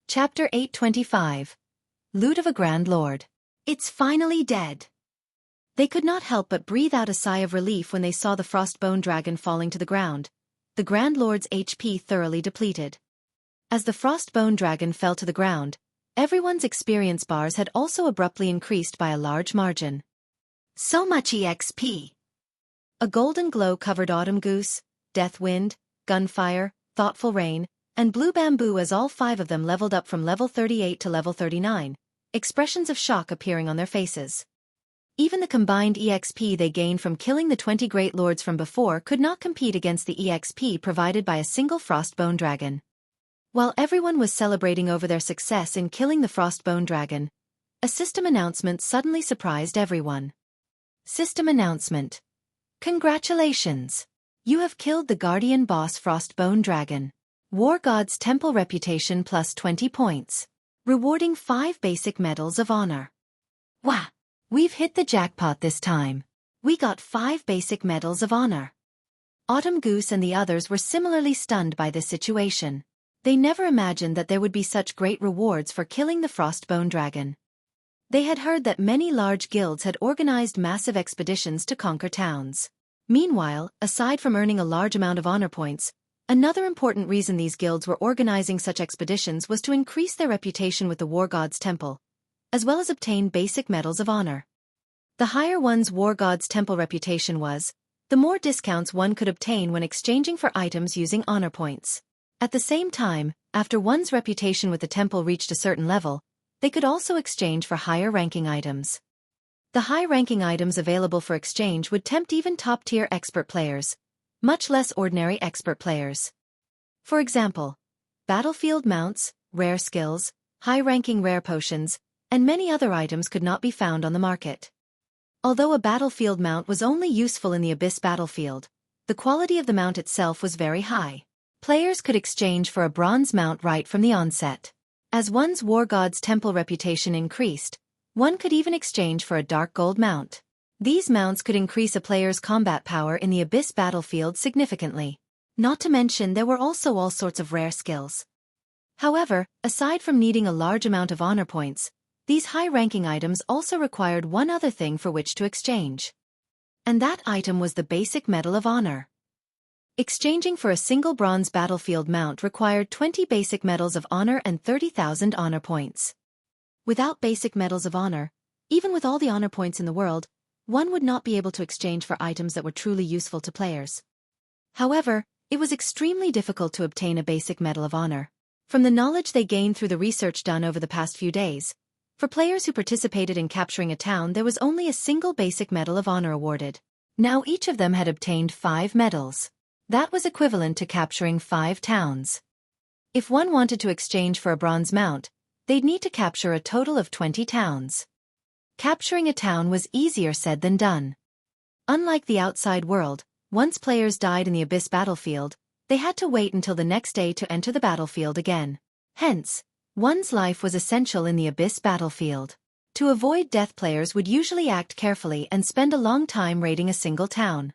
Chapter 825. Loot of a Grand Lord. It's finally dead. They could not help but breathe out a sigh of relief when they saw the Frostbone Dragon falling to the ground, the Grand Lord's HP thoroughly depleted. As the Frostbone Dragon fell to the ground, everyone's experience bars had also abruptly increased by a large margin. So much EXP! A golden glow covered Autumn Goose, Death Wind, Gunfire, Thoughtful Rain, and Blue Bamboo as all 5 of them leveled up from level 38 to level 39, expressions of shock appearing on their faces. Even the combined EXP they gained from killing the 20 Great Lords from before could not compete against the EXP provided by a single Frostbone Dragon. While everyone was celebrating over their success in killing the Frostbone Dragon, a system announcement suddenly surprised everyone. System announcement. Congratulations! You have killed the Guardian Boss Frostbone Dragon. War God's Temple Reputation plus 20 points. Rewarding 5 basic medals of honor. Wah! We've hit the jackpot this time. We got 5 basic medals of honor. Autumn Goose and the others were similarly stunned by this situation. They never imagined that there would be such great rewards for killing the Frostbone Dragon. They had heard that many large guilds had organized massive expeditions to conquer towns. Meanwhile, aside from earning a large amount of honor points, another important reason these guilds were organizing such expeditions was to increase their reputation with the War God's Temple, as well as obtain basic medals of honor. The higher one's War God's Temple reputation was, the more discounts one could obtain when exchanging for items using honor points. At the same time, after one's reputation with the temple reached a certain level, they could also exchange for higher-ranking items. The high-ranking items available for exchange would tempt even top-tier expert players, much less ordinary expert players. For example, battlefield mounts, rare skills, high-ranking rare potions, and many other items could not be found on the market. Although a battlefield mount was only useful in the Abyss battlefield, the quality of the mount itself was very high. Players could exchange for a bronze mount right from the onset. As one's War God's Temple reputation increased, one could even exchange for a dark gold mount. These mounts could increase a player's combat power in the Abyss battlefield significantly. Not to mention there were also all sorts of rare skills. However, aside from needing a large amount of honor points, these high-ranking items also required one other thing for which to exchange. And that item was the basic medal of honor. Exchanging for a single bronze battlefield mount required 20 basic medals of honor and 30,000 honor points. Without basic medals of honor, even with all the honor points in the world, one would not be able to exchange for items that were truly useful to players. However, it was extremely difficult to obtain a basic medal of honor. From the knowledge they gained through the research done over the past few days, for players who participated in capturing a town there was only a single basic medal of honor awarded. Now each of them had obtained 5 medals. That was equivalent to capturing 5 towns. If one wanted to exchange for a bronze mount, they'd need to capture a total of 20 towns. Capturing a town was easier said than done. Unlike the outside world, once players died in the Abyss battlefield, they had to wait until the next day to enter the battlefield again. Hence, one's life was essential in the Abyss battlefield. To avoid death, players would usually act carefully and spend a long time raiding a single town.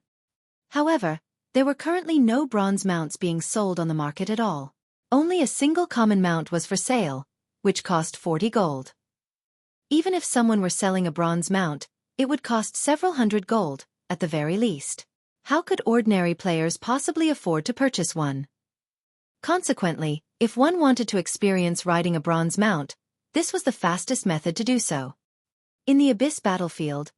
However, there were currently no bronze mounts being sold on the market at all. Only a single common mount was for sale, which cost 40 gold. Even if someone were selling a bronze mount, it would cost several hundred gold, at the very least. How could ordinary players possibly afford to purchase one? Consequently, if one wanted to experience riding a bronze mount, this was the fastest method to do so. In the Abyss battlefield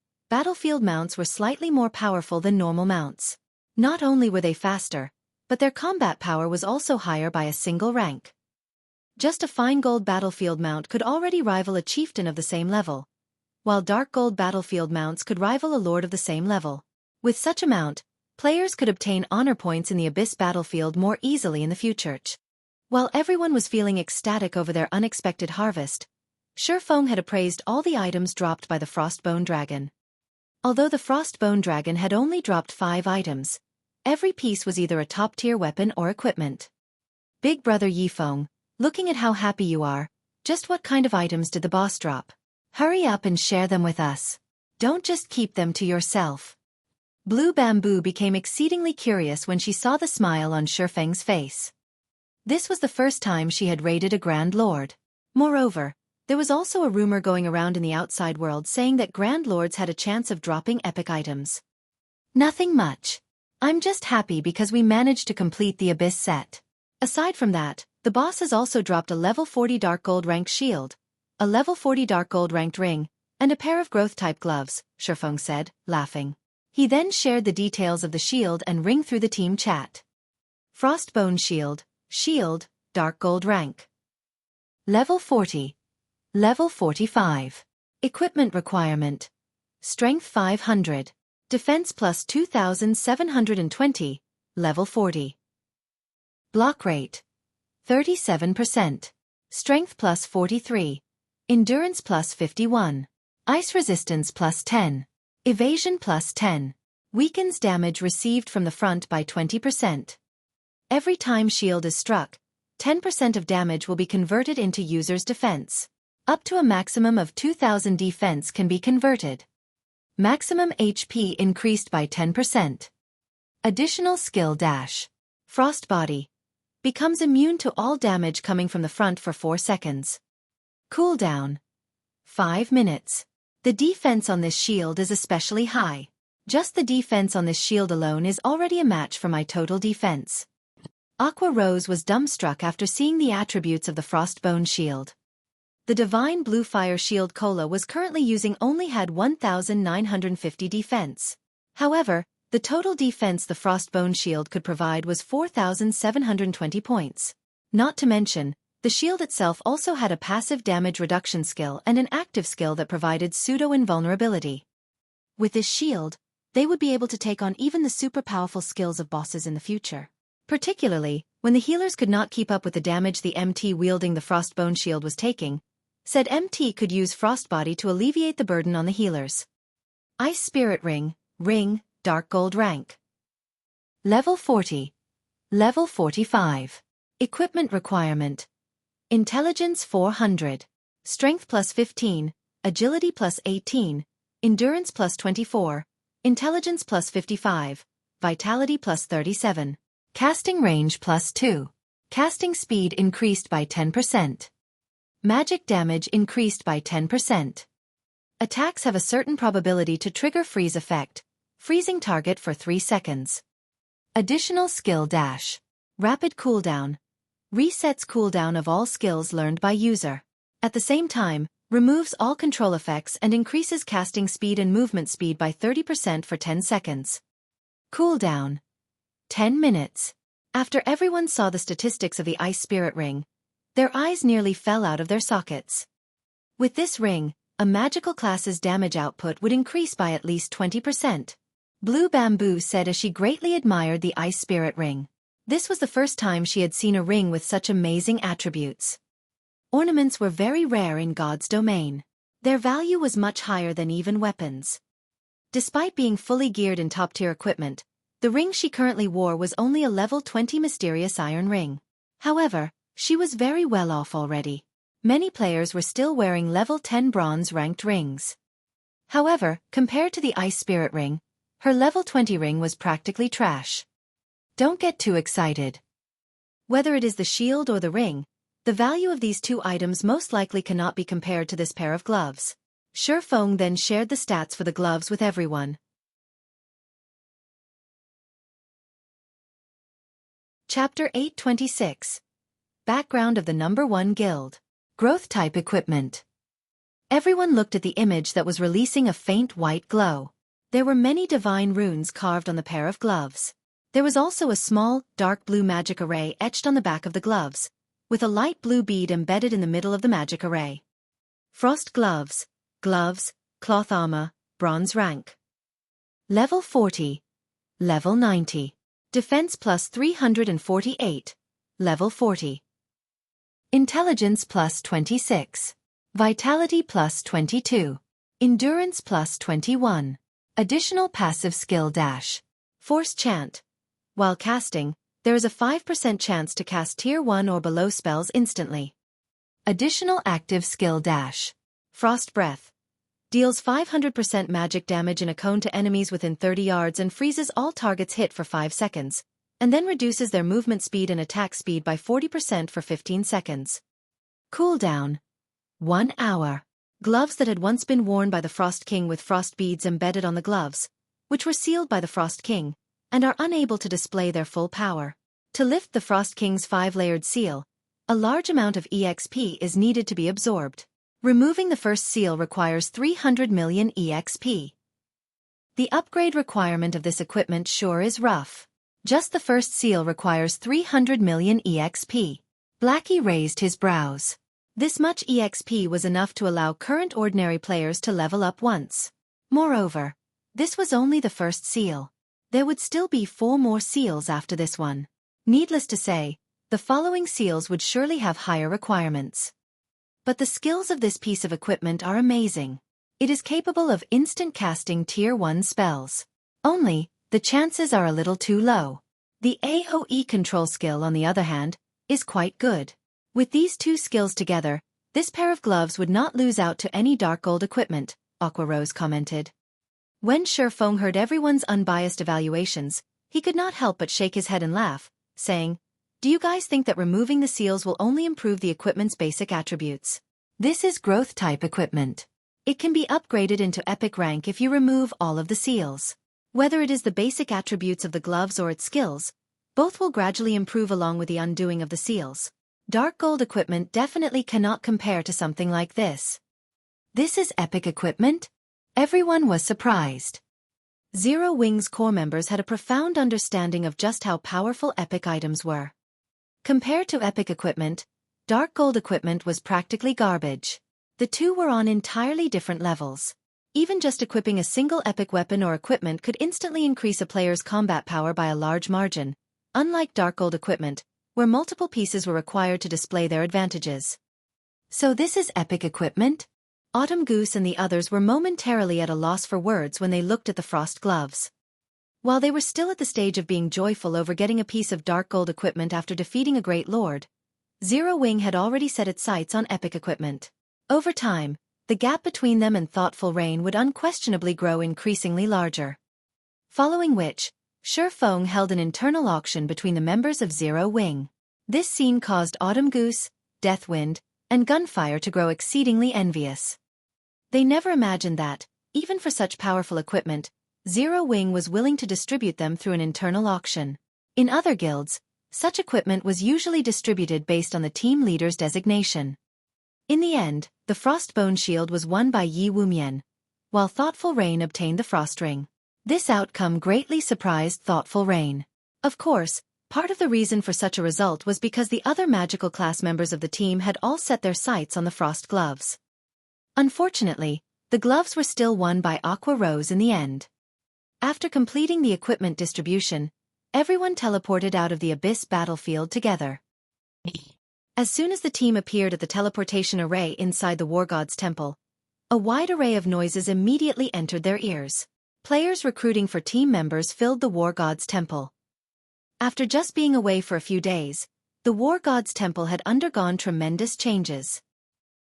mounts were slightly more powerful than normal mounts. Not only were they faster, but their combat power was also higher by a single rank. Just a fine gold battlefield mount could already rival a chieftain of the same level, while dark gold battlefield mounts could rival a lord of the same level. With such a mount, players could obtain honor points in the Abyss battlefield more easily in the future. While everyone was feeling ecstatic over their unexpected harvest, Feng had appraised all the items dropped by the Frostbone Dragon. Although the Frostbone Dragon had only dropped 5 items, every piece was either a top-tier weapon or equipment. Big brother Feng, looking at how happy you are, just what kind of items did the boss drop? Hurry up and share them with us. Don't just keep them to yourself. Blue Bamboo became exceedingly curious when she saw the smile on Feng's face. This was the first time she had raided a Grand Lord. Moreover, there was also a rumor going around in the outside world saying that Grand Lords had a chance of dropping epic items. Nothing much. I'm just happy because we managed to complete the Abyss set. Aside from that, the boss has also dropped a level 40 Dark Gold ranked shield, a level 40 Dark Gold ranked ring, and a pair of growth-type gloves, Feng said, laughing. He then shared the details of the shield and ring through the team chat. Frostbone shield, Dark Gold rank. Level 40. Level 45. Equipment requirement. Strength 500. Defense plus 2720, level 40. Block rate. 37%. Strength plus 43. Endurance plus 51. Ice resistance plus 10. Evasion plus 10. Weakens damage received from the front by 20%. Every time shield is struck, 10% of damage will be converted into user's defense. Up to a maximum of 2000 defense can be converted. Maximum HP increased by 10%. Additional skill dash. Frost Body. Becomes immune to all damage coming from the front for 4 seconds. Cooldown. 5 minutes. The defense on this shield is especially high. Just the defense on this shield alone is already a match for my total defense. Aqua Rose was dumbstruck after seeing the attributes of the Frostbone shield. The Divine Blue Fire Shield Cola was currently using only had 1950 defense. However, the total defense the Frostbone shield could provide was 4720 points. Not to mention, the shield itself also had a passive damage reduction skill and an active skill that provided pseudo-invulnerability. With this shield, they would be able to take on even the super powerful skills of bosses in the future. Particularly, when the healers could not keep up with the damage the MT wielding the Frostbone shield was taking, said MT could use Frostbody to alleviate the burden on the healers. Ice Spirit Ring, Dark Gold rank. Level 40. Level 45. Equipment requirement. Intelligence 400. Strength plus 15, Agility plus 18, Endurance plus 24, Intelligence plus 55, Vitality plus 37. Casting range plus 2. Casting speed increased by 10%. Magic damage increased by 10%. Attacks have a certain probability to trigger freeze effect, freezing target for 3 seconds. Additional skill dash. Rapid cooldown. Resets cooldown of all skills learned by user. At the same time, removes all control effects and increases casting speed and movement speed by 30% for 10 seconds. Cooldown. 10 minutes. After everyone saw the statistics of the Ice Spirit Ring, their eyes nearly fell out of their sockets. With this ring, a magical class's damage output would increase by at least 20%. Blue Bamboo said as she greatly admired the Ice Spirit Ring. This was the first time she had seen a ring with such amazing attributes. Ornaments were very rare in God's domain. Their value was much higher than even weapons. Despite being fully geared in top-tier equipment, the ring she currently wore was only a level 20 mysterious iron ring. However, she was very well off already. Many players were still wearing level 10 bronze-ranked rings. However, compared to the Ice Spirit Ring, her level 20 ring was practically trash. Don't get too excited. Whether it is the shield or the ring, the value of these two items most likely cannot be compared to this pair of gloves. Feng then shared the stats for the gloves with everyone. Chapter 826. Background of the number 1 guild. Growth type equipment. Everyone looked at the image that was releasing a faint white glow. There were many divine runes carved on the pair of gloves. There was also a small, dark blue magic array etched on the back of the gloves, with a light blue bead embedded in the middle of the magic array. Frost gloves, cloth armor, bronze rank. Level 40. Level 90. Defense plus 348. Level 40. Intelligence plus 26. Vitality plus 22. Endurance plus 21. Additional passive skill dash. Force chant. While casting, there is a 5% chance to cast tier 1 or below spells instantly. Additional active skill dash. Frost breath. Deals 500% magic damage in a cone to enemies within 30 yards and freezes all targets hit for 5 seconds, and then reduces their movement speed and attack speed by 40% for 15 seconds. Cooldown. 1 hour. Gloves that had once been worn by the Frost King with frost beads embedded on the gloves, which were sealed by the Frost King, and are unable to display their full power. To lift the Frost King's 5-layered seal, a large amount of EXP is needed to be absorbed. Removing the first seal requires 300 million EXP. The upgrade requirement of this equipment sure is rough. Just the first seal requires 300 million EXP. Blackie raised his brows. This much EXP was enough to allow current ordinary players to level up once. Moreover, this was only the first seal. There would still be 4 more seals after this one. Needless to say, the following seals would surely have higher requirements. But the skills of this piece of equipment are amazing. It is capable of instant casting Tier 1 spells. Only, the chances are a little too low. The AoE control skill, on the other hand, is quite good. With these 2 skills together, this pair of gloves would not lose out to any Dark Gold equipment, Aqua Rose commented. When Feng heard everyone's unbiased evaluations, he could not help but shake his head and laugh, saying, "Do you guys think that removing the seals will only improve the equipment's basic attributes? This is growth-type equipment. It can be upgraded into epic rank if you remove all of the seals. Whether it is the basic attributes of the gloves or its skills, both will gradually improve along with the undoing of the seals. Dark Gold equipment definitely cannot compare to something like this." This is epic equipment? Everyone was surprised. Zero Wing's core members had a profound understanding of just how powerful epic items were. Compared to epic equipment, Dark Gold equipment was practically garbage. The two were on entirely different levels. Even just equipping a single epic weapon or equipment could instantly increase a player's combat power by a large margin, unlike Dark Gold equipment, where multiple pieces were required to display their advantages. So this is epic equipment? Autumn Goose and the others were momentarily at a loss for words when they looked at the frost gloves. While they were still at the stage of being joyful over getting a piece of Dark Gold equipment after defeating a great lord, Zero Wing had already set its sights on epic equipment. Over time, the gap between them and Thoughtful Rain would unquestionably grow increasingly larger. Following which, Feng held an internal auction between the members of Zero Wing. This scene caused Autumn Goose, Deathwind, and Gunfire to grow exceedingly envious. They never imagined that, even for such powerful equipment, Zero Wing was willing to distribute them through an internal auction. In other guilds, such equipment was usually distributed based on the team leader's designation. In the end, the Frostbone Shield was won by Yi Wumian, while Thoughtful Rain obtained the Frost Ring. This outcome greatly surprised Thoughtful Rain. Of course, part of the reason for such a result was because the other magical class members of the team had all set their sights on the Frost Gloves. Unfortunately, the gloves were still won by Aqua Rose in the end. After completing the equipment distribution, everyone teleported out of the Abyss battlefield together. As soon as the team appeared at the teleportation array inside the War God's temple, a wide array of noises immediately entered their ears. Players recruiting for team members filled the War God's temple. After just being away for a few days, the War God's temple had undergone tremendous changes.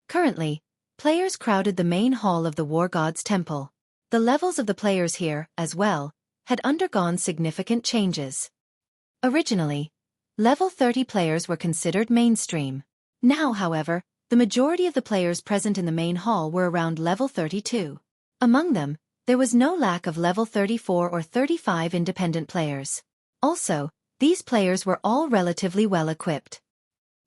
Currently, players crowded the main hall of the War God's temple. The levels of the players here, as well, had undergone significant changes. Originally, level 30 players were considered mainstream. Now, however, the majority of the players present in the main hall were around level 32. Among them, there was no lack of level 34 or 35 independent players. Also, these players were all relatively well equipped.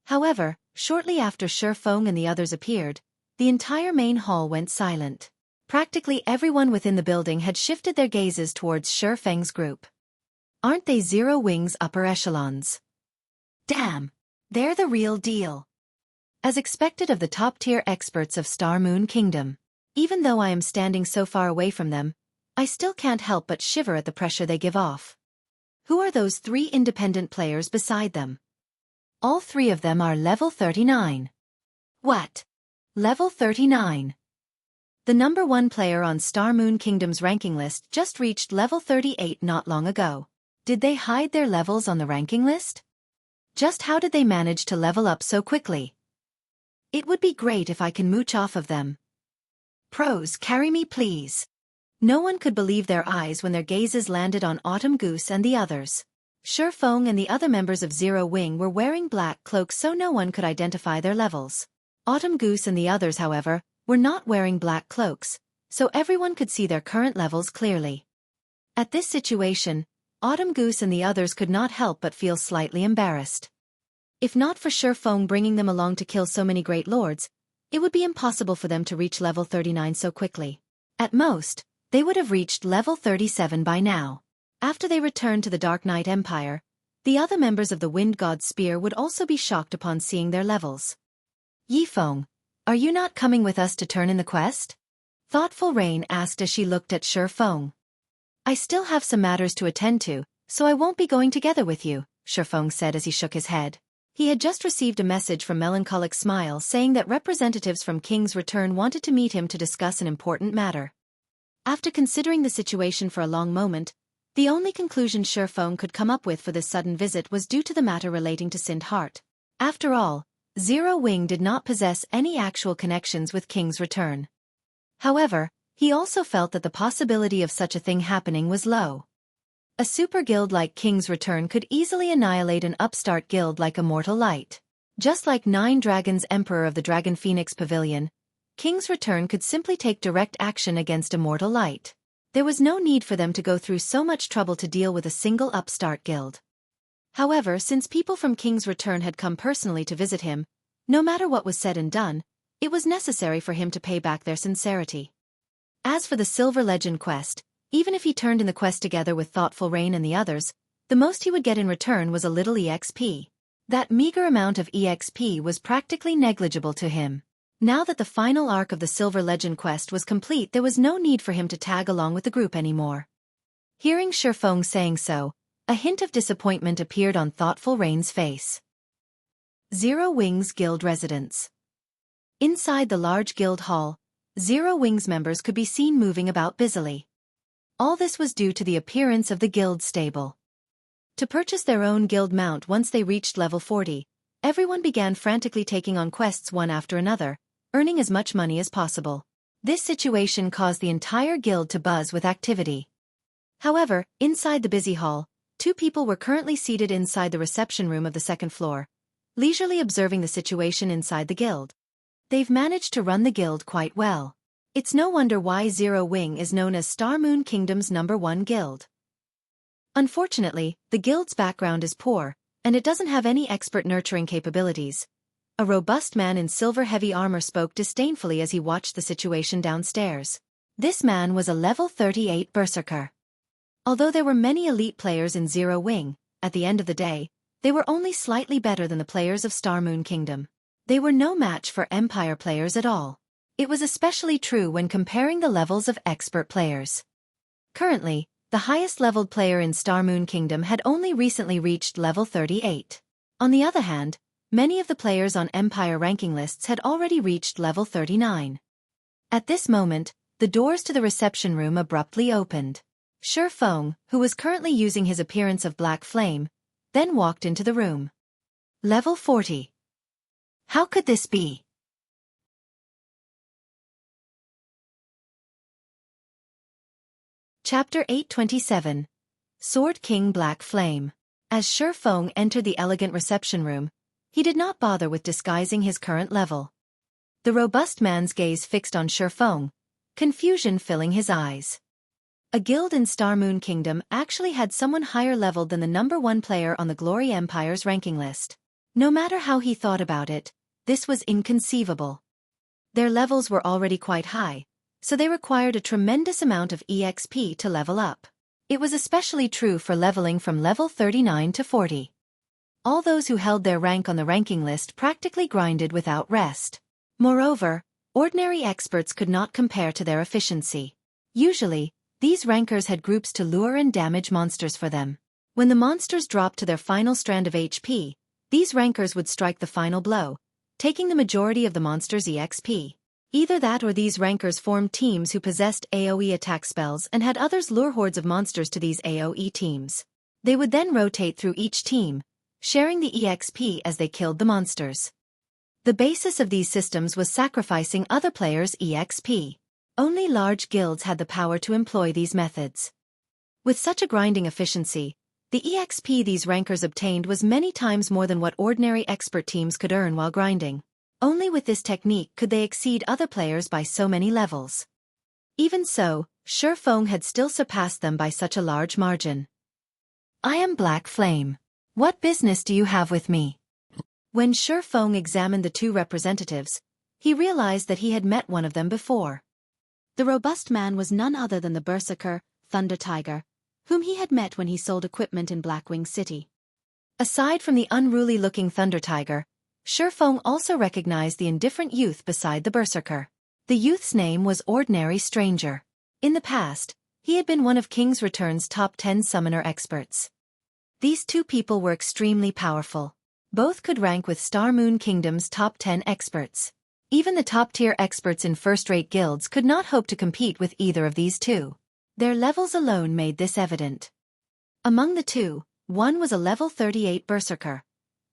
However, shortly after Feng and the others appeared, the entire main hall went silent. Practically everyone within the building had shifted their gazes towards Feng's group. Aren't they Zero Wing's upper echelons? Damn! They're the real deal. As expected of the top-tier experts of Star Moon Kingdom. Even though I am standing so far away from them, I still can't help but shiver at the pressure they give off. Who are those 3 independent players beside them? All 3 of them are level 39. What? Level 39. The number 1 player on Star Moon Kingdom's ranking list just reached level 38 not long ago. Did they hide their levels on the ranking list? Just how did they manage to level up so quickly? It would be great if I can mooch off of them. Pros, carry me please. No one could believe their eyes when their gazes landed on Autumn Goose and the others. Feng and the other members of Zero Wing were wearing black cloaks so no one could identify their levels. Autumn Goose and the others, however, were not wearing black cloaks, so everyone could see their current levels clearly. At this situation, Autumn Goose and the others could not help but feel slightly embarrassed. If not for Feng bringing them along to kill so many great lords, it would be impossible for them to reach level 39 so quickly. At most, they would have reached level 37 by now. After they returned to the Dark Knight Empire, the other members of the Wind God's Spear would also be shocked upon seeing their levels. Feng, are you not coming with us to turn in the quest? Thoughtful Rain asked as she looked at Feng. I still have some matters to attend to, so I won't be going together with you, Feng said as he shook his head. He had just received a message from Melancholic Smile saying that representatives from King's Return wanted to meet him to discuss an important matter. After considering the situation for a long moment, the only conclusion Feng could come up with for this sudden visit was due to the matter relating to Sind Heart. After all, Zero Wing did not possess any actual connections with King's Return. However, he also felt that the possibility of such a thing happening was low. A super guild like King's Return could easily annihilate an upstart guild like Immortal Light. Just like Nine Dragons Emperor of the Dragon Phoenix Pavilion, King's Return could simply take direct action against Immortal Light. There was no need for them to go through so much trouble to deal with a single upstart guild. However, since people from King's Return had come personally to visit him, no matter what was said and done, it was necessary for him to pay back their sincerity. As for the Silver Legend quest, even if he turned in the quest together with Thoughtful Rain and the others, the most he would get in return was a little EXP. That meager amount of EXP was practically negligible to him. Now that the final arc of the Silver Legend quest was complete, there was no need for him to tag along with the group anymore. Hearing Feng saying so, a hint of disappointment appeared on Thoughtful Rain's face. Zero Wing's Guild Residence. Inside the large guild hall, Zero Wing's members could be seen moving about busily. All this was due to the appearance of the guild stable. To purchase their own guild mount once they reached level 40, everyone began frantically taking on quests one after another, earning as much money as possible. This situation caused the entire guild to buzz with activity. However, inside the busy hall, two people were currently seated inside the reception room of the second floor, leisurely observing the situation inside the guild. They've managed to run the guild quite well. It's no wonder why Zero Wing is known as Star Moon Kingdom's #1 guild. Unfortunately, the guild's background is poor, and it doesn't have any expert nurturing capabilities. A robust man in silver heavy armor spoke disdainfully as he watched the situation downstairs. This man was a level 38 berserker. Although there were many elite players in Zero Wing, at the end of the day, they were only slightly better than the players of Star Moon Kingdom. They were no match for Empire players at all. It was especially true when comparing the levels of expert players. Currently, the highest-leveled player in Star Moon Kingdom had only recently reached level 38. On the other hand, many of the players on Empire ranking lists had already reached level 39. At this moment, the doors to the reception room abruptly opened. Feng, who was currently using his appearance of black flame, then walked into the room. Level 40. How could this be? Chapter 827. Sword King Black Flame. As Feng entered the elegant reception room, he did not bother with disguising his current level. The robust man's gaze fixed on Feng, confusion filling his eyes. A guild in Star Moon Kingdom actually had someone higher leveled than the #1 player on the Glory Empire's ranking list. No matter how he thought about it, this was inconceivable. Their levels were already quite high, so they required a tremendous amount of EXP to level up. It was especially true for leveling from level 39 to 40. All those who held their rank on the ranking list practically grinded without rest. Moreover, ordinary experts could not compare to their efficiency. Usually, these rankers had groups to lure and damage monsters for them. When the monsters dropped to their final strand of HP, these rankers would strike the final blow, taking the majority of the monster's EXP. Either that or these rankers formed teams who possessed AoE attack spells and had others lure hordes of monsters to these AoE teams. They would then rotate through each team, sharing the EXP as they killed the monsters. The basis of these systems was sacrificing other players' EXP. Only large guilds had the power to employ these methods. With such a grinding efficiency, the EXP these rankers obtained was many times more than what ordinary expert teams could earn while grinding. Only with this technique could they exceed other players by so many levels. Even so, Feng had still surpassed them by such a large margin. I am Black Flame. What business do you have with me? When Feng examined the two representatives, he realized that he had met one of them before. The robust man was none other than the berserker, Thunder Tiger, whom he had met when he sold equipment in Blackwing City. Aside from the unruly-looking Thunder Tiger, Feng also recognized the indifferent youth beside the berserker. The youth's name was Ordinary Stranger. In the past, he had been one of King's Return's top 10 summoner experts. These two people were extremely powerful. Both could rank with Star Moon Kingdom's top 10 experts. Even the top-tier experts in first-rate guilds could not hope to compete with either of these two. Their levels alone made this evident. Among the two, one was a level 38 berserker,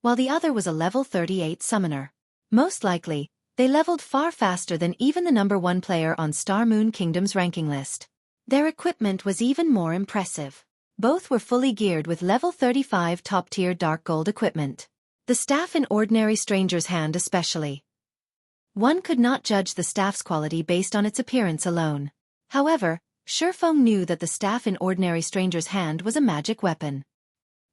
while the other was a level 38 summoner. Most likely, they leveled far faster than even the number 1 player on Star Moon Kingdom's ranking list. Their equipment was even more impressive. Both were fully geared with level 35 top-tier dark gold equipment. The staff in Ordinary Stranger's hand especially. One could not judge the staff's quality based on its appearance alone. However, Feng knew that the staff in Ordinary Stranger's hand was a magic weapon.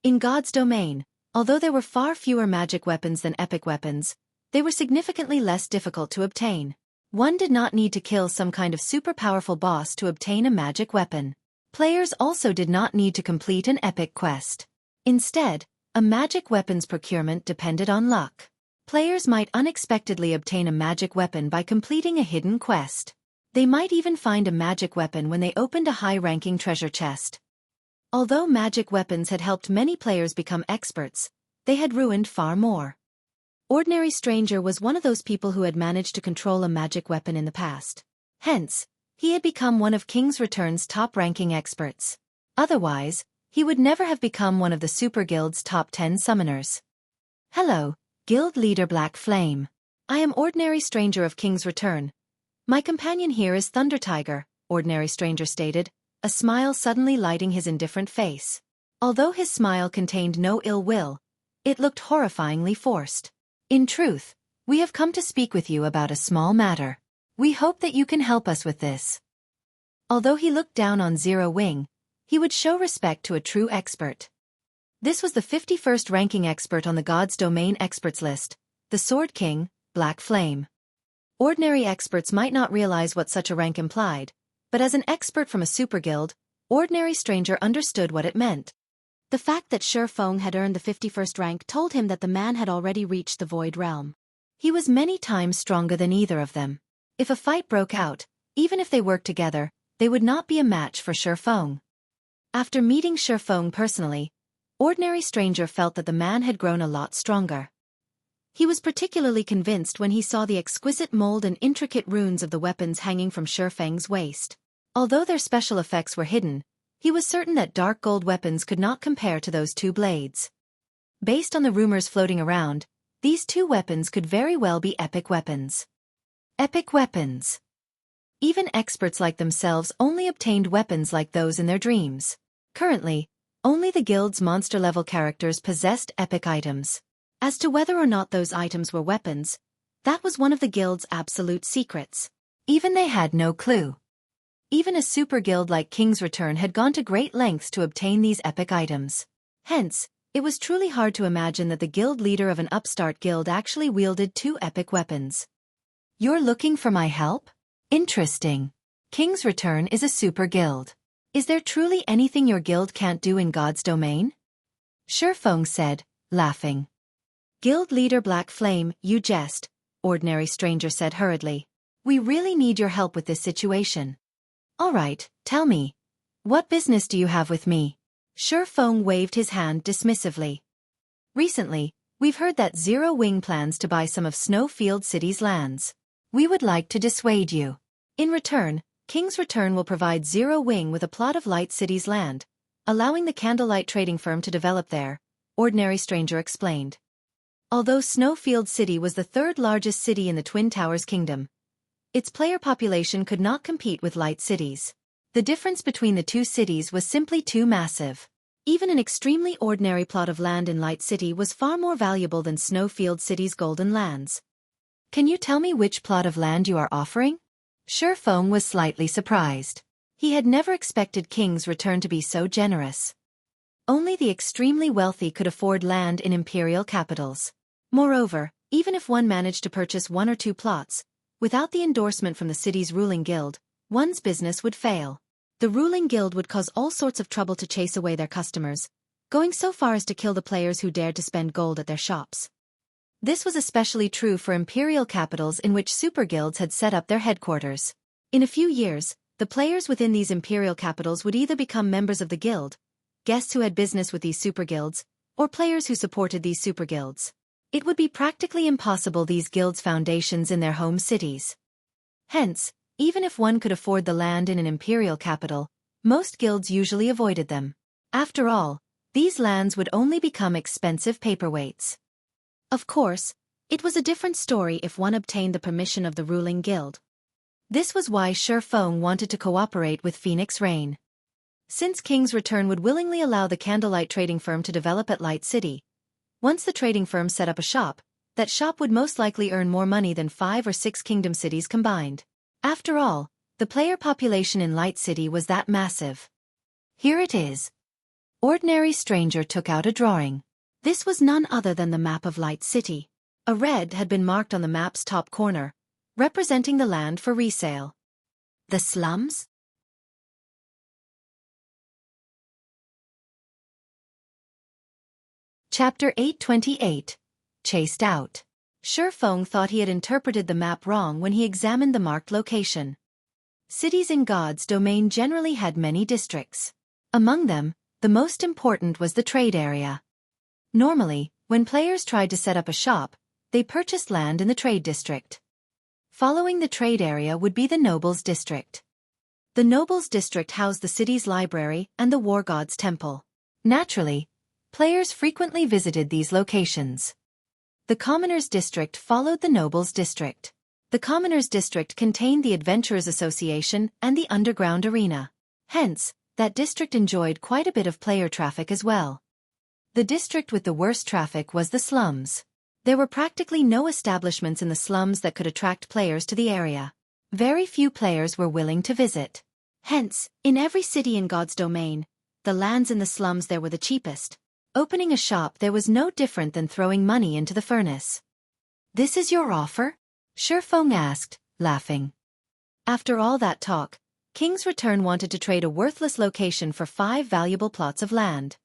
In God's domain, although there were far fewer magic weapons than epic weapons, they were significantly less difficult to obtain. One did not need to kill some kind of super powerful boss to obtain a magic weapon. Players also did not need to complete an epic quest. Instead, a magic weapon's procurement depended on luck. Players might unexpectedly obtain a magic weapon by completing a hidden quest. They might even find a magic weapon when they opened a high-ranking treasure chest. Although magic weapons had helped many players become experts, they had ruined far more. Ordinary Stranger was one of those people who had managed to control a magic weapon in the past. Hence, he had become one of King's Return's top-ranking experts. Otherwise, he would never have become one of the Super Guild's top 10 summoners. Hello, Guild Leader Black Flame. I am Ordinary Stranger of King's Return. My companion here is Thunder Tiger, Ordinary Stranger stated, a smile suddenly lighting his indifferent face. Although his smile contained no ill will, it looked horrifyingly forced. In truth, we have come to speak with you about a small matter. We hope that you can help us with this. Although he looked down on Zero Wing, he would show respect to a true expert. This was the 51st ranking expert on the God's Domain experts list, the Sword King, Black Flame. Ordinary experts might not realize what such a rank implied, but as an expert from a super guild, Ordinary Stranger understood what it meant. The fact that Feng had earned the 51st rank told him that the man had already reached the Void Realm. He was many times stronger than either of them. If a fight broke out, even if they worked together, they would not be a match for Feng. After meeting Feng personally, Ordinary Stranger felt that the man had grown a lot stronger. He was particularly convinced when he saw the exquisite mold and intricate runes of the weapons hanging from Feng's waist. Although their special effects were hidden, he was certain that dark gold weapons could not compare to those two blades. Based on the rumors floating around, these two weapons could very well be epic weapons. Epic weapons. Even experts like themselves only obtained weapons like those in their dreams. Currently, only the guild's monster-level characters possessed epic items. As to whether or not those items were weapons, that was one of the guild's absolute secrets. Even they had no clue. Even a super guild like King's Return had gone to great lengths to obtain these epic items. Hence, it was truly hard to imagine that the guild leader of an upstart guild actually wielded two epic weapons. You're looking for my help? Interesting. King's Return is a super guild. Is there truly anything your guild can't do in God's domain? Feng said, laughing. Guild leader Black Flame, you jest, Ordinary Stranger said hurriedly. We really need your help with this situation. All right, tell me. What business do you have with me? Feng waved his hand dismissively. Recently, we've heard that Zero Wing plans to buy some of Snowfield City's lands. We would like to dissuade you. In return, King's Return will provide Zero Wing with a plot of Light City's land, allowing the Candlelight trading firm to develop there, Ordinary Stranger explained. Although Snowfield City was the third largest city in the Twin Towers Kingdom, its player population could not compete with Light Cities. The difference between the two cities was simply too massive. Even an extremely ordinary plot of land in Light City was far more valuable than Snowfield City's golden lands. Can you tell me which plot of land you are offering? Feng was slightly surprised. He had never expected King's Return to be so generous. Only the extremely wealthy could afford land in imperial capitals. Moreover, even if one managed to purchase 1 or 2 plots, without the endorsement from the city's ruling guild, one's business would fail. The ruling guild would cause all sorts of trouble to chase away their customers, going so far as to kill the players who dared to spend gold at their shops. This was especially true for imperial capitals in which super guilds had set up their headquarters. In a few years, the players within these imperial capitals would either become members of the guild, guests who had business with these super guilds, or players who supported these super guilds. It would be practically impossible these guilds' foundations in their home cities. Hence, even if one could afford the land in an imperial capital, most guilds usually avoided them. After all, these lands would only become expensive paperweights. Of course, it was a different story if one obtained the permission of the ruling guild. This was why Feng wanted to cooperate with Phoenix Rain. Since King's Return would willingly allow the candlelight trading firm to develop at Light City, once the trading firm set up a shop, that shop would most likely earn more money than 5 or 6 kingdom cities combined. After all, the player population in Light City was that massive. Here it is. Ordinary Stranger took out a drawing. This was none other than the map of Light City. A red had been marked on the map's top corner, representing the land for resale. The slums? Chapter 828. Chased Out. Feng thought he had interpreted the map wrong when he examined the marked location. Cities in God's domain generally had many districts. Among them, the most important was the trade area. Normally, when players tried to set up a shop, they purchased land in the trade district. Following the trade area would be the Nobles District. The Nobles District housed the city's library and the War God's temple. Naturally, players frequently visited these locations. The Commoners District followed the Nobles District. The Commoners District contained the Adventurers Association and the Underground Arena. Hence, that district enjoyed quite a bit of player traffic as well. The district with the worst traffic was the slums. There were practically no establishments in the slums that could attract players to the area. Very few players were willing to visit. Hence, in every city in God's domain, the lands in the slums there were the cheapest. Opening a shop there was no different than throwing money into the furnace. "This is your offer?" Feng asked, laughing. After all that talk, King's Return wanted to trade a worthless location for 5 valuable plots of land.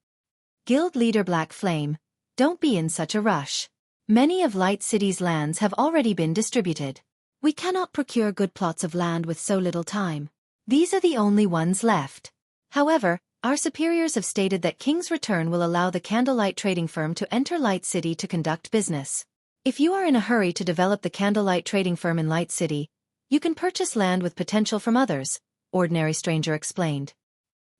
Guild leader Black Flame, don't be in such a rush. Many of Light City's lands have already been distributed. We cannot procure good plots of land with so little time. These are the only ones left. However, our superiors have stated that King's Return will allow the candlelight trading firm to enter Light City to conduct business. If you are in a hurry to develop the candlelight trading firm in Light City, you can purchase land with potential from others, Ordinary Stranger explained.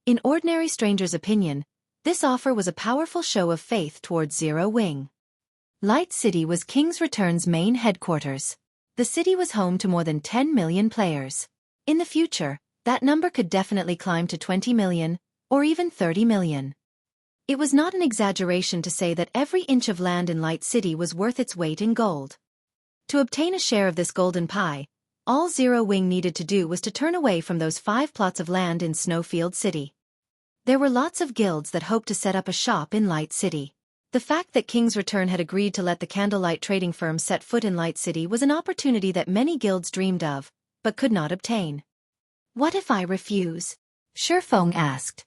In Ordinary Stranger's opinion, this offer was a powerful show of faith towards Zero Wing. Light City was King's Return's main headquarters. The city was home to more than 10 million players. In the future, that number could definitely climb to 20 million, or even 30 million. It was not an exaggeration to say that every inch of land in Light City was worth its weight in gold. To obtain a share of this golden pie, all Zero Wing needed to do was to turn away from those 5 plots of land in Snowfield City. There were lots of guilds that hoped to set up a shop in Light City. The fact that King's Return had agreed to let the candlelight trading firm set foot in Light City was an opportunity that many guilds dreamed of, but could not obtain. "What if I refuse?" Feng asked.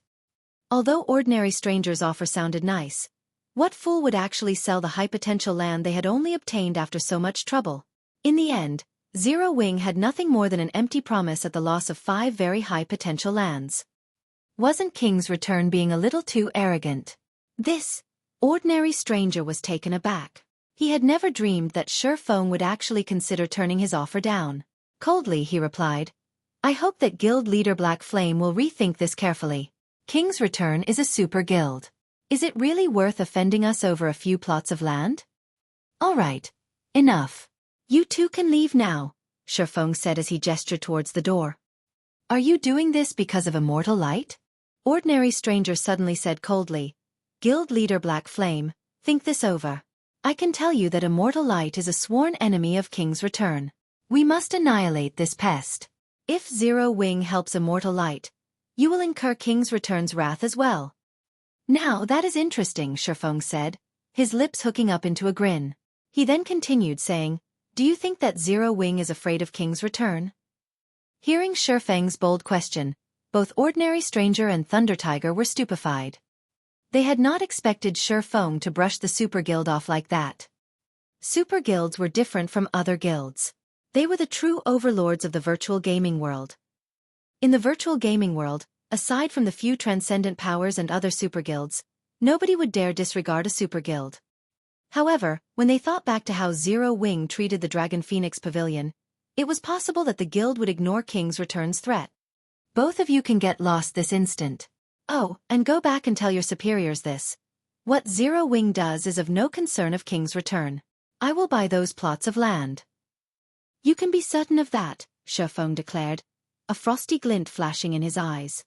Although Ordinary Stranger's offer sounded nice, what fool would actually sell the high-potential land they had only obtained after so much trouble? In the end, Zero Wing had nothing more than an empty promise at the loss of 5 very high-potential lands. Wasn't King's Return being a little too arrogant? This Ordinary Stranger was taken aback. He had never dreamed that Feng would actually consider turning his offer down. Coldly he replied, "I hope that guild leader Black Flame will rethink this carefully. King's Return is a super guild. Is it really worth offending us over a few plots of land?" "All right. Enough. You two can leave now," Feng said as he gestured towards the door. "Are you doing this because of Immortal Light?" Ordinary Stranger suddenly said coldly, "Guild leader Black Flame, think this over. I can tell you that immortal light is a sworn enemy of King's Return. We must annihilate this pest. If Zero Wing helps immortal light, you will incur King's Return's wrath as well. Now that is interesting, Feng said, his lips hooking up into a grin. He then continued saying, do you think that Zero Wing is afraid of King's Return? Hearing Feng's bold question, both Ordinary Stranger and Thunder Tiger were stupefied. They had not expected Feng to brush the Super Guild off like that. Super Guilds were different from other guilds. They were the true overlords of the virtual gaming world. In the virtual gaming world, aside from the few transcendent powers and other super guilds, nobody would dare disregard a super guild. However, when they thought back to how Zero Wing treated the Dragon Phoenix Pavilion, it was possible that the guild would ignore King's Return's threat. Both of you can get lost this instant. Oh, and go back and tell your superiors this. What Zero Wing does is of no concern of King's Return. I will buy those plots of land. You can be certain of that, Feng declared, a frosty glint flashing in his eyes.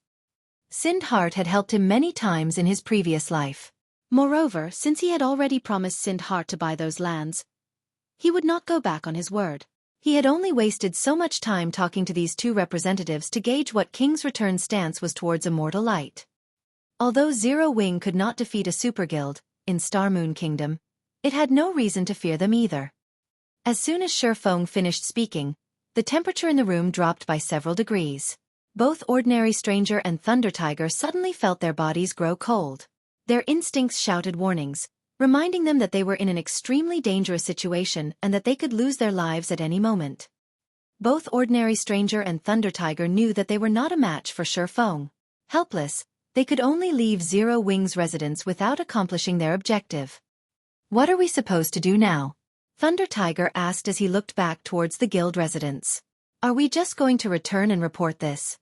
Sindhart had helped him many times in his previous life. Moreover, since he had already promised Sindhart to buy those lands, he would not go back on his word. He had only wasted so much time talking to these two representatives to gauge what King's Return's stance was towards immortal light. Although Zero Wing could not defeat a super guild in Star Moon Kingdom, it had no reason to fear them either. As soon as Feng finished speaking, the temperature in the room dropped by several degrees. Both Ordinary Stranger and Thunder Tiger suddenly felt their bodies grow cold. Their instincts shouted warnings, reminding them that they were in an extremely dangerous situation and that they could lose their lives at any moment. Both Ordinary Stranger and Thunder Tiger knew that they were not a match for Feng. Helpless, they could only leave Zero Wing's residence without accomplishing their objective. What are we supposed to do now? Thunder Tiger asked as he looked back towards the guild residence. Are we just going to return and report this?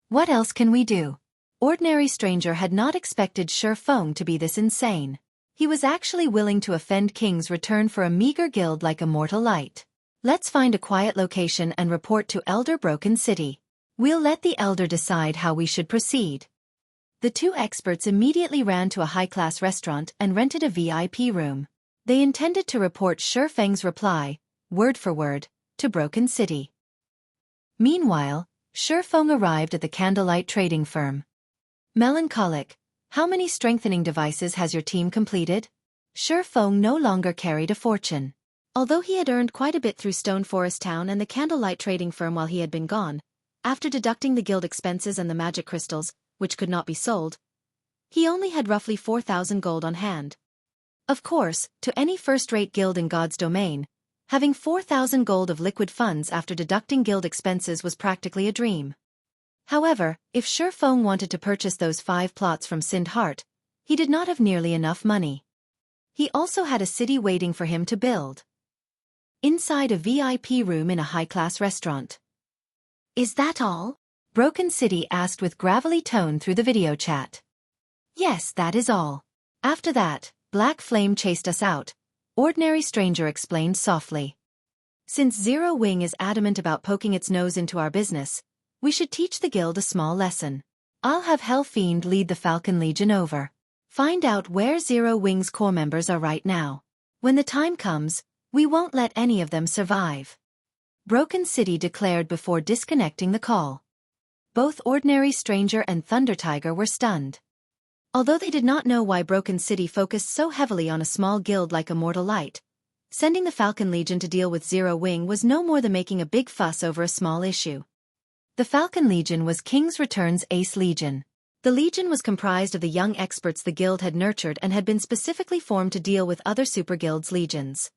What else can we do? Ordinary Stranger had not expected Feng to be this insane. He was actually willing to offend King's Return for a meager guild like Immortal Light. Let's find a quiet location and report to Elder Broken City. We'll let the Elder decide how we should proceed. The two experts immediately ran to a high-class restaurant and rented a VIP room. They intended to report Feng's reply, word for word, to Broken City. Meanwhile, Feng arrived at the Candlelight Trading Firm. Melancholic, how many strengthening devices has your team completed? Feng no longer carried a fortune. Although he had earned quite a bit through Stone Forest Town and the Candlelight Trading Firm while he had been gone, after deducting the guild expenses and the magic crystals, which could not be sold, he only had roughly 4,000 gold on hand. Of course, to any first-rate guild in God's domain, having 4,000 gold of liquid funds after deducting guild expenses was practically a dream. However, if Feng wanted to purchase those 5 plots from Sindhart, he did not have nearly enough money. He also had a city waiting for him to build. Inside a VIP room in a high-class restaurant. Is that all? Broken City asked with gravelly tone through the video chat. Yes, that is all. After that, Black Flame chased us out, Ordinary Stranger explained softly. Since Zero Wing is adamant about poking its nose into our business, we should teach the guild a small lesson. I'll have Hell Fiend lead the Falcon Legion over. Find out where Zero Wing's core members are right now. When the time comes, we won't let any of them survive. Broken City declared before disconnecting the call. Both Ordinary Stranger and Thunder Tiger were stunned. Although they did not know why Broken City focused so heavily on a small guild like Immortal Light, sending the Falcon Legion to deal with Zero Wing was no more than making a big fuss over a small issue. The Falcon Legion was King's Return's Ace Legion. The Legion was comprised of the young experts the guild had nurtured and had been specifically formed to deal with other super guilds' legions.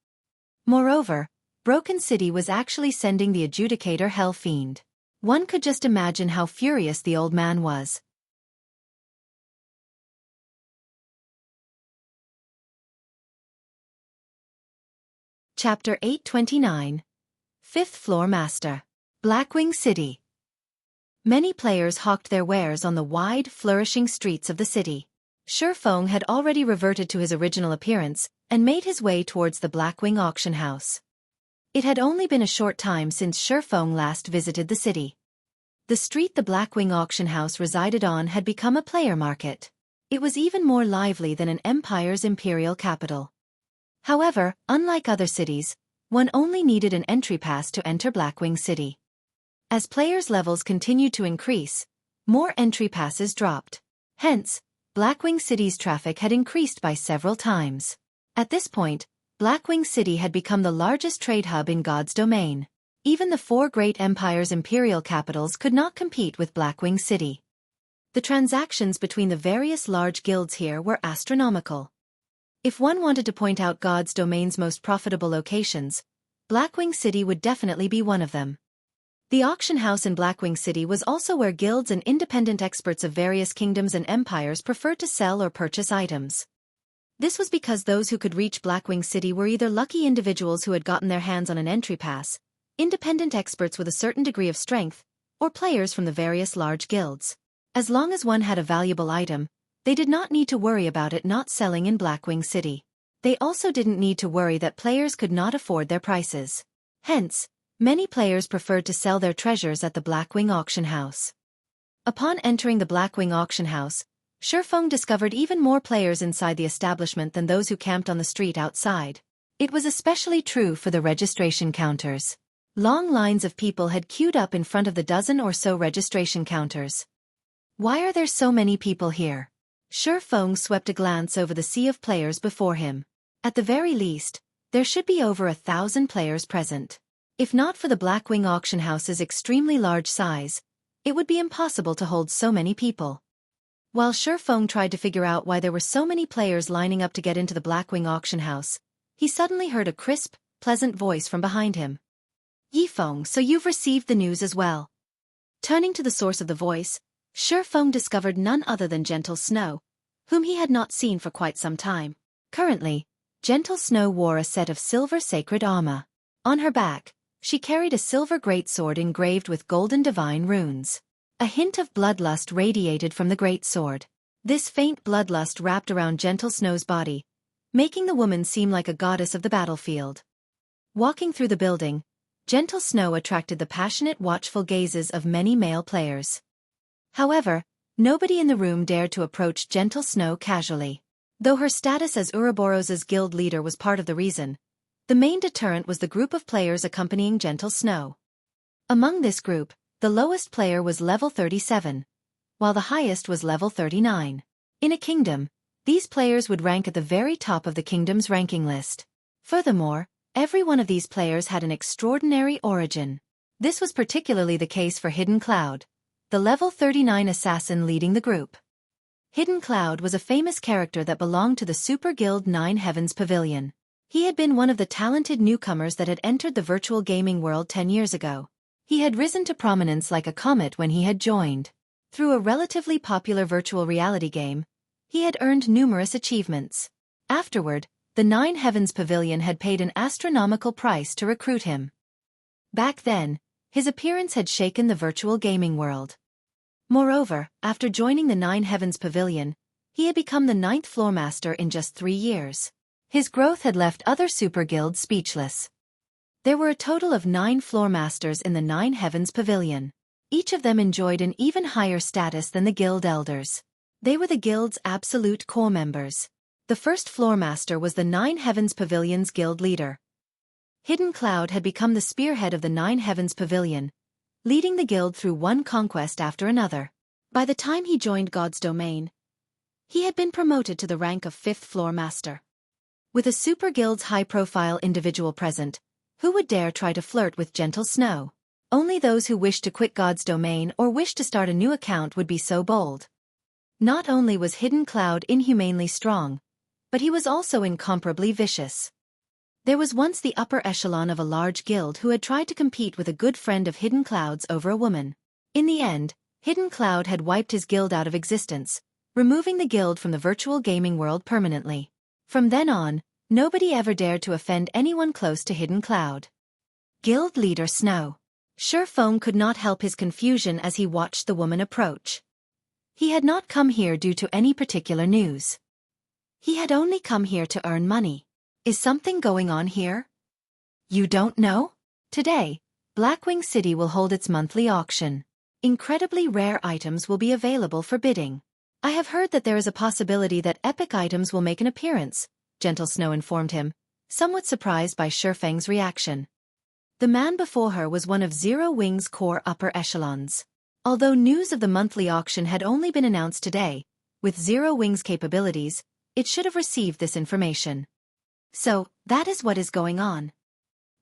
Moreover, Broken City was actually sending the adjudicator Hell Fiend. One could just imagine how furious the old man was. Chapter 829. Fifth Floor Master. Blackwing City. Many players hawked their wares on the wide, flourishing streets of the city. Feng had already reverted to his original appearance and made his way towards the Blackwing auction house. It had only been a short time since Feng last visited the city. The street the Blackwing auction house resided on had become a player market. It was even more lively than an empire's imperial capital. However, unlike other cities, one only needed an entry pass to enter Blackwing City. As players' levels continued to increase, more entry passes dropped. Hence, Blackwing City's traffic had increased by several times. At this point, Blackwing City had become the largest trade hub in God's domain. Even the four great empires' imperial capitals could not compete with Blackwing City. The transactions between the various large guilds here were astronomical. If one wanted to point out God's domain's most profitable locations, Blackwing City would definitely be one of them. The auction house in Blackwing City was also where guilds and independent experts of various kingdoms and empires preferred to sell or purchase items. This was because those who could reach Blackwing City were either lucky individuals who had gotten their hands on an entry pass, independent experts with a certain degree of strength, or players from the various large guilds. As long as one had a valuable item, they did not need to worry about it not selling in Blackwing City. They also didn't need to worry that players could not afford their prices. Hence, many players preferred to sell their treasures at the Blackwing auction house. Upon entering the Blackwing auction house, Feng discovered even more players inside the establishment than those who camped on the street outside. It was especially true for the registration counters. Long lines of people had queued up in front of the dozen or so registration counters. Why are there so many people here? Feng swept a glance over the sea of players before him. At the very least, there should be over 1,000 players present. If not for the Blackwing auction house's extremely large size, it would be impossible to hold so many people. While Feng tried to figure out why there were so many players lining up to get into the Blackwing auction house, he suddenly heard a crisp, pleasant voice from behind him. Feng, so you've received the news as well. Turning to the source of the voice, Feng discovered none other than Gentle Snow, whom he had not seen for quite some time. Currently, Gentle Snow wore a set of silver sacred armor. On her back, she carried a silver greatsword engraved with golden divine runes. A hint of bloodlust radiated from the greatsword. This faint bloodlust wrapped around Gentle Snow's body, making the woman seem like a goddess of the battlefield. Walking through the building, Gentle Snow attracted the passionate, watchful gazes of many male players. However, nobody in the room dared to approach Gentle Snow casually. Though her status as Ouroboros's guild leader was part of the reason, the main deterrent was the group of players accompanying Gentle Snow. Among this group, the lowest player was level 37, while the highest was level 39. In a kingdom, these players would rank at the very top of the kingdom's ranking list. Furthermore, every one of these players had an extraordinary origin. This was particularly the case for Hidden Cloud, the level 39 assassin leading the group. Hidden Cloud was a famous character that belonged to the Super Guild 9 Heavens Pavilion. He had been one of the talented newcomers that had entered the virtual gaming world 10 years ago. He had risen to prominence like a comet when he had joined. Through a relatively popular virtual reality game, he had earned numerous achievements. Afterward, the 9 Heavens Pavilion had paid an astronomical price to recruit him. Back then, his appearance had shaken the virtual gaming world. Moreover, after joining the 9 Heavens Pavilion, he had become the 9th floor master in just 3 years. His growth had left other super guilds speechless. There were a total of 9 floor masters in the 9 Heavens Pavilion. Each of them enjoyed an even higher status than the guild elders. They were the guild's absolute core members. The first floor master was the 9 Heavens Pavilion's guild leader. Hidden Cloud had become the spearhead of the 9 Heavens Pavilion, leading the guild through one conquest after another. By the time he joined God's domain, he had been promoted to the rank of 5th floor master. With a super guild's high-profile individual present, who would dare try to flirt with Gentle Snow? Only those who wished to quit God's domain or wished to start a new account would be so bold. Not only was Hidden Cloud inhumanely strong, but he was also incomparably vicious. There was once the upper echelon of a large guild who had tried to compete with a good friend of Hidden Cloud's over a woman. In the end, Hidden Cloud had wiped his guild out of existence, removing the guild from the virtual gaming world permanently. From then on, nobody ever dared to offend anyone close to Hidden Cloud. Guild Leader Snow. Feng could not help his confusion as he watched the woman approach. He had not come here due to any particular news. He had only come here to earn money. Is something going on here? You don't know? Today, Blackwing City will hold its monthly auction. Incredibly rare items will be available for bidding. I have heard that there is a possibility that epic items will make an appearance, Gentle Snow informed him, somewhat surprised by Feng's reaction. The man before her was one of Zero Wing's core upper echelons. Although news of the monthly auction had only been announced today, with Zero Wing's capabilities, it should have received this information. So, that is what is going on.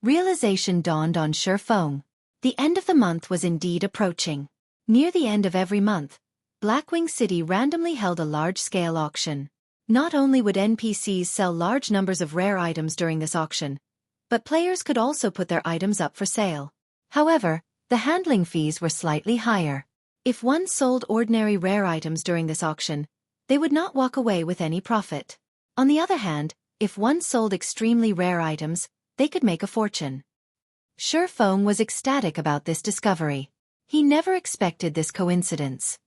Realization dawned on Feng. The end of the month was indeed approaching. Near the end of every month, Blackwing City randomly held a large-scale auction. Not only would NPCs sell large numbers of rare items during this auction, but players could also put their items up for sale. However, the handling fees were slightly higher. If one sold ordinary rare items during this auction, they would not walk away with any profit. On the other hand, if one sold extremely rare items, they could make a fortune. Feng was ecstatic about this discovery. He never expected this coincidence.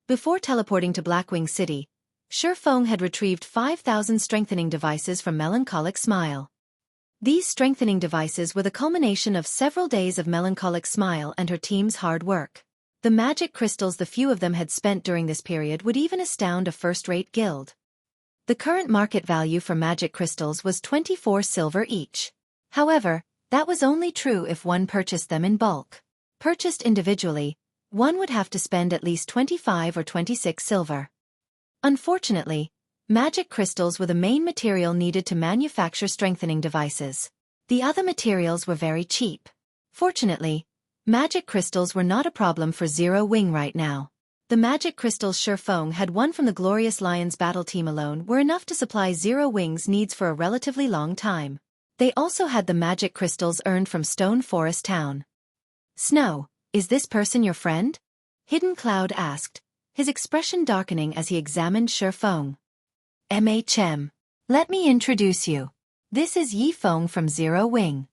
Before teleporting to Blackwing City, Feng had retrieved 5,000 strengthening devices from Melancholic Smile. These strengthening devices were the culmination of several days of Melancholic Smile and her team's hard work. The magic crystals the few of them had spent during this period would even astound a first-rate guild. The current market value for magic crystals was 24 silver each. However, that was only true if one purchased them in bulk. Purchased individually, one would have to spend at least 25 or 26 silver. Unfortunately, magic crystals were the main material needed to manufacture strengthening devices. The other materials were very cheap. Fortunately, magic crystals were not a problem for Zero Wing right now. The magic crystals Feng had won from the Glorious Lions battle team alone were enough to supply Zero Wing's needs for a relatively long time. They also had the magic crystals earned from Stone Forest Town. Snow, is this person your friend? Hidden Cloud asked, his expression darkening as he examined Feng. Let me introduce you. This is Feng from Zero Wing.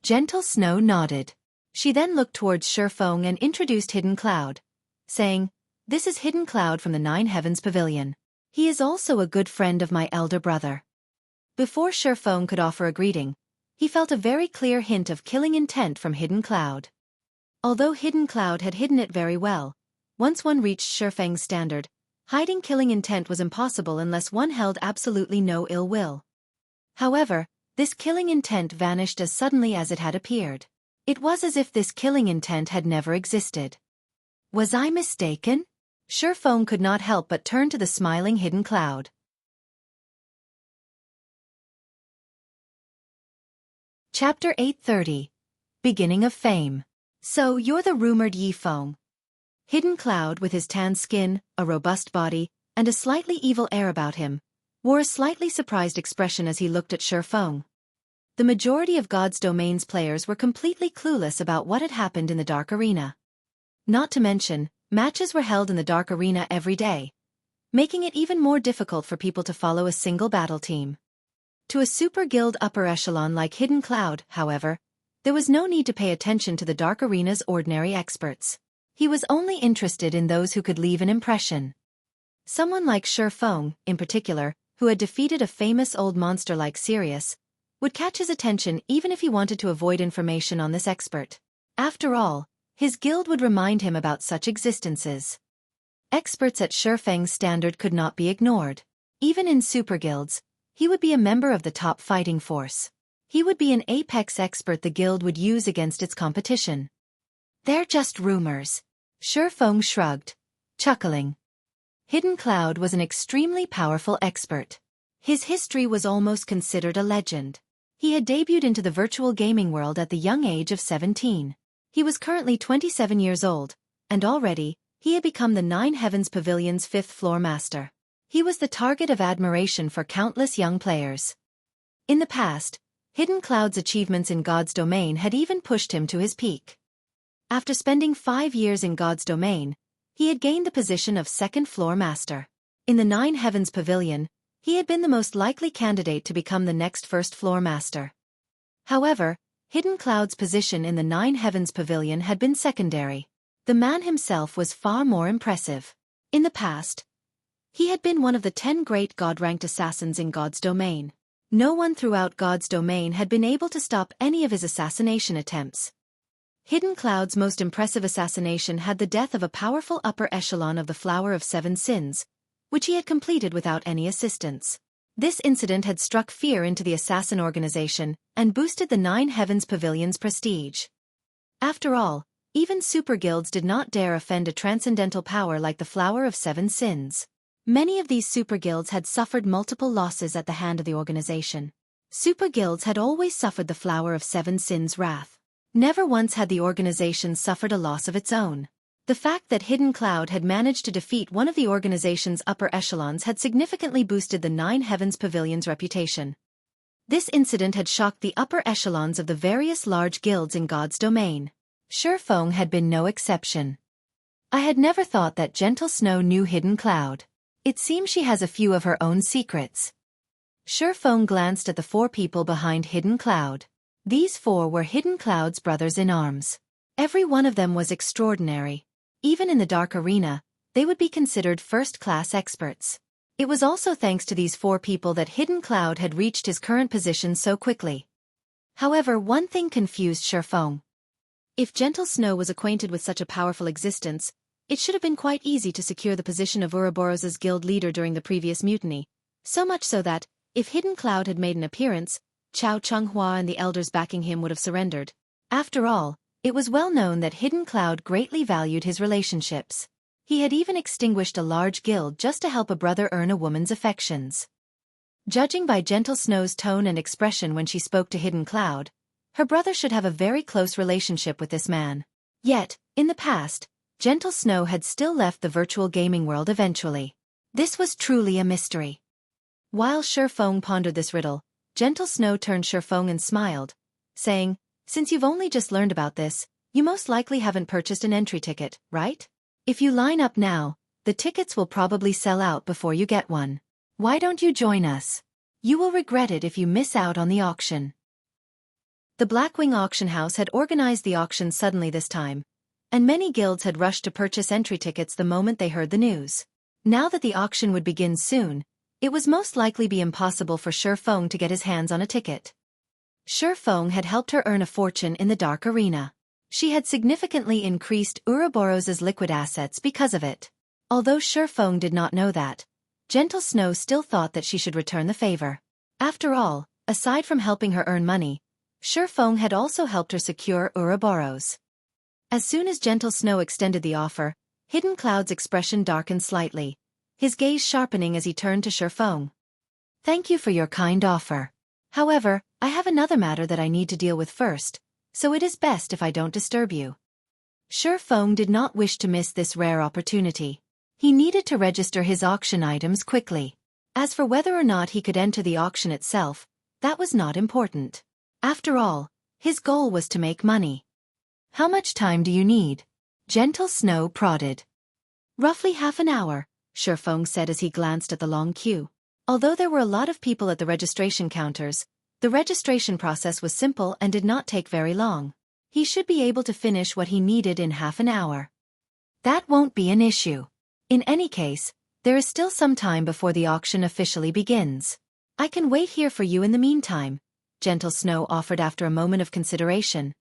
Gentle Snow nodded. She then looked towards Feng and introduced Hidden Cloud, saying, "This is Hidden Cloud from the Nine Heavens Pavilion. He is also a good friend of my elder brother." Before Feng could offer a greeting, he felt a very clear hint of killing intent from Hidden Cloud. Although Hidden Cloud had hidden it very well, once one reached Feng's standard, hiding killing intent was impossible unless one held absolutely no ill will. However, this killing intent vanished as suddenly as it had appeared. It was as if this killing intent had never existed. Was I mistaken? Feng could not help but turn to the smiling Hidden Cloud. Chapter 830. Beginning of Fame. So you're the rumored Feng. Hidden Cloud, with his tan skin, a robust body, and a slightly evil air about him, wore a slightly surprised expression as he looked at Feng. The majority of God's Domain's players were completely clueless about what had happened in the Dark Arena. Not to mention, matches were held in the Dark Arena every day, making it even more difficult for people to follow a single battle team. To a super guild upper echelon like Hidden Cloud, however, there was no need to pay attention to the Dark Arena's ordinary experts. He was only interested in those who could leave an impression. Someone like Feng, in particular, who had defeated a famous old monster like Sirius, would catch his attention even if he wanted to avoid information on this expert. After all, his guild would remind him about such existences. Experts at Feng's standard could not be ignored. Even in super guilds, he would be a member of the top fighting force. He would be an apex expert the guild would use against its competition. They're just rumors. Feng shrugged, chuckling. Hidden Cloud was an extremely powerful expert. His history was almost considered a legend. He had debuted into the virtual gaming world at the young age of 17. He was currently 27 years old, and already, he had become the Nine Heavens Pavilion's fifth-floor master. He was the target of admiration for countless young players. In the past, Hidden Cloud's achievements in God's Domain had even pushed him to his peak. After spending 5 years in God's Domain, he had gained the position of second-floor master. In the Nine Heavens Pavilion, he had been the most likely candidate to become the next first-floor master. However, Hidden Cloud's position in the Nine Heavens Pavilion had been secondary. The man himself was far more impressive. In the past, he had been one of the 10 great God-ranked assassins in God's Domain. No one throughout God's Domain had been able to stop any of his assassination attempts. Hidden Cloud's most impressive assassination had the death of a powerful upper echelon of the Flower of Seven Sins, which he had completed without any assistance. This incident had struck fear into the assassin organization and boosted the Nine Heavens Pavilion's prestige. After all, even super guilds did not dare offend a transcendental power like the Flower of Seven Sins. Many of these super guilds had suffered multiple losses at the hand of the organization. Super guilds had always suffered the Flower of Seven Sins' wrath. Never once had the organization suffered a loss of its own. The fact that Hidden Cloud had managed to defeat one of the organization's upper echelons had significantly boosted the Nine Heavens Pavilion's reputation. This incident had shocked the upper echelons of the various large guilds in God's domain. Feng had been no exception. I had never thought that Gentle Snow knew Hidden Cloud. It seems she has a few of her own secrets. Feng glanced at the 4 people behind Hidden Cloud. These 4 were Hidden Cloud's brothers-in-arms. Every one of them was extraordinary. Even in the Dark Arena, they would be considered first-class experts. It was also thanks to these 4 people that Hidden Cloud had reached his current position so quickly. However, one thing confused Feng. If Gentle Snow was acquainted with such a powerful existence, it should have been quite easy to secure the position of Ouroboros's guild leader during the previous mutiny. So much so that, if Hidden Cloud had made an appearance, Chao Chunghua and the elders backing him would have surrendered. After all, it was well known that Hidden Cloud greatly valued his relationships. He had even extinguished a large guild just to help a brother earn a woman's affections. Judging by Gentle Snow's tone and expression when she spoke to Hidden Cloud, her brother should have a very close relationship with this man. Yet, in the past, Gentle Snow had still left the virtual gaming world eventually. This was truly a mystery. While Feng pondered this riddle, Gentle Snow turned Feng and smiled, saying, "Since you've only just learned about this, you most likely haven't purchased an entry ticket, right? If you line up now, the tickets will probably sell out before you get one. Why don't you join us? You will regret it if you miss out on the auction." The Blackwing auction house had organized the auction suddenly this time, and many guilds had rushed to purchase entry tickets the moment they heard the news. Now that the auction would begin soon, it was most likely be impossible for Feng to get his hands on a ticket. Feng had helped her earn a fortune in the Dark Arena. She had significantly increased Ouroboros's liquid assets because of it. Although Feng did not know that, Gentle Snow still thought that she should return the favor. After all, aside from helping her earn money, Feng had also helped her secure Ouroboros. As soon as Gentle Snow extended the offer, Hidden Cloud's expression darkened slightly, his gaze sharpening as he turned to Feng. "Thank you for your kind offer. However, I have another matter that I need to deal with first, so it is best if I don't disturb you." Feng did not wish to miss this rare opportunity. He needed to register his auction items quickly. As for whether or not he could enter the auction itself, that was not important. After all, his goal was to make money. "How much time do you need?" Gentle Snow prodded. "Roughly half an hour," Feng said as he glanced at the long queue. Although there were a lot of people at the registration counters, the registration process was simple and did not take very long. He should be able to finish what he needed in half an hour. That won't be an issue. In any case, there is still some time before the auction officially begins. "I can wait here for you in the meantime," Gentle Snow offered after a moment of consideration.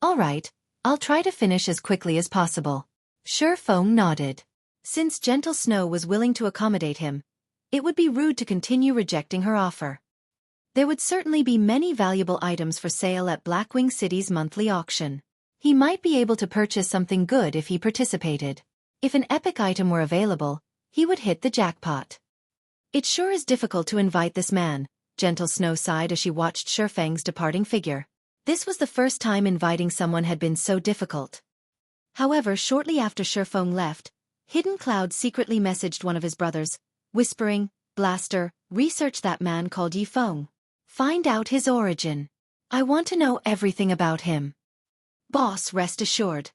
"All right, I'll try to finish as quickly as possible." Feng nodded. Since Gentle Snow was willing to accommodate him, it would be rude to continue rejecting her offer. There would certainly be many valuable items for sale at Blackwing City's monthly auction. He might be able to purchase something good if he participated. If an epic item were available, he would hit the jackpot. "It sure is difficult to invite this man," Gentle Snow sighed as she watched Feng's departing figure. This was the first time inviting someone had been so difficult. However, shortly after Feng left, Hidden Cloud secretly messaged one of his brothers, whispering, "Blaster, research that man called Feng. Find out his origin. I want to know everything about him." "Boss, rest assured.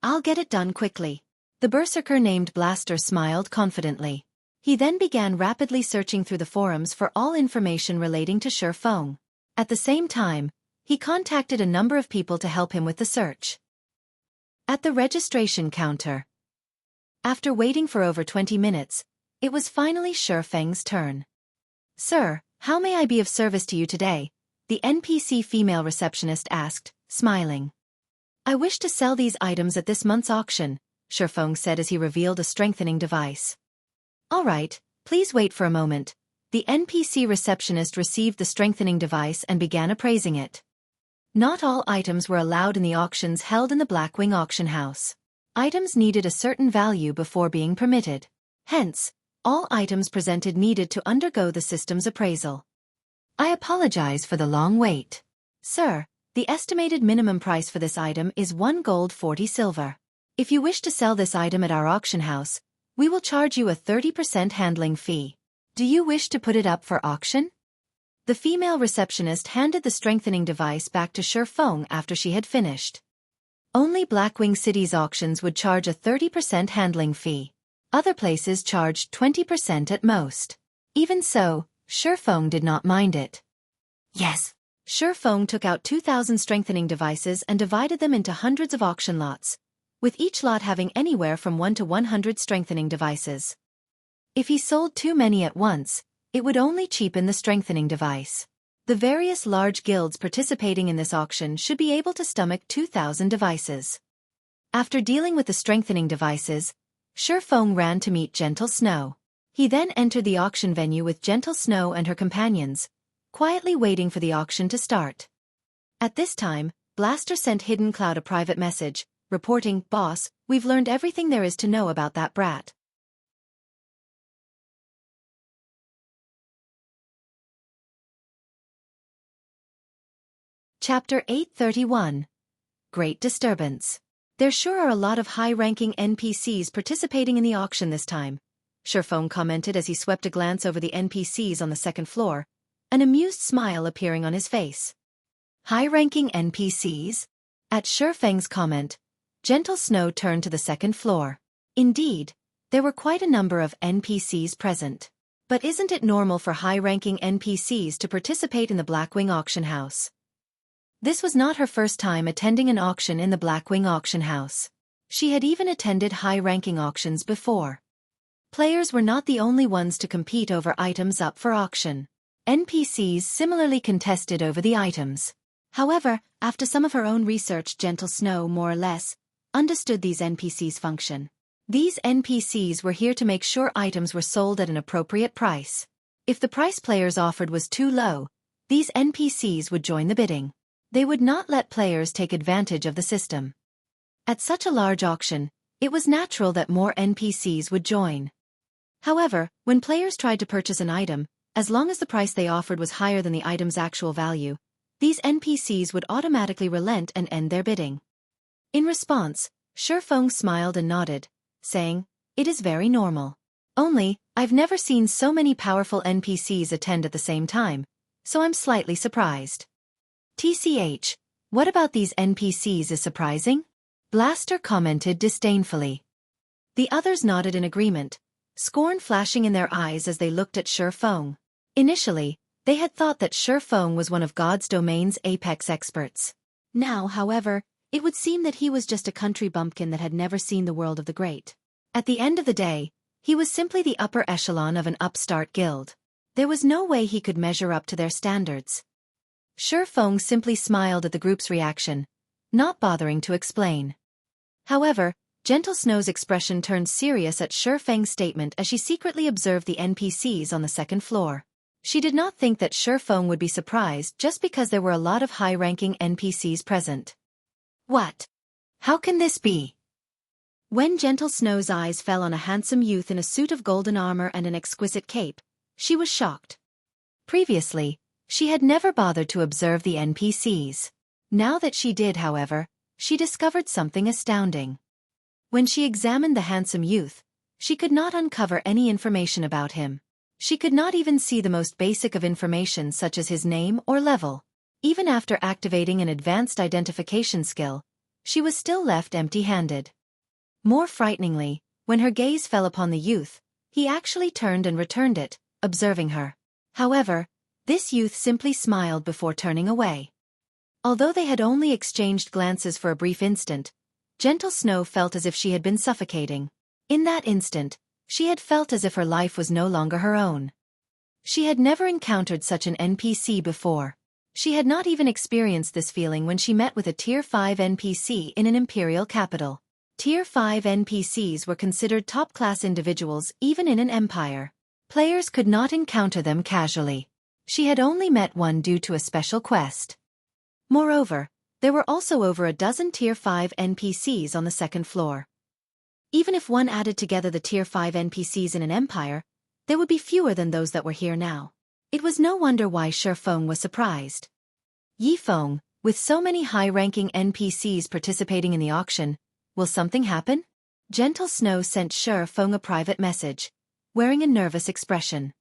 I'll get it done quickly." The berserker named Blaster smiled confidently. He then began rapidly searching through the forums for all information relating to Feng. At the same time, he contacted a number of people to help him with the search. At the registration counter. After waiting for over 20 minutes, it was finally Feng's turn. "Sir, how may I be of service to you today?" the NPC female receptionist asked, smiling. "I wish to sell these items at this month's auction," Feng said as he revealed a strengthening device. "All right, please wait for a moment," The NPC receptionist received the strengthening device and began appraising it. Not all items were allowed in the auctions held in the Blackwing auction house. Items needed a certain value before being permitted. Hence, all items presented needed to undergo the system's appraisal. I apologize for the long wait. Sir, the estimated minimum price for this item is 1 gold 40 silver. If you wish to sell this item at our auction house, we will charge you a 30% handling fee. Do you wish to put it up for auction? The female receptionist handed the strengthening device back to Feng after she had finished. Only Blackwing City's auctions would charge a 30% handling fee. Other places charged 20% at most. Even so, Feng did not mind it. Yes. Feng took out 2,000 strengthening devices and divided them into hundreds of auction lots, with each lot having anywhere from 1 to 100 strengthening devices. If he sold too many at once, it would only cheapen the strengthening device. The various large guilds participating in this auction should be able to stomach 2,000 devices. After dealing with the strengthening devices, Feng ran to meet Gentle Snow. He then entered the auction venue with Gentle Snow and her companions, quietly waiting for the auction to start. At this time, Blaster sent Hidden Cloud a private message, reporting, "Boss, we've learned everything there is to know about that brat." Chapter 831. Great Disturbance. There sure are a lot of high-ranking NPCs participating in the auction this time, Feng commented as he swept a glance over the NPCs on the second floor, an amused smile appearing on his face. High-ranking NPCs? At Feng's comment, Gentle Snow turned to the second floor. Indeed, there were quite a number of NPCs present. But isn't it normal for high-ranking NPCs to participate in the Blackwing auction house? This was not her first time attending an auction in the Blackwing auction house. She had even attended high-ranking auctions before. Players were not the only ones to compete over items up for auction. NPCs similarly contested over the items. However, after some of her own research, Gentle Snow more or less understood these NPCs' function. These NPCs were here to make sure items were sold at an appropriate price. If the price players offered was too low, these NPCs would join the bidding. They would not let players take advantage of the system. At such a large auction, it was natural that more NPCs would join. However, when players tried to purchase an item, as long as the price they offered was higher than the item's actual value, these NPCs would automatically relent and end their bidding. In response, Feng smiled and nodded, saying, "It is very normal. Only, I've never seen so many powerful NPCs attend at the same time, so I'm slightly surprised." TCH, what about these NPCs is surprising? Blaster commented disdainfully. The others nodded in agreement, scorn flashing in their eyes as they looked at Feng. Initially, they had thought that Feng was one of God's domain's apex experts. Now, however, it would seem that he was just a country bumpkin that had never seen the world of the great. At the end of the day, he was simply the upper echelon of an upstart guild. There was no way he could measure up to their standards. Feng simply smiled at the group's reaction, not bothering to explain. However, Gentle Snow's expression turned serious at Feng's statement as she secretly observed the NPCs on the second floor. She did not think that Feng would be surprised just because there were a lot of high-ranking NPCs present. What? How can this be? When Gentle Snow's eyes fell on a handsome youth in a suit of golden armor and an exquisite cape, she was shocked. Previously, she had never bothered to observe the NPCs. Now that she did, however, she discovered something astounding. When she examined the handsome youth, she could not uncover any information about him. She could not even see the most basic of information such as his name or level. Even after activating an advanced identification skill, she was still left empty-handed. More frighteningly, when her gaze fell upon the youth, he actually turned and returned it, observing her. However, this youth simply smiled before turning away. Although they had only exchanged glances for a brief instant, Gentle Snow felt as if she had been suffocating. In that instant, she had felt as if her life was no longer her own. She had never encountered such an NPC before. She had not even experienced this feeling when she met with a Tier 5 NPC in an imperial capital. Tier 5 NPCs were considered top-class individuals even in an empire. Players could not encounter them casually. She had only met one due to a special quest. Moreover, there were also over a dozen Tier 5 NPCs on the second floor. Even if one added together the Tier 5 NPCs in an empire, there would be fewer than those that were here now. It was no wonder why Feng was surprised. Feng, with so many high-ranking NPCs participating in the auction, will something happen? Gentle Snow sent Feng a private message, wearing a nervous expression.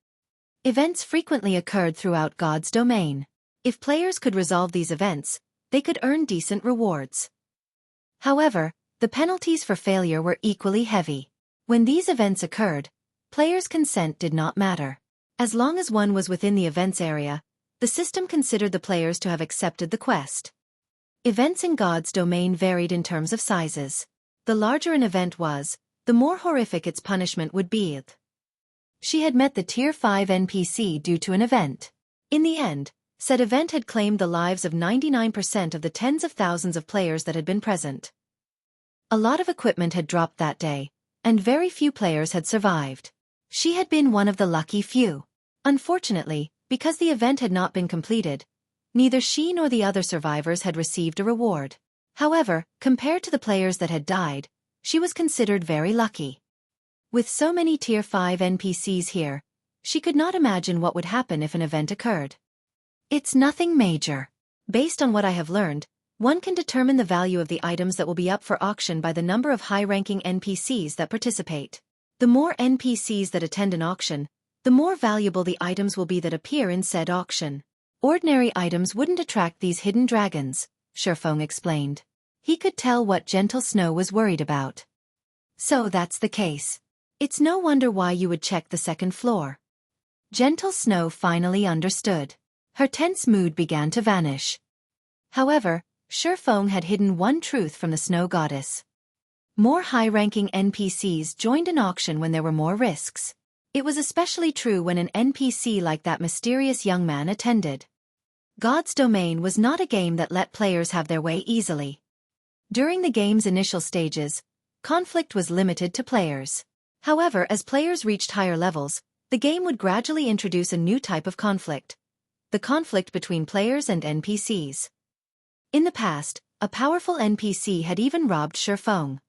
Events frequently occurred throughout God's domain. If players could resolve these events, they could earn decent rewards. However, the penalties for failure were equally heavy. When these events occurred, players' consent did not matter. As long as one was within the events area, the system considered the players to have accepted the quest. Events in God's domain varied in terms of sizes. The larger an event was, the more horrific its punishment would be. She had met the Tier 5 NPC due to an event. In the end, said event had claimed the lives of 99% of the tens of thousands of players that had been present. A lot of equipment had dropped that day, and very few players had survived. She had been one of the lucky few. Unfortunately, because the event had not been completed, neither she nor the other survivors had received a reward. However, compared to the players that had died, she was considered very lucky. With so many Tier 5 NPCs here, she could not imagine what would happen if an event occurred. It's nothing major. Based on what I have learned, one can determine the value of the items that will be up for auction by the number of high-ranking NPCs that participate. The more NPCs that attend an auction, the more valuable the items will be that appear in said auction. Ordinary items wouldn't attract these hidden dragons, Feng explained. He could tell what Gentle Snow was worried about. So that's the case. It's no wonder why you would check the second floor. Gentle Snow finally understood. Her tense mood began to vanish. However, Feng had hidden one truth from the Snow Goddess. More high-ranking NPCs joined an auction when there were more risks. It was especially true when an NPC like that mysterious young man attended. God's Domain was not a game that let players have their way easily. During the game's initial stages, conflict was limited to players. However, as players reached higher levels, the game would gradually introduce a new type of conflict: the conflict between players and NPCs. In the past, a powerful NPC had even robbed Feng.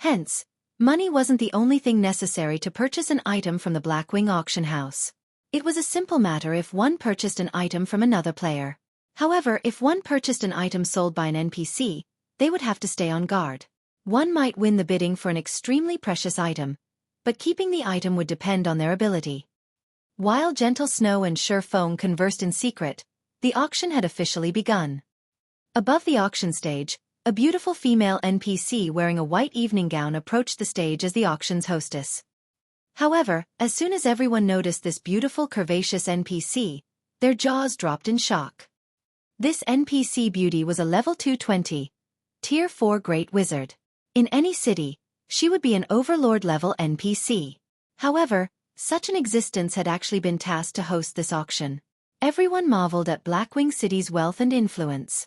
Hence, money wasn't the only thing necessary to purchase an item from the Blackwing auction house. It was a simple matter if one purchased an item from another player. However, if one purchased an item sold by an NPC, they would have to stay on guard. One might win the bidding for an extremely precious item, but keeping the item would depend on their ability. While Gentle Snow and Feng conversed in secret, the auction had officially begun. Above the auction stage, a beautiful female NPC wearing a white evening gown approached the stage as the auction's hostess. However, as soon as everyone noticed this beautiful curvaceous NPC, their jaws dropped in shock. This NPC beauty was a level 220, Tier 4 Great Wizard. In any city, she would be an Overlord-level NPC. However, such an existence had actually been tasked to host this auction. Everyone marveled at Blackwing City's wealth and influence.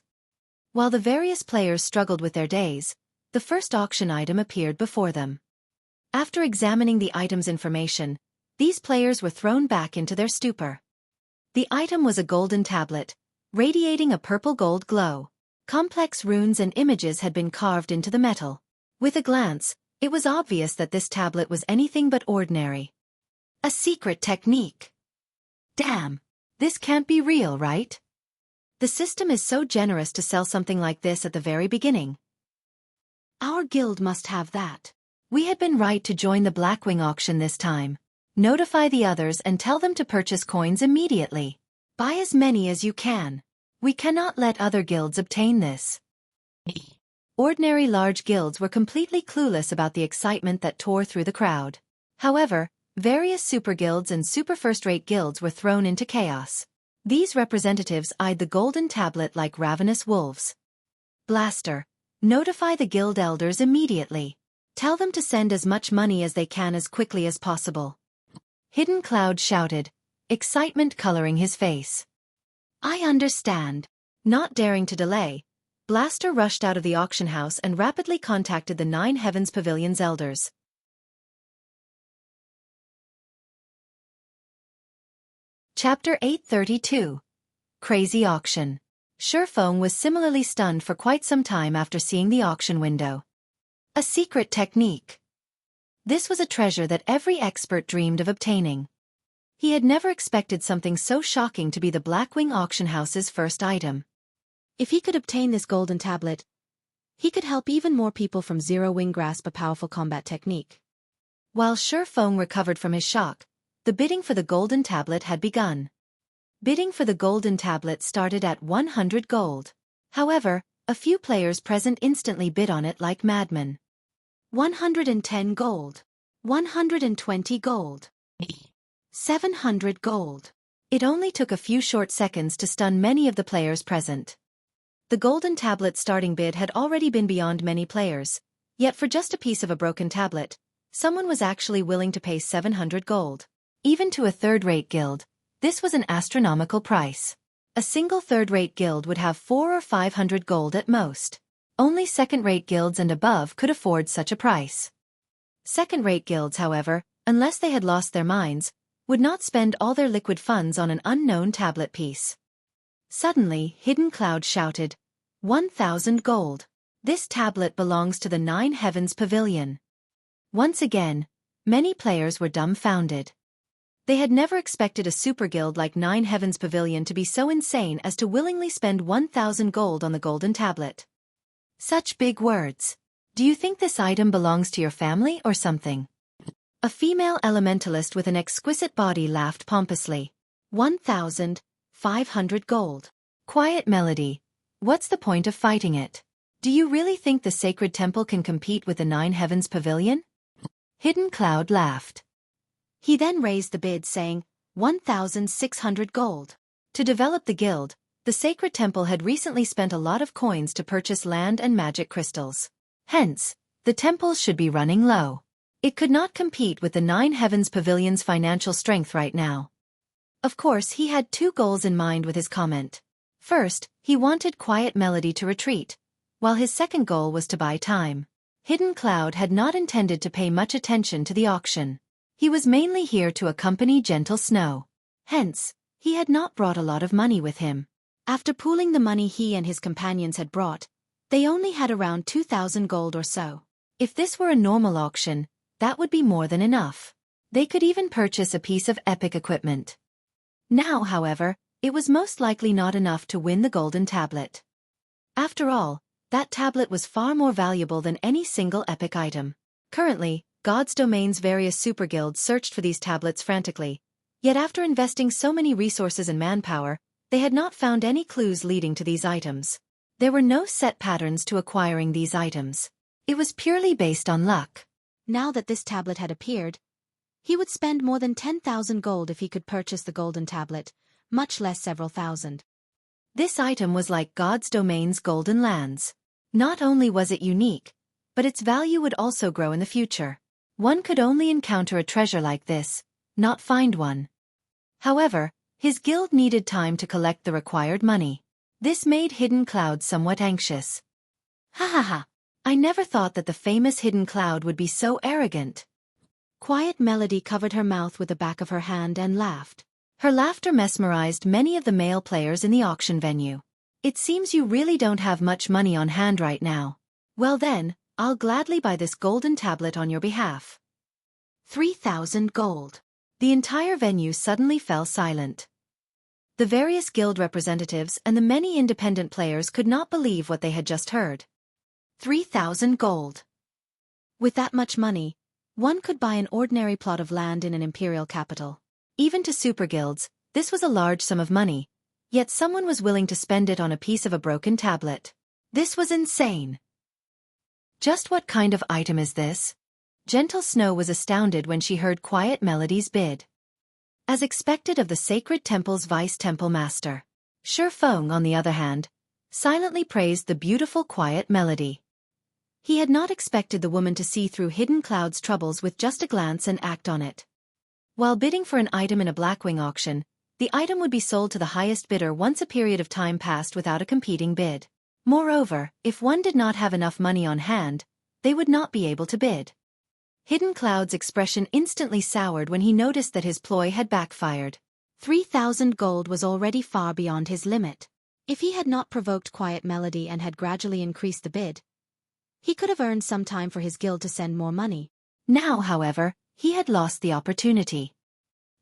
While the various players struggled with their days, the first auction item appeared before them. After examining the item's information, these players were thrown back into their stupor. The item was a golden tablet, radiating a purple-gold glow. Complex runes and images had been carved into the metal. With a glance, it was obvious that this tablet was anything but ordinary. A secret technique. Damn, this can't be real, right? The system is so generous to sell something like this at the very beginning. Our guild must have that. We had been right to join the Blackwing auction this time. Notify the others and tell them to purchase coins immediately. Buy as many as you can. We cannot let other guilds obtain this. Ordinary large guilds were completely clueless about the excitement that tore through the crowd. However, various super guilds and super first-rate guilds were thrown into chaos. These representatives eyed the golden tablet like ravenous wolves. Blaster, notify the guild elders immediately. Tell them to send as much money as they can as quickly as possible. Hidden Cloud shouted, excitement coloring his face. I understand. Not daring to delay, Blaster rushed out of the auction house and rapidly contacted the Nine Heavens Pavilion's elders. Chapter 832. Crazy Auction. Feng was similarly stunned for quite some time after seeing the auction window. A secret technique. This was a treasure that every expert dreamed of obtaining. He had never expected something so shocking to be the Blackwing auction house's first item. If he could obtain this golden tablet, he could help even more people from Zero Wing grasp a powerful combat technique. While Feng recovered from his shock, the bidding for the golden tablet had begun. Bidding for the golden tablet started at 100 gold. However, a few players present instantly bid on it like madmen. 110 gold. 120 gold. 700 gold. It only took a few short seconds to stun many of the players present. The golden tablet starting bid had already been beyond many players, yet for just a piece of a broken tablet, someone was actually willing to pay 700 gold. Even to a third-rate guild, this was an astronomical price. A single third-rate guild would have 400 or 500 gold at most. Only second-rate guilds and above could afford such a price. Second-rate guilds, however, unless they had lost their minds, would not spend all their liquid funds on an unknown tablet piece. Suddenly, Hidden Cloud shouted, 1,000 gold. This tablet belongs to the Nine Heavens Pavilion. Once again, many players were dumbfounded. They had never expected a super guild like Nine Heavens Pavilion to be so insane as to willingly spend 1,000 gold on the golden tablet. Such big words. Do you think this item belongs to your family or something? A female elementalist with an exquisite body laughed pompously. 1,500 gold. Quiet Melody. What's the point of fighting it? Do you really think the sacred temple can compete with the Nine Heavens Pavilion? Hidden Cloud laughed. He then raised the bid saying, 1,600 gold. To develop the guild, the sacred temple had recently spent a lot of coins to purchase land and magic crystals. Hence, the temples should be running low. It could not compete with the Nine Heavens Pavilion's financial strength right now. Of course, he had two goals in mind with his comment. First, he wanted Quiet Melody to retreat, while his second goal was to buy time. Hidden Cloud had not intended to pay much attention to the auction. He was mainly here to accompany Gentle Snow. Hence, he had not brought a lot of money with him. After pooling the money he and his companions had brought, they only had around 2,000 gold or so. If this were a normal auction, that would be more than enough. They could even purchase a piece of epic equipment. Now, however, it was most likely not enough to win the golden tablet. After all, that tablet was far more valuable than any single epic item. Currently, God's Domain's various super guilds searched for these tablets frantically, yet after investing so many resources and manpower, they had not found any clues leading to these items. There were no set patterns to acquiring these items. It was purely based on luck. Now that this tablet had appeared, he would spend more than 10,000 gold if he could purchase the golden tablet, much less several thousand. This item was like God's Domain's golden lands. Not only was it unique, but its value would also grow in the future. One could only encounter a treasure like this, not find one. However, his guild needed time to collect the required money. This made Hidden Cloud somewhat anxious. Ha ha ha! I never thought that the famous Hidden Cloud would be so arrogant. Quiet Melody covered her mouth with the back of her hand and laughed. Her laughter mesmerized many of the male players in the auction venue. It seems you really don't have much money on hand right now. Well then, I'll gladly buy this golden tablet on your behalf. 3,000 gold. The entire venue suddenly fell silent. The various guild representatives and the many independent players could not believe what they had just heard. 3,000 gold. With that much money, one could buy an ordinary plot of land in an imperial capital. Even to super guilds, this was a large sum of money, yet someone was willing to spend it on a piece of a broken tablet. This was insane. Just what kind of item is this? Gentle Snow was astounded when she heard Quiet Melody's bid. As expected of the Sacred Temple's Vice-Temple Master, Feng, on the other hand, silently praised the beautiful Quiet Melody. He had not expected the woman to see through Hidden Cloud's troubles with just a glance and act on it. While bidding for an item in a Blackwing auction, the item would be sold to the highest bidder once a period of time passed without a competing bid. Moreover, if one did not have enough money on hand, they would not be able to bid. Hidden Cloud's expression instantly soured when he noticed that his ploy had backfired. 3,000 gold was already far beyond his limit. If he had not provoked Quiet Melody and had gradually increased the bid, he could have earned some time for his guild to send more money. Now, however, he had lost the opportunity.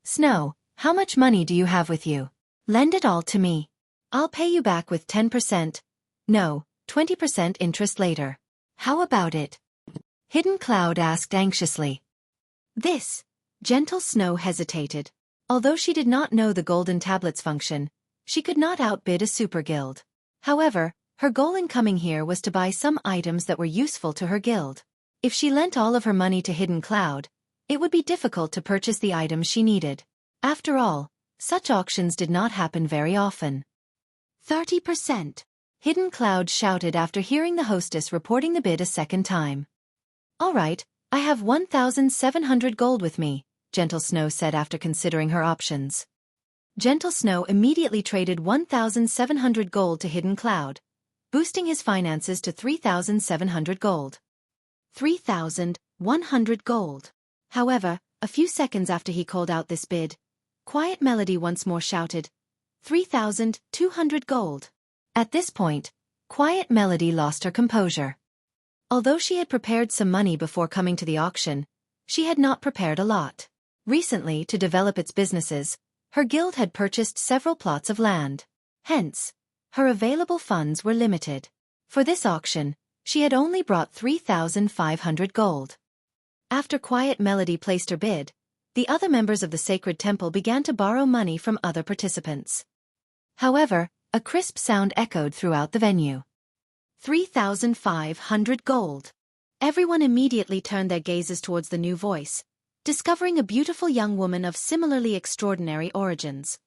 Snow, how much money do you have with you? Lend it all to me. I'll pay you back with 10%, no, 20% interest later. How about it? Hidden Cloud asked anxiously. This. Gentle Snow hesitated. Although she did not know the golden tablet's function, she could not outbid a super guild. However, her goal in coming here was to buy some items that were useful to her guild. If she lent all of her money to Hidden Cloud, it would be difficult to purchase the items she needed. After all, such auctions did not happen very often. 30%. Hidden Cloud shouted after hearing the hostess reporting the bid a second time. All right, I have 1,700 gold with me, Gentle Snow said after considering her options. Gentle Snow immediately traded 1,700 gold to Hidden Cloud, boosting his finances to 3,700 gold. 3,100 gold. However, a few seconds after he called out this bid, Quiet Melody once more shouted, 3,200 gold. At this point, Quiet Melody lost her composure. Although she had prepared some money before coming to the auction, she had not prepared a lot. Recently, to develop its businesses, her guild had purchased several plots of land. Hence, her available funds were limited. For this auction, she had only brought 3,500 gold. After Quiet Melody placed her bid, the other members of the sacred temple began to borrow money from other participants. However, a crisp sound echoed throughout the venue. 3,500 gold. Everyone immediately turned their gazes towards the new voice, discovering a beautiful young woman of similarly extraordinary origins.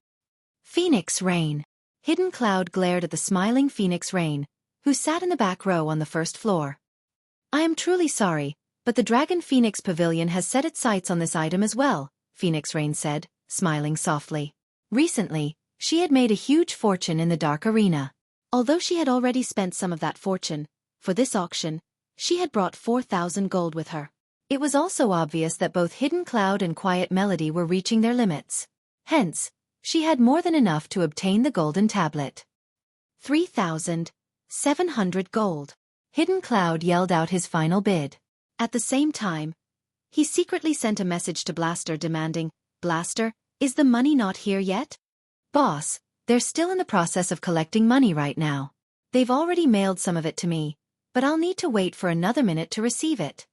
Phoenix Rain. Hidden Cloud glared at the smiling Phoenix Rain, who sat in the back row on the first floor. I am truly sorry, but the Dragon Phoenix Pavilion has set its sights on this item as well, Phoenix Rain said, smiling softly. Recently, she had made a huge fortune in the Dark Arena. Although she had already spent some of that fortune, for this auction, she had brought 4,000 gold with her. It was also obvious that both Hidden Cloud and Quiet Melody were reaching their limits. Hence, she had more than enough to obtain the golden tablet. 3,700 gold. Hidden Cloud yelled out his final bid. At the same time, he secretly sent a message to Blaster demanding, Blaster, is the money not here yet? Boss, they're still in the process of collecting money right now. They've already mailed some of it to me, but I'll need to wait for another minute to receive it.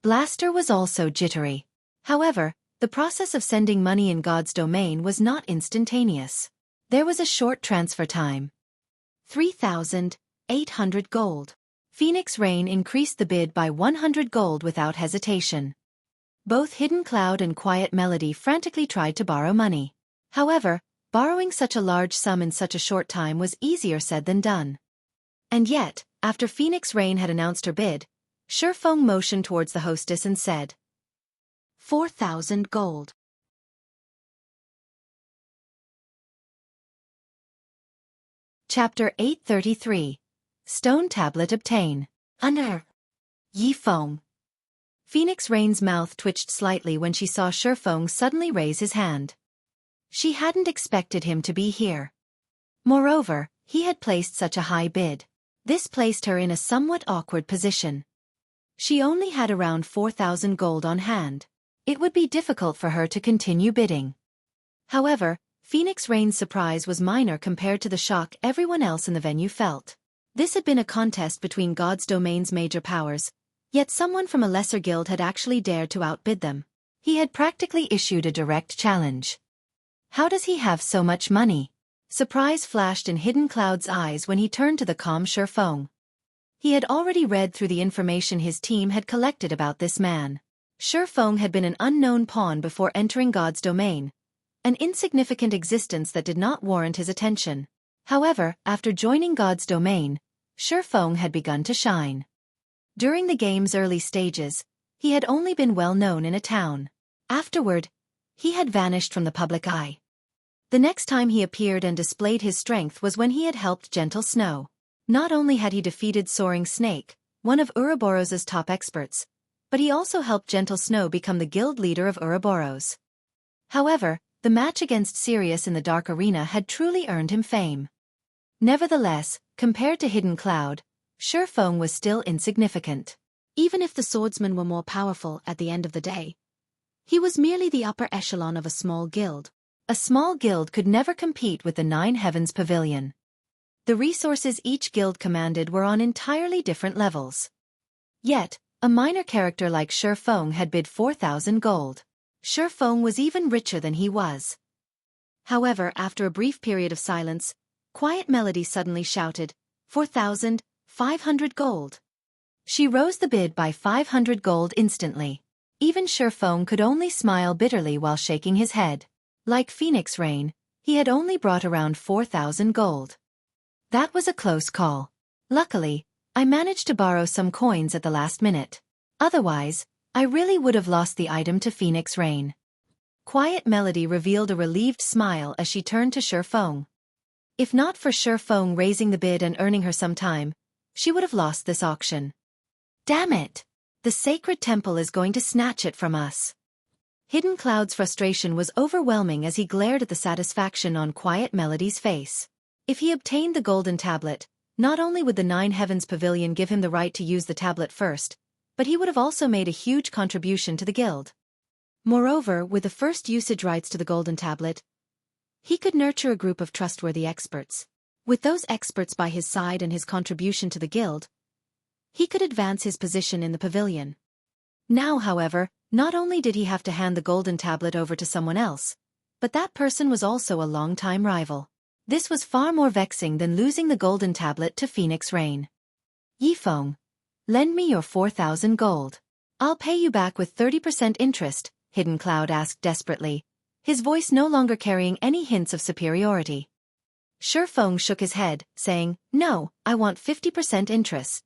Blaster was also jittery. However, the process of sending money in God's domain was not instantaneous. There was a short transfer time. 3,800 gold. Phoenix Rain increased the bid by 100 gold without hesitation. Both Hidden Cloud and Quiet Melody frantically tried to borrow money. However, borrowing such a large sum in such a short time was easier said than done. And yet, after Phoenix Rain had announced her bid, Feng motioned towards the hostess and said, 4,000 gold. Chapter 833. Stone Tablet Obtain. Under. Yi Feng. Phoenix Rain's mouth twitched slightly when she saw Feng suddenly raise his hand. She hadn't expected him to be here. Moreover, he had placed such a high bid. This placed her in a somewhat awkward position. She only had around 4,000 gold on hand. It would be difficult for her to continue bidding. However, Phoenix Rain's surprise was minor compared to the shock everyone else in the venue felt. This had been a contest between God's domain's major powers, yet someone from a lesser guild had actually dared to outbid them. He had practically issued a direct challenge. How does he have so much money? Surprise flashed in Hidden Cloud's eyes when he turned to the calm Feng. He had already read through the information his team had collected about this man. Feng had been an unknown pawn before entering God's domain, an insignificant existence that did not warrant his attention. However, after joining God's domain, Feng had begun to shine. During the game's early stages, he had only been well known in a town. Afterward, he had vanished from the public eye. The next time he appeared and displayed his strength was when he had helped Gentle Snow. Not only had he defeated Soaring Snake, one of Ouroboros' top experts, but he also helped Gentle Snow become the guild leader of Ouroboros. However, the match against Sirius in the Dark Arena had truly earned him fame. Nevertheless, compared to Hidden Cloud, Feng was still insignificant. Even if the swordsmen were more powerful at the end of the day, he was merely the upper echelon of a small guild. A small guild could never compete with the Nine Heavens Pavilion. The resources each guild commanded were on entirely different levels. Yet, a minor character like Feng had bid 4,000 gold. Feng was even richer than he was. However, after a brief period of silence, Quiet Melody suddenly shouted, 4,500 gold. She rose the bid by 500 gold instantly. Even Feng could only smile bitterly while shaking his head. Like Phoenix Rain, he had only brought around 4,000 gold. That was a close call. Luckily, I managed to borrow some coins at the last minute. Otherwise, I really would have lost the item to Phoenix Rain. Quiet Melody revealed a relieved smile as she turned to Feng. If not for Feng raising the bid and earning her some time, she would have lost this auction. Damn it! The sacred temple is going to snatch it from us. Hidden Cloud's frustration was overwhelming as he glared at the satisfaction on Quiet Melody's face. If he obtained the golden tablet, not only would the Nine Heavens Pavilion give him the right to use the tablet first, but he would have also made a huge contribution to the guild. Moreover, with the first usage rights to the golden tablet, he could nurture a group of trustworthy experts. With those experts by his side and his contribution to the guild, he could advance his position in the pavilion. Now, however, not only did he have to hand the golden tablet over to someone else, but that person was also a longtime rival. This was far more vexing than losing the golden tablet to Phoenix Rain. Feng, lend me your 4,000 gold. I'll pay you back with 30% interest, Hidden Cloud asked desperately, his voice no longer carrying any hints of superiority. Feng shook his head, saying, No, I want 50% interest.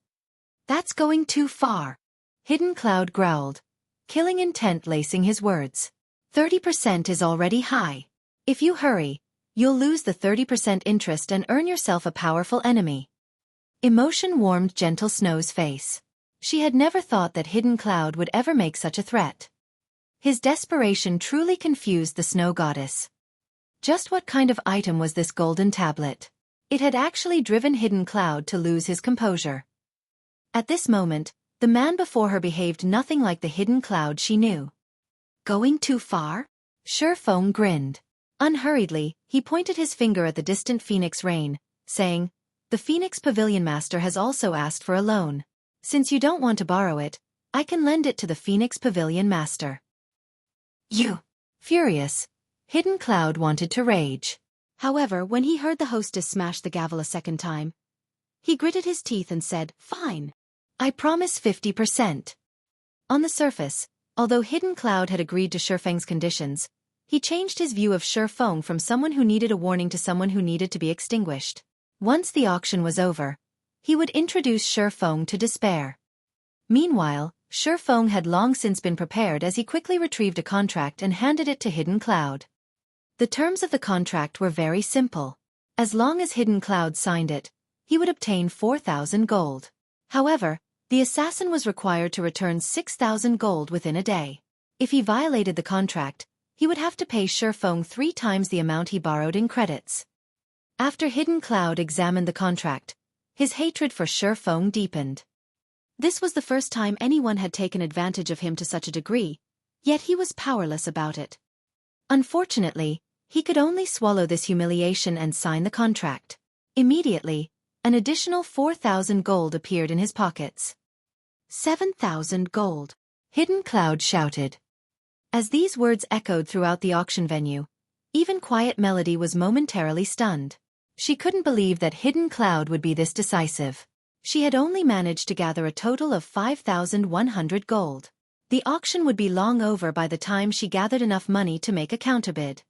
That's going too far. Hidden Cloud growled, killing intent lacing his words. 30% is already high. If you hurry, you'll lose the 30% interest and earn yourself a powerful enemy. Emotion warmed Gentle Snow's face. She had never thought that Hidden Cloud would ever make such a threat. His desperation truly confused the Snow Goddess. Just what kind of item was this golden tablet? It had actually driven Hidden Cloud to lose his composure. At this moment, the man before her behaved nothing like the Hidden Cloud she knew. Going too far? Feng grinned. Unhurriedly, he pointed his finger at the distant Phoenix Rain, saying, The Phoenix Pavilion Master has also asked for a loan. Since you don't want to borrow it, I can lend it to the Phoenix Pavilion Master. You! Furious, Hidden Cloud wanted to rage. However, when he heard the hostess smash the gavel a second time, he gritted his teeth and said, Fine. I promise 50%. On the surface, although Hidden Cloud had agreed to Feng's conditions, he changed his view of Feng from someone who needed a warning to someone who needed to be extinguished. Once the auction was over, he would introduce Feng to despair. Meanwhile, Feng had long since been prepared as he quickly retrieved a contract and handed it to Hidden Cloud. The terms of the contract were very simple. As long as Hidden Cloud signed it, he would obtain 4,000 gold. However, the assassin was required to return 6,000 gold within a day. If he violated the contract, he would have to pay Feng 3 times the amount he borrowed in credits. After Hidden Cloud examined the contract, his hatred for Feng deepened. This was the first time anyone had taken advantage of him to such a degree, yet he was powerless about it. Unfortunately, he could only swallow this humiliation and sign the contract. Immediately, an additional 4,000 gold appeared in his pockets. 7,000 gold. Hidden Cloud shouted. As these words echoed throughout the auction venue, even Quiet Melody was momentarily stunned. She couldn't believe that Hidden Cloud would be this decisive. She had only managed to gather a total of 5,100 gold. The auction would be long over by the time she gathered enough money to make a counterbid.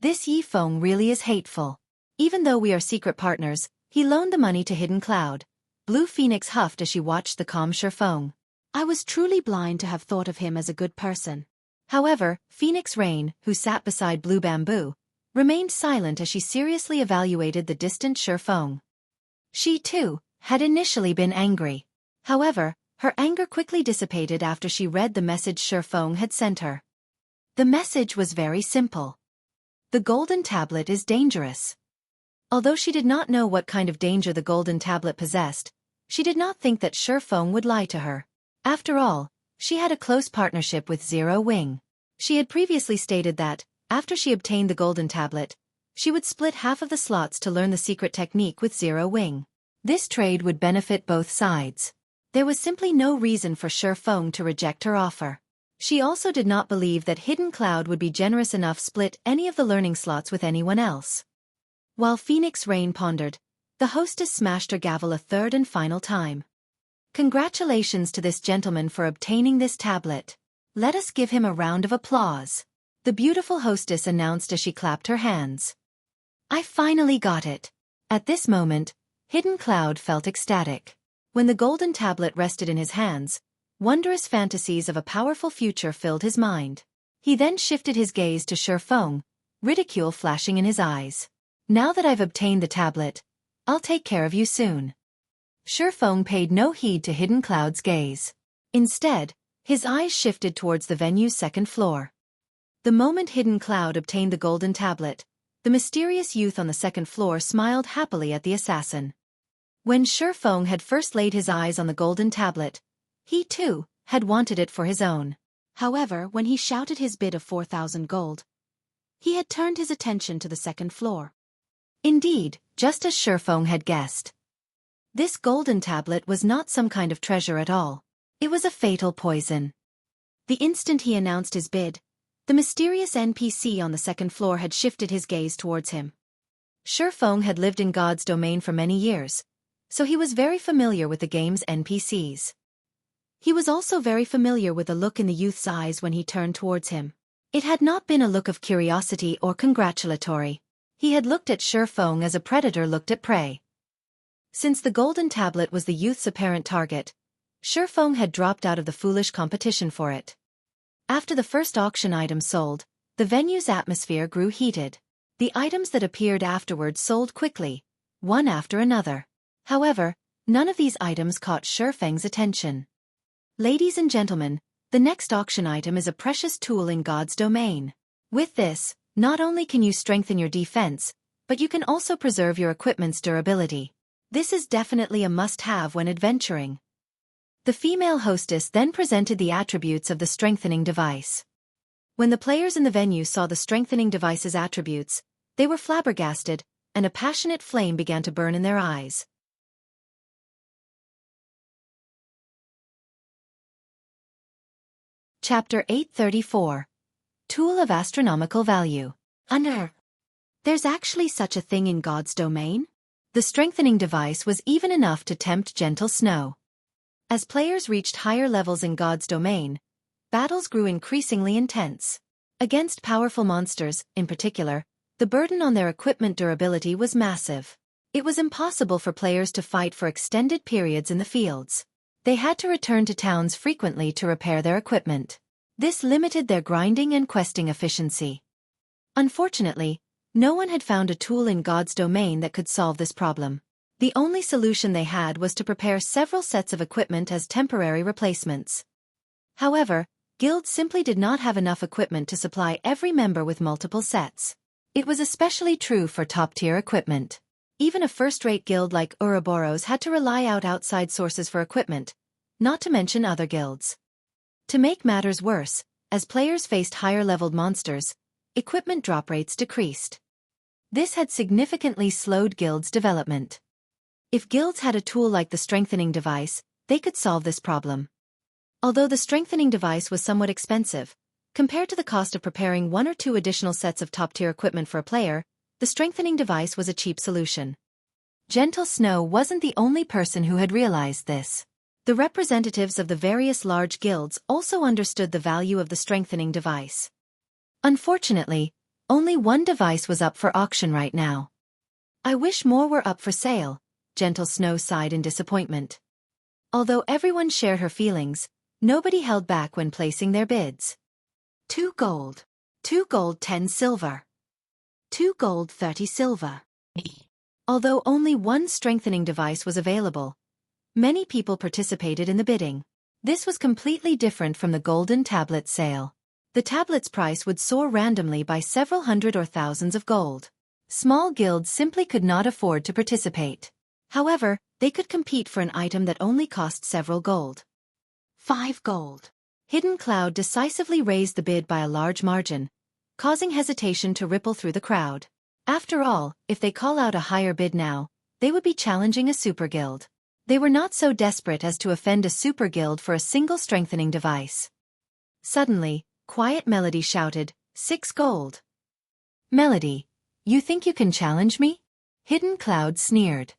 This Feng really is hateful. Even though we are secret partners, he loaned the money to Hidden Cloud. Blue Phoenix huffed as she watched the calm Feng. I was truly blind to have thought of him as a good person. However, Phoenix Rain, who sat beside Blue Bamboo, remained silent as she seriously evaluated the distant Feng. She, too, had initially been angry. However, her anger quickly dissipated after she read the message Feng had sent her. The message was very simple. The golden tablet is dangerous. Although she did not know what kind of danger the golden tablet possessed, she did not think that Feng would lie to her. After all, she had a close partnership with Zero Wing. She had previously stated that, after she obtained the golden tablet, she would split half of the slots to learn the secret technique with Zero Wing. This trade would benefit both sides. There was simply no reason for Feng to reject her offer. She also did not believe that Hidden Cloud would be generous enough to split any of the learning slots with anyone else. While Phoenix Rain pondered, the hostess smashed her gavel a third and final time. Congratulations to this gentleman for obtaining this tablet. Let us give him a round of applause. The beautiful hostess announced as she clapped her hands. I finally got it. At this moment, Hidden Cloud felt ecstatic. When the golden tablet rested in his hands, wondrous fantasies of a powerful future filled his mind. He then shifted his gaze to Feng, ridicule flashing in his eyes. Now that I've obtained the tablet, I'll take care of you soon. Feng paid no heed to Hidden Cloud's gaze. Instead, his eyes shifted towards the venue's second floor. The moment Hidden Cloud obtained the golden tablet, the mysterious youth on the second floor smiled happily at the assassin. When Feng had first laid his eyes on the golden tablet, he too had wanted it for his own. However, when he shouted his bid of 4,000 gold, he had turned his attention to the second floor. Indeed, just as Feng had guessed, this golden tablet was not some kind of treasure at all. It was a fatal poison. The instant he announced his bid, the mysterious NPC on the second floor had shifted his gaze towards him. Feng had lived in God's domain for many years, so he was very familiar with the game's NPCs. He was also very familiar with the look in the youth's eyes when he turned towards him. It had not been a look of curiosity or congratulatory. He had looked at Feng as a predator looked at prey. Since the golden tablet was the youth's apparent target, Feng had dropped out of the foolish competition for it. After the first auction item sold, the venue's atmosphere grew heated. The items that appeared afterwards sold quickly, one after another. However, none of these items caught Feng's attention. Ladies and gentlemen, the next auction item is a precious tool in God's domain. With this, not only can you strengthen your defense, but you can also preserve your equipment's durability. This is definitely a must-have when adventuring. The female hostess then presented the attributes of the strengthening device. When the players in the venue saw the strengthening device's attributes, they were flabbergasted, and a passionate flame began to burn in their eyes. Chapter 834. Tool of Astronomical Value. There's actually such a thing in God's domain? The strengthening device was even enough to tempt gentle snow. As players reached higher levels in God's domain, battles grew increasingly intense. Against powerful monsters, in particular, the burden on their equipment durability was massive. It was impossible for players to fight for extended periods in the fields. They had to return to towns frequently to repair their equipment. This limited their grinding and questing efficiency. Unfortunately, no one had found a tool in God's domain that could solve this problem. The only solution they had was to prepare several sets of equipment as temporary replacements. However, guilds simply did not have enough equipment to supply every member with multiple sets. It was especially true for top-tier equipment. Even a first-rate guild like Ouroboros had to rely on outside sources for equipment, not to mention other guilds. To make matters worse, as players faced higher-leveled monsters, equipment drop rates decreased. This had significantly slowed guilds' development. If guilds had a tool like the strengthening device, they could solve this problem. Although the strengthening device was somewhat expensive, compared to the cost of preparing one or two additional sets of top-tier equipment for a player, the strengthening device was a cheap solution. Gentle Snow wasn't the only person who had realized this. The representatives of the various large guilds also understood the value of the strengthening device. Unfortunately, only one device was up for auction right now. I wish more were up for sale, Gentle Snow sighed in disappointment. Although everyone shared her feelings, nobody held back when placing their bids. 2 gold. 2 gold 10 silver. 2 gold 30 silver. Although only one strengthening device was available, many people participated in the bidding. This was completely different from the golden tablet sale. The tablet's price would soar randomly by several hundred or thousands of gold. Small guilds simply could not afford to participate. However, they could compete for an item that only cost several gold. 5 gold. Hidden Cloud decisively raised the bid by a large margin, causing hesitation to ripple through the crowd. After all, if they call out a higher bid now, they would be challenging a super guild. They were not so desperate as to offend a super guild for a single strengthening device. Suddenly, Quiet Melody shouted, 6 gold. Melody, you think you can challenge me? Hidden Cloud sneered.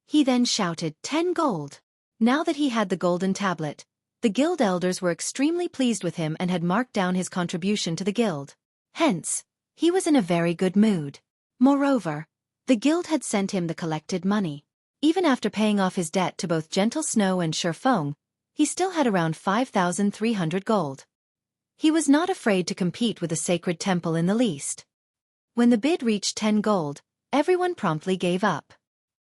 He then shouted, 10 gold. Now that he had the golden tablet, the guild elders were extremely pleased with him and had marked down his contribution to the guild. Hence, he was in a very good mood. Moreover, the guild had sent him the collected money. Even after paying off his debt to both Gentle Snow and Feng, he still had around 5,300 gold. He was not afraid to compete with the sacred temple in the least. When the bid reached 10 gold, everyone promptly gave up.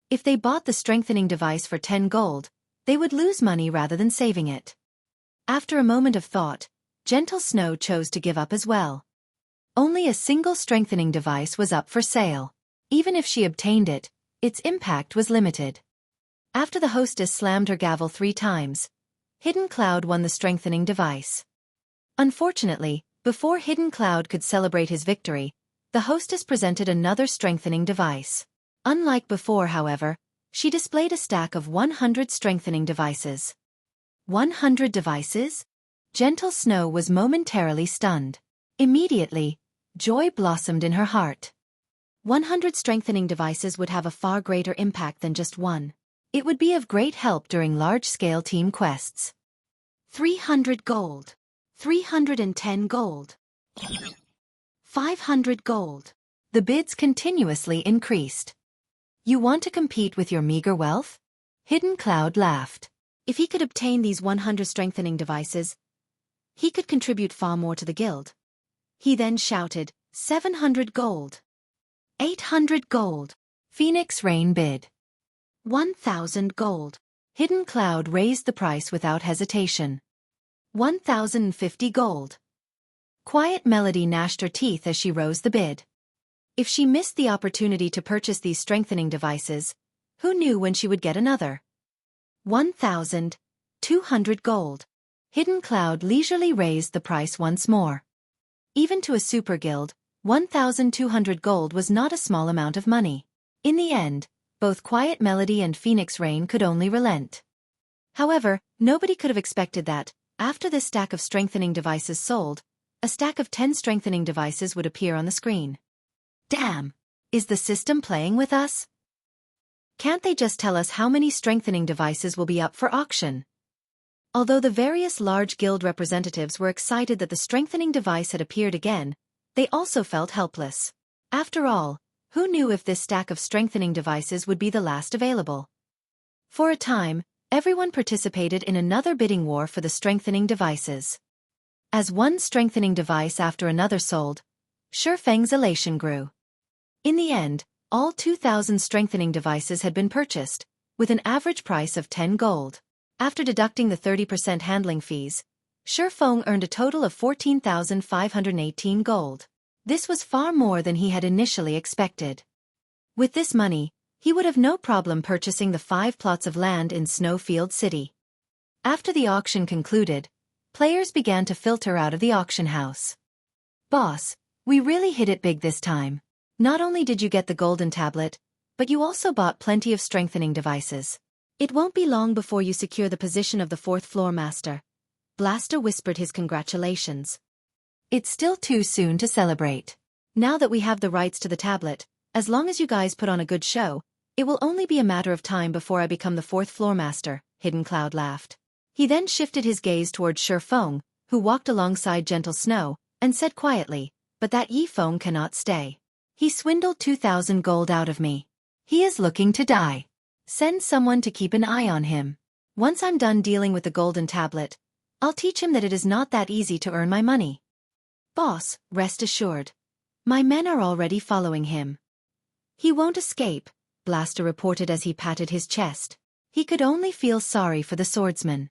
If they bought the strengthening device for 10 gold, they would lose money rather than saving it. After a moment of thought, Gentle Snow chose to give up as well. Only a single strengthening device was up for sale. Even if she obtained it, its impact was limited. After the hostess slammed her gavel 3 times, Hidden Cloud won the strengthening device. Unfortunately, before Hidden Cloud could celebrate his victory, the hostess presented another strengthening device. Unlike before, however, she displayed a stack of 100 strengthening devices. 100 devices? Gentle Snow was momentarily stunned. Immediately, joy blossomed in her heart. 100 strengthening devices would have a far greater impact than just one. It would be of great help during large-scale team quests. 300 gold. 310 gold. 500 gold. The bids continuously increased. You want to compete with your meager wealth? Hidden Cloud laughed. If he could obtain these 100 strengthening devices, he could contribute far more to the guild. He then shouted, 700 gold. 800 gold. Phoenix Rain bid. 1,000 gold. Hidden Cloud raised the price without hesitation. 1,050 gold. Quiet Melody gnashed her teeth as she rose the bid. If she missed the opportunity to purchase these strengthening devices, who knew when she would get another? 1,200 gold. Hidden Cloud leisurely raised the price once more. Even to a super guild, 1,200 gold was not a small amount of money. In the end, both Quiet Melody and Phoenix Rain could only relent. However, nobody could have expected that, after this stack of strengthening devices sold, a stack of 10 strengthening devices would appear on the screen. Damn! Is the system playing with us? Can't they just tell us how many strengthening devices will be up for auction? Although the various large guild representatives were excited that the strengthening device had appeared again, they also felt helpless. After all, who knew if this stack of strengthening devices would be the last available? For a time, everyone participated in another bidding war for the strengthening devices. As one strengthening device after another sold, Feng's elation grew. In the end, all 2,000 strengthening devices had been purchased, with an average price of 10 gold. After deducting the 30% handling fees, Feng earned a total of 14,518 gold. This was far more than he had initially expected. With this money, he would have no problem purchasing the 5 plots of land in Snowfield City. After the auction concluded, players began to filter out of the auction house. Boss, we really hit it big this time. Not only did you get the golden tablet, but you also bought plenty of strengthening devices. It won't be long before you secure the position of the 4th floor master. Blaster whispered his congratulations. It's still too soon to celebrate. Now that we have the rights to the tablet, as long as you guys put on a good show, it will only be a matter of time before I become the 4th floor master, Hidden Cloud laughed. He then shifted his gaze towards Feng, who walked alongside Gentle Snow, and said quietly, but that Feng cannot stay. He swindled 2,000 gold out of me. He is looking to die. Send someone to keep an eye on him. Once I'm done dealing with the golden tablet, I'll teach him that it is not that easy to earn my money. Boss, rest assured. My men are already following him. He won't escape, Blaster reported as he patted his chest. He could only feel sorry for the swordsman.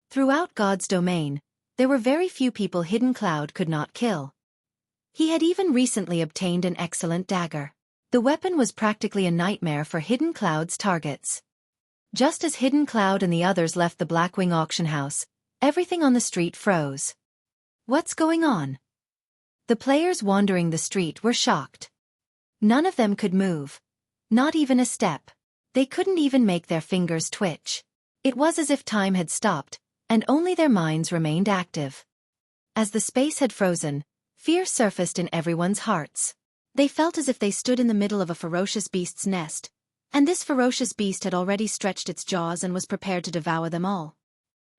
Throughout God's domain, there were very few people Hidden Cloud could not kill. He had even recently obtained an excellent dagger. The weapon was practically a nightmare for Hidden Cloud's targets. Just as Hidden Cloud and the others left the Blackwing auction house, everything on the street froze. What's going on? The players wandering the street were shocked. None of them could move. Not even a step. They couldn't even make their fingers twitch. It was as if time had stopped, and only their minds remained active. As the space had frozen, fear surfaced in everyone's hearts. They felt as if they stood in the middle of a ferocious beast's nest, and this ferocious beast had already stretched its jaws and was prepared to devour them all.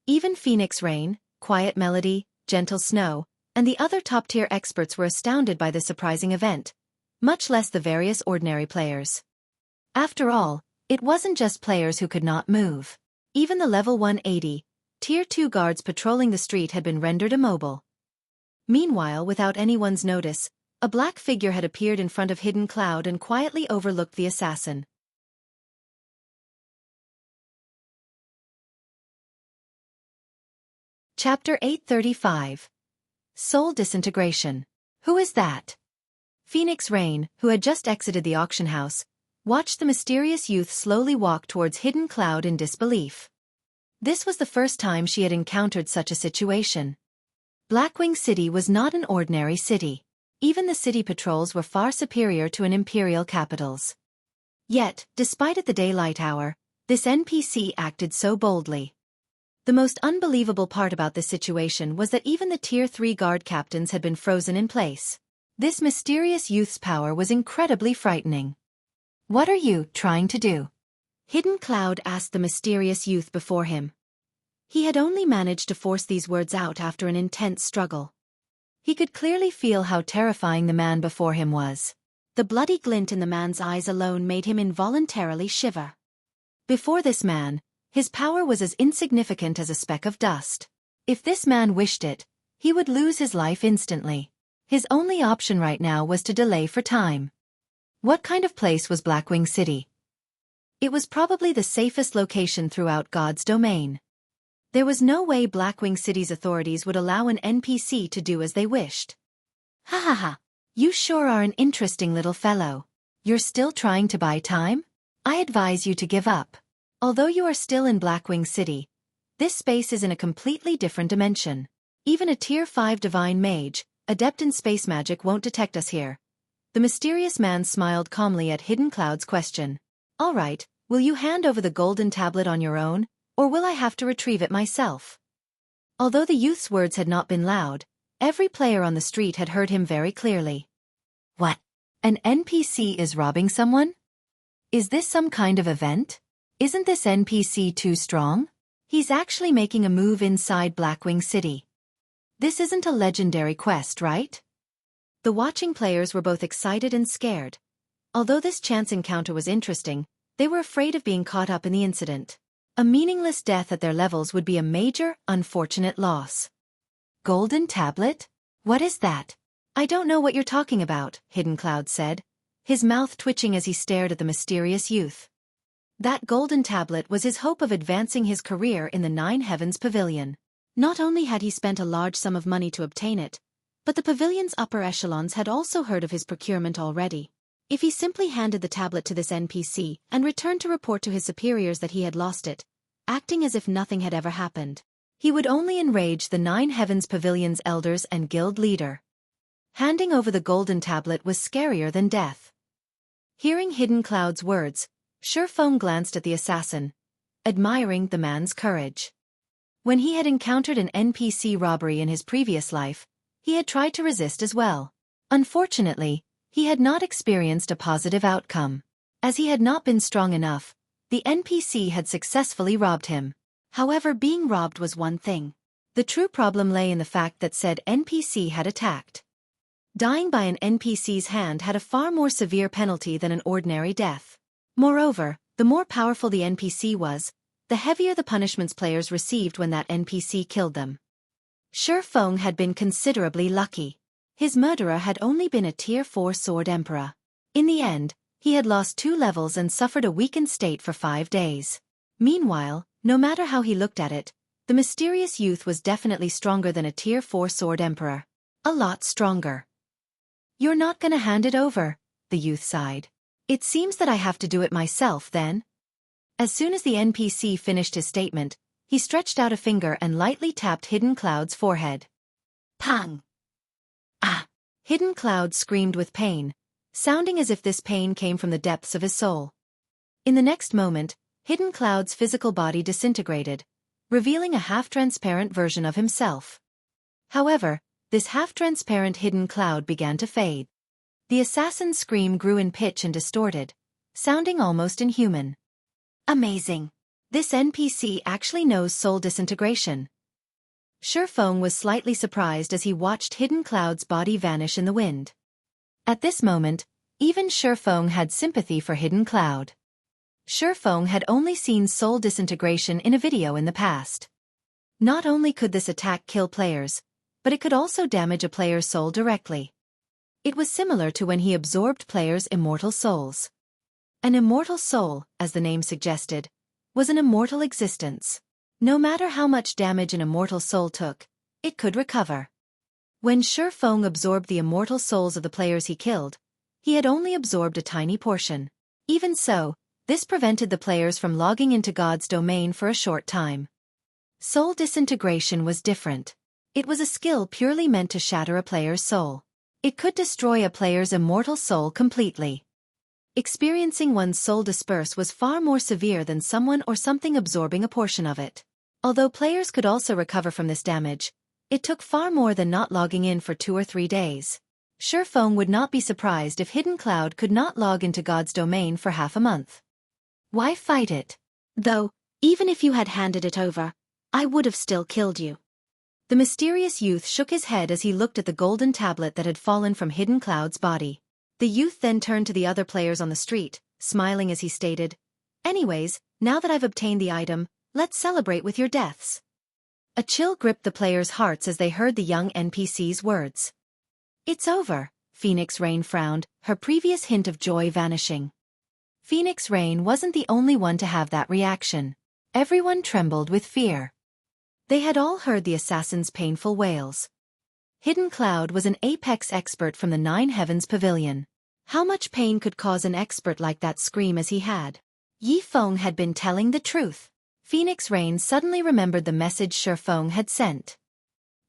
Even Phoenix Rain, Quiet Melody, Gentle Snow, and the other top-tier experts were astounded by this surprising event, much less the various ordinary players. After all, it wasn't just players who could not move. Even the level 180, Tier 2 guards patrolling the street had been rendered immobile. Meanwhile, without anyone's notice, a black figure had appeared in front of Hidden Cloud and quietly overlooked the assassin. Chapter 835. Soul Disintegration. Who is that? Phoenix Rain, who had just exited the auction house, watched the mysterious youth slowly walk towards Hidden Cloud in disbelief. This was the first time she had encountered such a situation. Blackwing City was not an ordinary city. Even the city patrols were far superior to an imperial capital's. Yet, despite at the daylight hour, this NPC acted so boldly. The most unbelievable part about this situation was that even the Tier 3 guard captains had been frozen in place. This mysterious youth's power was incredibly frightening. "What are you trying to do?" Hidden Cloud asked the mysterious youth before him. He had only managed to force these words out after an intense struggle. He could clearly feel how terrifying the man before him was. The bloody glint in the man's eyes alone made him involuntarily shiver. Before this man, his power was as insignificant as a speck of dust. If this man wished it, he would lose his life instantly. His only option right now was to delay for time. What kind of place was Blackwing City? It was probably the safest location throughout God's domain. There was no way Blackwing City's authorities would allow an NPC to do as they wished. Ha ha ha, you sure are an interesting little fellow. You're still trying to buy time? I advise you to give up. Although you are still in Blackwing City, this space is in a completely different dimension. Even a Tier 5 divine mage, adept in space magic, won't detect us here. The mysterious man smiled calmly at Hidden Cloud's question. All right, will you hand over the golden tablet on your own, or will I have to retrieve it myself? Although the youth's words had not been loud, every player on the street had heard him very clearly. What? An NPC is robbing someone? Is this some kind of event? Isn't this NPC too strong? He's actually making a move inside Blackwing City. This isn't a legendary quest, right? The watching players were both excited and scared. Although this chance encounter was interesting, they were afraid of being caught up in the incident. A meaningless death at their levels would be a major, unfortunate loss. Golden tablet? What is that? I don't know what you're talking about, Hidden Cloud said, his mouth twitching as he stared at the mysterious youth. That golden tablet was his hope of advancing his career in the Nine Heavens Pavilion. Not only had he spent a large sum of money to obtain it, but the pavilion's upper echelons had also heard of his procurement already. If he simply handed the tablet to this NPC and returned to report to his superiors that he had lost it, acting as if nothing had ever happened, he would only enrage the Nine Heavens Pavilion's elders and guild leader. Handing over the golden tablet was scarier than death. Hearing Hidden Cloud's words, Feng glanced at the assassin, admiring the man's courage. When he had encountered an NPC robbery in his previous life, he had tried to resist as well. Unfortunately, he had not experienced a positive outcome. As he had not been strong enough, the NPC had successfully robbed him. However, being robbed was one thing. The true problem lay in the fact that said NPC had attacked. Dying by an NPC's hand had a far more severe penalty than an ordinary death. Moreover, the more powerful the NPC was, the heavier the punishments players received when that NPC killed them. Feng had been considerably lucky. His murderer had only been a Tier 4 Sword Emperor. In the end, he had lost 2 levels and suffered a weakened state for 5 days. Meanwhile, no matter how he looked at it, The mysterious youth was definitely stronger than a Tier 4 Sword Emperor. A lot stronger. "You're not gonna hand it over," the youth sighed. "It seems that I have to do it myself then." As soon as the NPC finished his statement, he stretched out a finger and lightly tapped Hidden Cloud's forehead. Pang! Ah! Hidden Cloud screamed with pain, sounding as if this pain came from the depths of his soul. In the next moment, Hidden Cloud's physical body disintegrated, revealing a half-transparent version of himself. However, this half-transparent Hidden Cloud began to fade. The assassin's scream grew in pitch and distorted, sounding almost inhuman. Amazing! This NPC actually knows soul disintegration. Feng was slightly surprised as he watched Hidden Cloud's body vanish in the wind. At this moment, even Feng had sympathy for Hidden Cloud. Feng had only seen soul disintegration in a video in the past. Not only could this attack kill players, but it could also damage a player's soul directly. It was similar to when he absorbed players' immortal souls. An immortal soul, as the name suggested, was an immortal existence. No matter how much damage an immortal soul took, it could recover. When Feng absorbed the immortal souls of the players he killed, he had only absorbed a tiny portion. Even so, this prevented the players from logging into God's domain for a short time. Soul disintegration was different. It was a skill purely meant to shatter a player's soul. It could destroy a player's immortal soul completely. Experiencing one's soul disperse was far more severe than someone or something absorbing a portion of it. Although players could also recover from this damage, it took far more than not logging in for 2 or 3 days. Feng would not be surprised if Hidden Cloud could not log into God's domain for half a month. Why fight it? Though, even if you had handed it over, I would have still killed you. The mysterious youth shook his head as he looked at the golden tablet that had fallen from Hidden Cloud's body. The youth then turned to the other players on the street, smiling as he stated, "Anyways, now that I've obtained the item, let's celebrate with your deaths." A chill gripped the players' hearts as they heard the young NPC's words. "It's over," Phoenix Rain frowned, her previous hint of joy vanishing. Phoenix Rain wasn't the only one to have that reaction. Everyone trembled with fear. They had all heard the assassin's painful wails. Hidden Cloud was an apex expert from the Nine Heavens Pavilion. How much pain could cause an expert like that scream as he had? Feng had been telling the truth. Phoenix Rain suddenly remembered the message Feng had sent.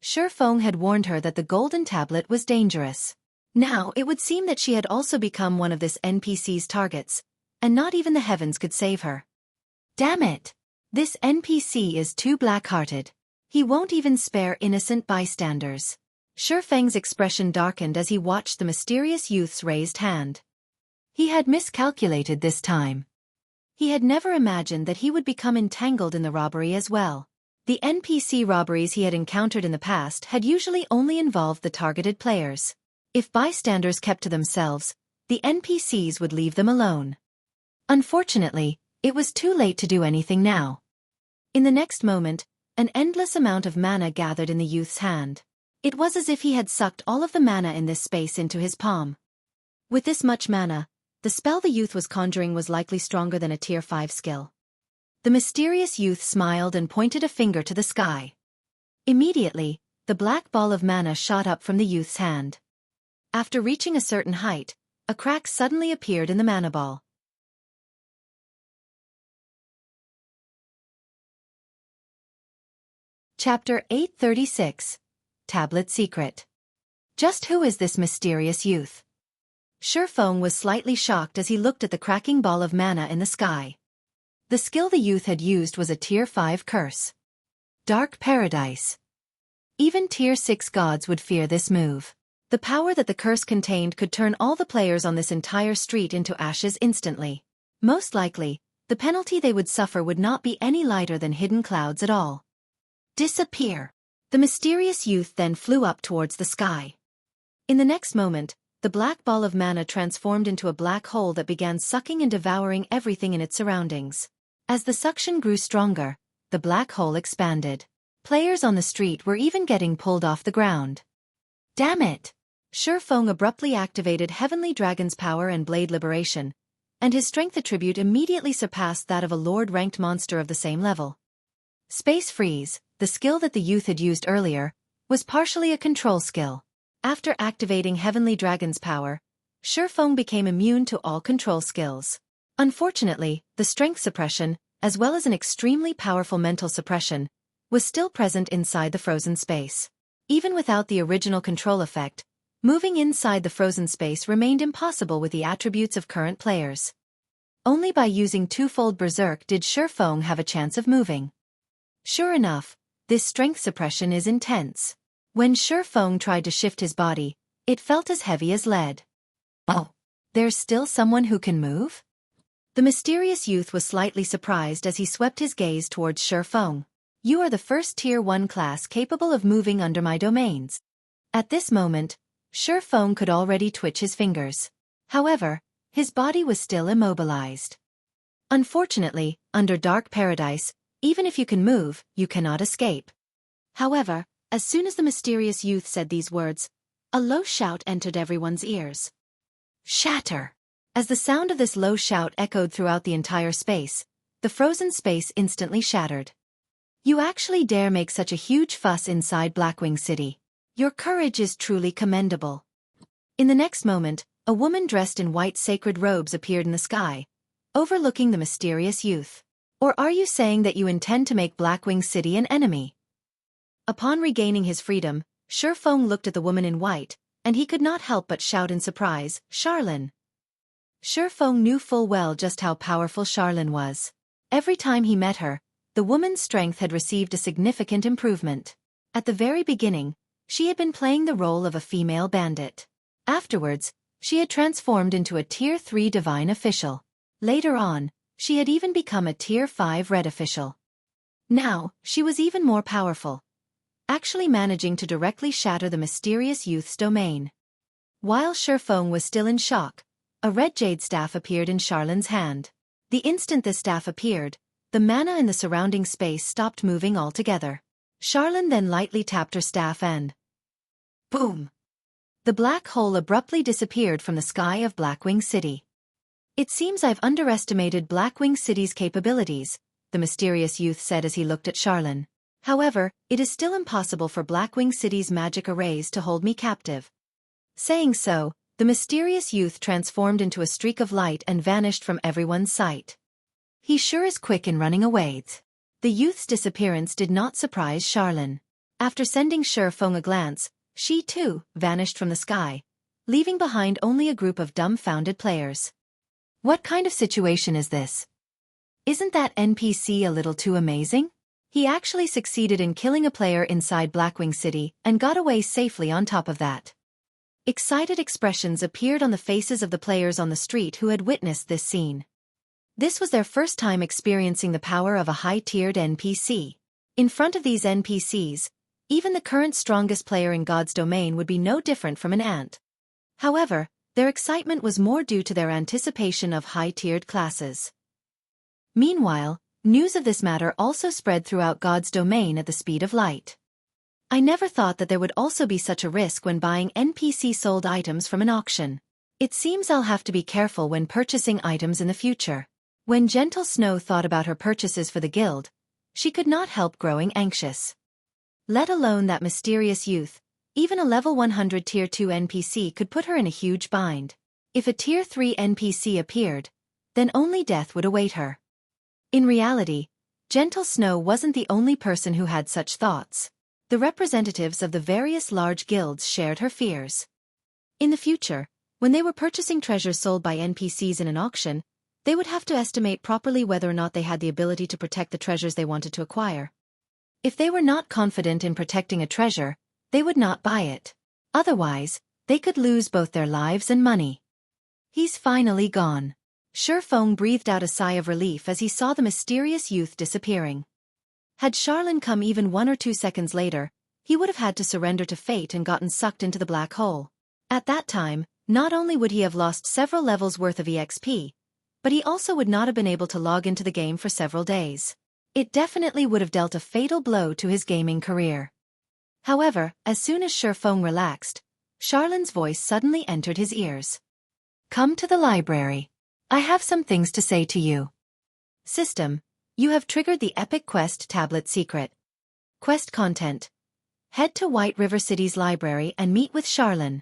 Feng had warned her that the golden tablet was dangerous. Now it would seem that she had also become one of this NPC's targets, and not even the heavens could save her. Damn it! This NPC is too black-hearted. He won't even spare innocent bystanders. Feng's expression darkened as he watched the mysterious youth's raised hand. He had miscalculated this time. He had never imagined that he would become entangled in the robbery as well. The NPC robberies he had encountered in the past had usually only involved the targeted players. If bystanders kept to themselves, the NPCs would leave them alone. Unfortunately, it was too late to do anything now. In the next moment, an endless amount of mana gathered in the youth's hand. It was as if he had sucked all of the mana in this space into his palm. With this much mana, the spell the youth was conjuring was likely stronger than a Tier 5 skill. The mysterious youth smiled and pointed a finger to the sky. Immediately, the black ball of mana shot up from the youth's hand. After reaching a certain height, a crack suddenly appeared in the mana ball. Chapter 836. Tablet Secret. Just who is this mysterious youth? Feng was slightly shocked as he looked at the cracking ball of mana in the sky. The skill the youth had used was a Tier 5 curse. Dark Paradise. Even Tier 6 gods would fear this move. The power that the curse contained could turn all the players on this entire street into ashes instantly. Most likely, the penalty they would suffer would not be any lighter than Hidden Cloud's at all. Disappear. The mysterious youth then flew up towards the sky. In the next moment, the black ball of mana transformed into a black hole that began sucking and devouring everything in its surroundings. As the suction grew stronger, the black hole expanded. Players on the street were even getting pulled off the ground. Damn it! Feng abruptly activated Heavenly Dragon's power and Blade Liberation, and his strength attribute immediately surpassed that of a Lord-ranked monster of the same level. Space freeze, the skill that the youth had used earlier, was partially a control skill. After activating Heavenly Dragon's power, Feng became immune to all control skills. Unfortunately, the strength suppression, as well as an extremely powerful mental suppression, was still present inside the frozen space. Even without the original control effect, moving inside the frozen space remained impossible with the attributes of current players. Only by using twofold Berserk did Feng have a chance of moving. Sure enough, this strength suppression is intense. When Feng tried to shift his body, it felt as heavy as lead. Oh, there's still someone who can move? The mysterious youth was slightly surprised as he swept his gaze towards Feng. You are the first Tier 1 class capable of moving under my domains. At this moment, Feng could already twitch his fingers. However, his body was still immobilized. Unfortunately, under Dark Paradise, even if you can move, you cannot escape. However, as soon as the mysterious youth said these words, a low shout entered everyone's ears. Shatter! As the sound of this low shout echoed throughout the entire space, the frozen space instantly shattered. You actually dare make such a huge fuss inside Blackwing City. Your courage is truly commendable. In the next moment, a woman dressed in white sacred robes appeared in the sky, overlooking the mysterious youth. Or are you saying that you intend to make Blackwing City an enemy? Upon regaining his freedom, Feng looked at the woman in white, and he could not help but shout in surprise, Charlene. Feng knew full well just how powerful Charlene was. Every time he met her, the woman's strength had received a significant improvement. At the very beginning, she had been playing the role of a female bandit. Afterwards, she had transformed into a Tier 3 divine official. Later on, she had even become a Tier 5 red official. Now, she was even more powerful, actually managing to directly shatter the mysterious youth's domain. While Feng was still in shock, a red jade staff appeared in Charlene's hand. The instant this staff appeared, the mana in the surrounding space stopped moving altogether. Charlene then lightly tapped her staff and boom! The black hole abruptly disappeared from the sky of Blackwing City. It seems I've underestimated Blackwing City's capabilities, the mysterious youth said as he looked at Charlene. However, it is still impossible for Blackwing City's magic arrays to hold me captive. Saying so, the mysterious youth transformed into a streak of light and vanished from everyone's sight. He sure is quick in running away. The youth's disappearance did not surprise Charlene. After sending Feng a glance, she too vanished from the sky, leaving behind only a group of dumbfounded players. What kind of situation is this? Isn't that NPC a little too amazing? He actually succeeded in killing a player inside Blackwing City and got away safely on top of that. Excited expressions appeared on the faces of the players on the street who had witnessed this scene. This was their first time experiencing the power of a high-tiered NPC. In front of these NPCs, even the current strongest player in God's domain would be no different from an ant. However, their excitement was more due to their anticipation of high-tiered classes. Meanwhile, news of this matter also spread throughout God's domain at the speed of light. I never thought that there would also be such a risk when buying NPC-sold items from an auction. It seems I'll have to be careful when purchasing items in the future. When Gentle Snow thought about her purchases for the guild, she could not help growing anxious. Let alone that mysterious youth, even a level 100 Tier 2 NPC could put her in a huge bind. If a Tier 3 NPC appeared, then only death would await her. In reality, Gentle Snow wasn't the only person who had such thoughts. The representatives of the various large guilds shared her fears. In the future, when they were purchasing treasures sold by NPCs in an auction, they would have to estimate properly whether or not they had the ability to protect the treasures they wanted to acquire. If they were not confident in protecting a treasure, they would not buy it. Otherwise, they could lose both their lives and money. He's finally gone. Feng breathed out a sigh of relief as he saw the mysterious youth disappearing. Had Charlene come even 1 or 2 seconds later, he would have had to surrender to fate and gotten sucked into the black hole. At that time, not only would he have lost several levels worth of EXP, but he also would not have been able to log into the game for several days. It definitely would have dealt a fatal blow to his gaming career. However, as soon as Feng relaxed, Charlene's voice suddenly entered his ears. Come to the library. I have some things to say to you. System, you have triggered the Epic Quest Tablet secret. Quest content. Head to White River City's library and meet with Charlene.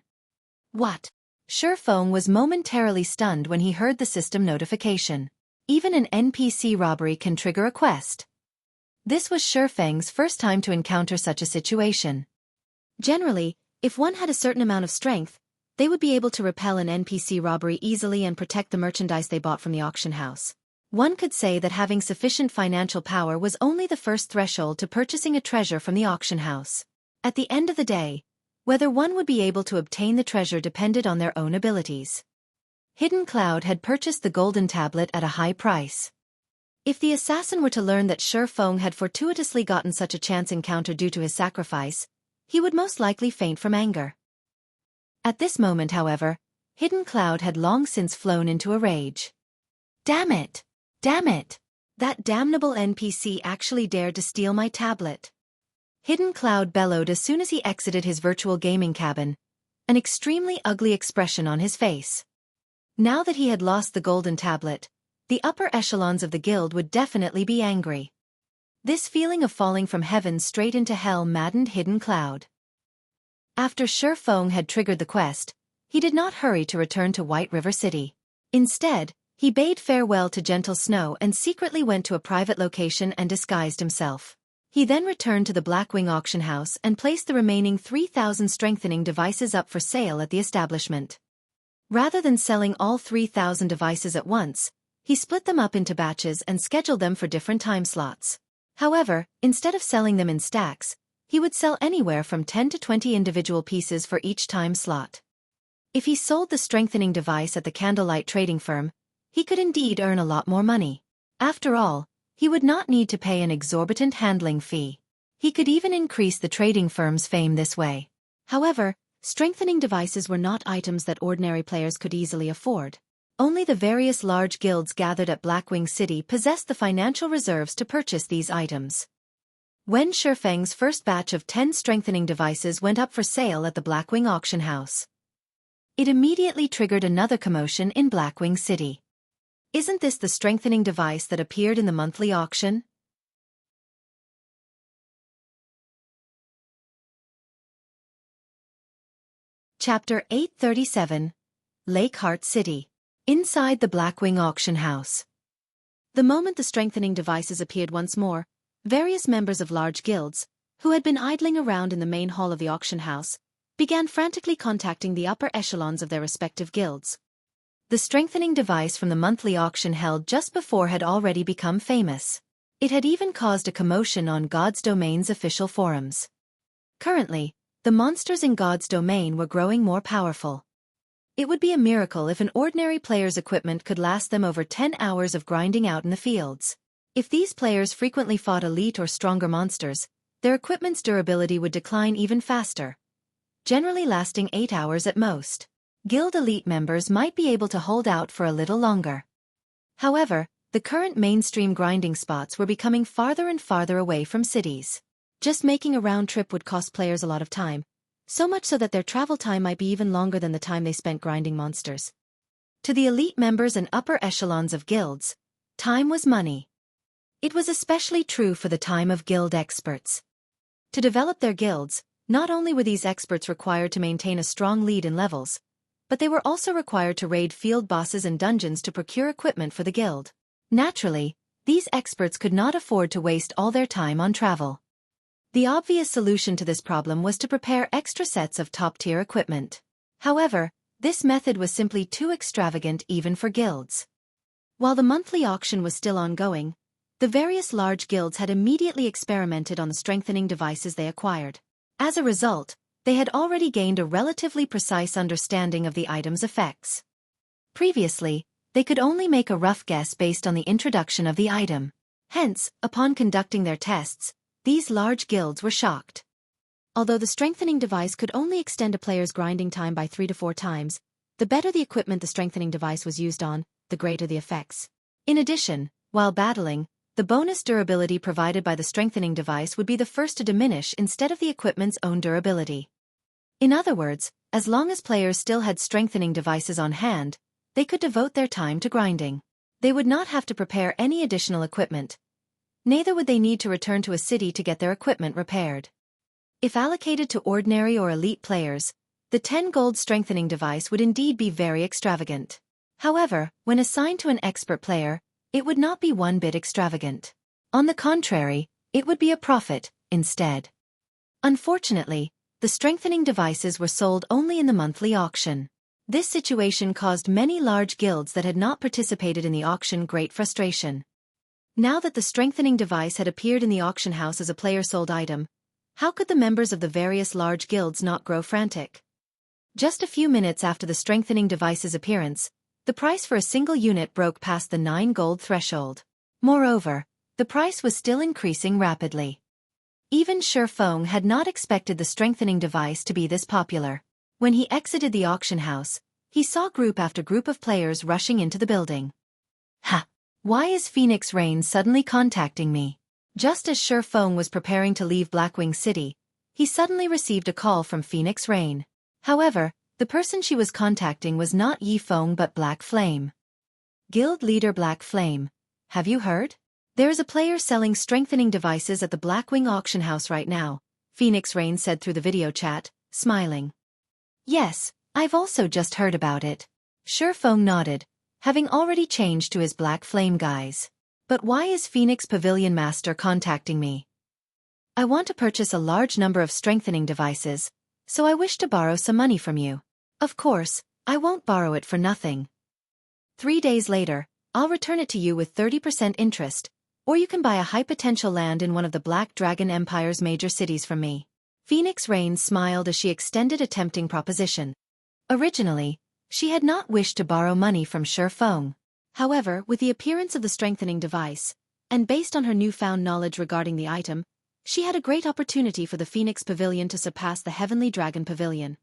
What? Feng was momentarily stunned when he heard the system notification. Even an NPC robbery can trigger a quest. This was Feng's first time to encounter such a situation. Generally, if one had a certain amount of strength, they would be able to repel an NPC robbery easily and protect the merchandise they bought from the auction house. One could say that having sufficient financial power was only the first threshold to purchasing a treasure from the auction house. At the end of the day, whether one would be able to obtain the treasure depended on their own abilities. Hidden Cloud had purchased the golden tablet at a high price. If the assassin were to learn that Feng had fortuitously gotten such a chance encounter due to his sacrifice, he would most likely faint from anger. At this moment, however, Hidden Cloud had long since flown into a rage. Damn it! Damn it! That damnable NPC actually dared to steal my tablet. Hidden Cloud bellowed as soon as he exited his virtual gaming cabin, an extremely ugly expression on his face. Now that he had lost the golden tablet, the upper echelons of the guild would definitely be angry. This feeling of falling from heaven straight into hell maddened Hidden Cloud. After Feng had triggered the quest, he did not hurry to return to White River City. Instead, he bade farewell to Gentle Snow and secretly went to a private location and disguised himself. He then returned to the Blackwing auction house and placed the remaining 3,000 strengthening devices up for sale at the establishment. Rather than selling all 3,000 devices at once, he split them up into batches and scheduled them for different time slots. However, instead of selling them in stacks, he would sell anywhere from 10 to 20 individual pieces for each time slot. If he sold the strengthening device at the Candlelight trading firm, he could indeed earn a lot more money. After all, he would not need to pay an exorbitant handling fee. He could even increase the trading firm's fame this way. However, strengthening devices were not items that ordinary players could easily afford. Only the various large guilds gathered at Blackwing City possessed the financial reserves to purchase these items. When Feng's first batch of 10 strengthening devices went up for sale at the Blackwing auction house, it immediately triggered another commotion in Blackwing City. Isn't this the strengthening device that appeared in the monthly auction? Chapter 837, Lakeheart City. Inside the Blackwing auction house. The moment the strengthening devices appeared once more, various members of large guilds, who had been idling around in the main hall of the auction house, began frantically contacting the upper echelons of their respective guilds. The strengthening device from the monthly auction held just before had already become famous. It had even caused a commotion on God's Domain's official forums. Currently, the monsters in God's Domain were growing more powerful. It would be a miracle if an ordinary player's equipment could last them over 10 hours of grinding out in the fields. If these players frequently fought elite or stronger monsters, their equipment's durability would decline even faster, generally lasting 8 hours at most. Guild elite members might be able to hold out for a little longer. However, the current mainstream grinding spots were becoming farther and farther away from cities. Just making a round trip would cost players a lot of time, so much so that their travel time might be even longer than the time they spent grinding monsters. To the elite members and upper echelons of guilds, time was money. It was especially true for the time of guild experts. To develop their guilds, not only were these experts required to maintain a strong lead in levels, but they were also required to raid field bosses and dungeons to procure equipment for the guild. Naturally, these experts could not afford to waste all their time on travel. The obvious solution to this problem was to prepare extra sets of top-tier equipment. However, this method was simply too extravagant even for guilds. While the monthly auction was still ongoing, the various large guilds had immediately experimented on the strengthening devices they acquired. As a result, they had already gained a relatively precise understanding of the item's effects. Previously, they could only make a rough guess based on the introduction of the item. Hence, upon conducting their tests, these large guilds were shocked. Although the strengthening device could only extend a player's grinding time by 3 to 4 times, the better the equipment the strengthening device was used on, the greater the effects. In addition, while battling, the bonus durability provided by the strengthening device would be the first to diminish instead of the equipment's own durability. In other words, as long as players still had strengthening devices on hand, they could devote their time to grinding. They would not have to prepare any additional equipment. Neither would they need to return to a city to get their equipment repaired. If allocated to ordinary or elite players, the 10 gold strengthening device would indeed be very extravagant. However, when assigned to an expert player, it would not be one bit extravagant. On the contrary, it would be a profit, instead. Unfortunately, the strengthening devices were sold only in the monthly auction. This situation caused many large guilds that had not participated in the auction great frustration. Now that the strengthening device had appeared in the auction house as a player-sold item, how could the members of the various large guilds not grow frantic? Just a few minutes after the strengthening device's appearance, the price for a single unit broke past the 9 gold threshold. Moreover, the price was still increasing rapidly. Even Feng had not expected the strengthening device to be this popular. When he exited the auction house, he saw group after group of players rushing into the building. Ha! Why is Phoenix Rain suddenly contacting me? Just as Feng was preparing to leave Blackwing City, he suddenly received a call from Phoenix Rain. However, the person she was contacting was not Yi Feng but Black Flame. Guild leader Black Flame, have you heard? There is a player selling strengthening devices at the Blackwing auction house right now, Phoenix Rain said through the video chat, smiling. Yes, I've also just heard about it. Feng nodded, having already changed to his Black Flame guise. But why is Phoenix Pavilion Master contacting me? I want to purchase a large number of strengthening devices, so I wish to borrow some money from you. Of course, I won't borrow it for nothing. 3 days later, I'll return it to you with 30% interest, or you can buy a high-potential land in one of the Black Dragon Empire's major cities from me. Phoenix Rain smiled as she extended a tempting proposition. Originally, she had not wished to borrow money from Feng. However, with the appearance of the strengthening device, and based on her newfound knowledge regarding the item, she had a great opportunity for the Phoenix Pavilion to surpass the Heavenly Dragon Pavilion.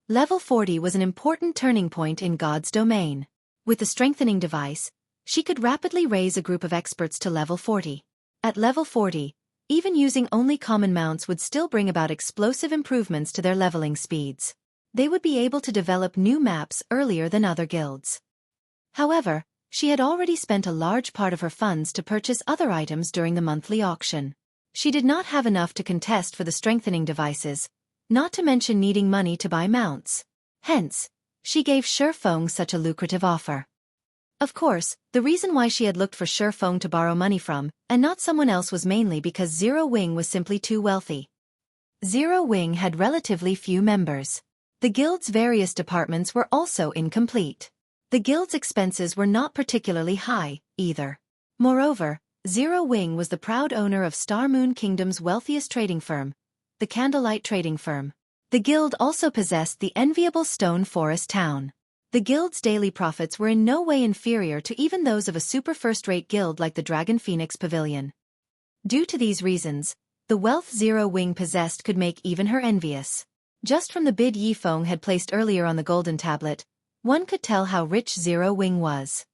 Level 40 was an important turning point in God's domain. With the strengthening device, she could rapidly raise a group of experts to level 40. At level 40, even using only common mounts would still bring about explosive improvements to their leveling speeds. They would be able to develop new maps earlier than other guilds. However, she had already spent a large part of her funds to purchase other items during the monthly auction. She did not have enough to contest for the strengthening devices, not to mention needing money to buy mounts. Hence, she gave Feng such a lucrative offer. Of course, the reason why she had looked for Feng to borrow money from, and not someone else, was mainly because Zero Wing was simply too wealthy. Zero Wing had relatively few members. The guild's various departments were also incomplete. The guild's expenses were not particularly high, either. Moreover, Zero Wing was the proud owner of Star Moon Kingdom's wealthiest trading firm, the Candlelight Trading Firm. The guild also possessed the enviable Stone Forest town. The guild's daily profits were in no way inferior to even those of a super first-rate guild like the Dragon Phoenix Pavilion. Due to these reasons, the wealth Zero Wing possessed could make even her envious. Just from the bid Yi Feng had placed earlier on the golden tablet, one could tell how rich Zero Wing was.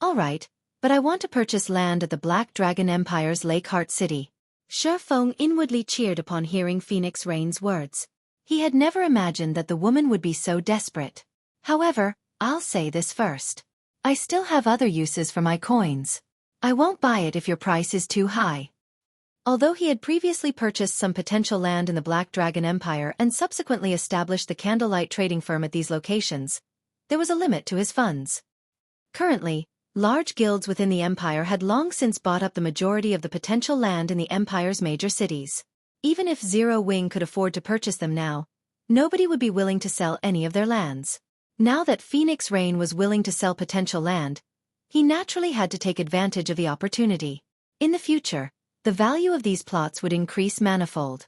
Alright, but I want to purchase land at the Black Dragon Empire's Lakeheart City. Feng inwardly cheered upon hearing Phoenix Rain's words. He had never imagined that the woman would be so desperate. However, I'll say this first. I still have other uses for my coins. I won't buy it if your price is too high. Although he had previously purchased some potential land in the Black Dragon Empire and subsequently established the Candlelight Trading Firm at these locations, there was a limit to his funds. Currently, large guilds within the Empire had long since bought up the majority of the potential land in the Empire's major cities. Even if Zero Wing could afford to purchase them now, nobody would be willing to sell any of their lands. Now that Phoenix Rain was willing to sell potential land, he naturally had to take advantage of the opportunity. In the future, the value of these plots would increase manifold.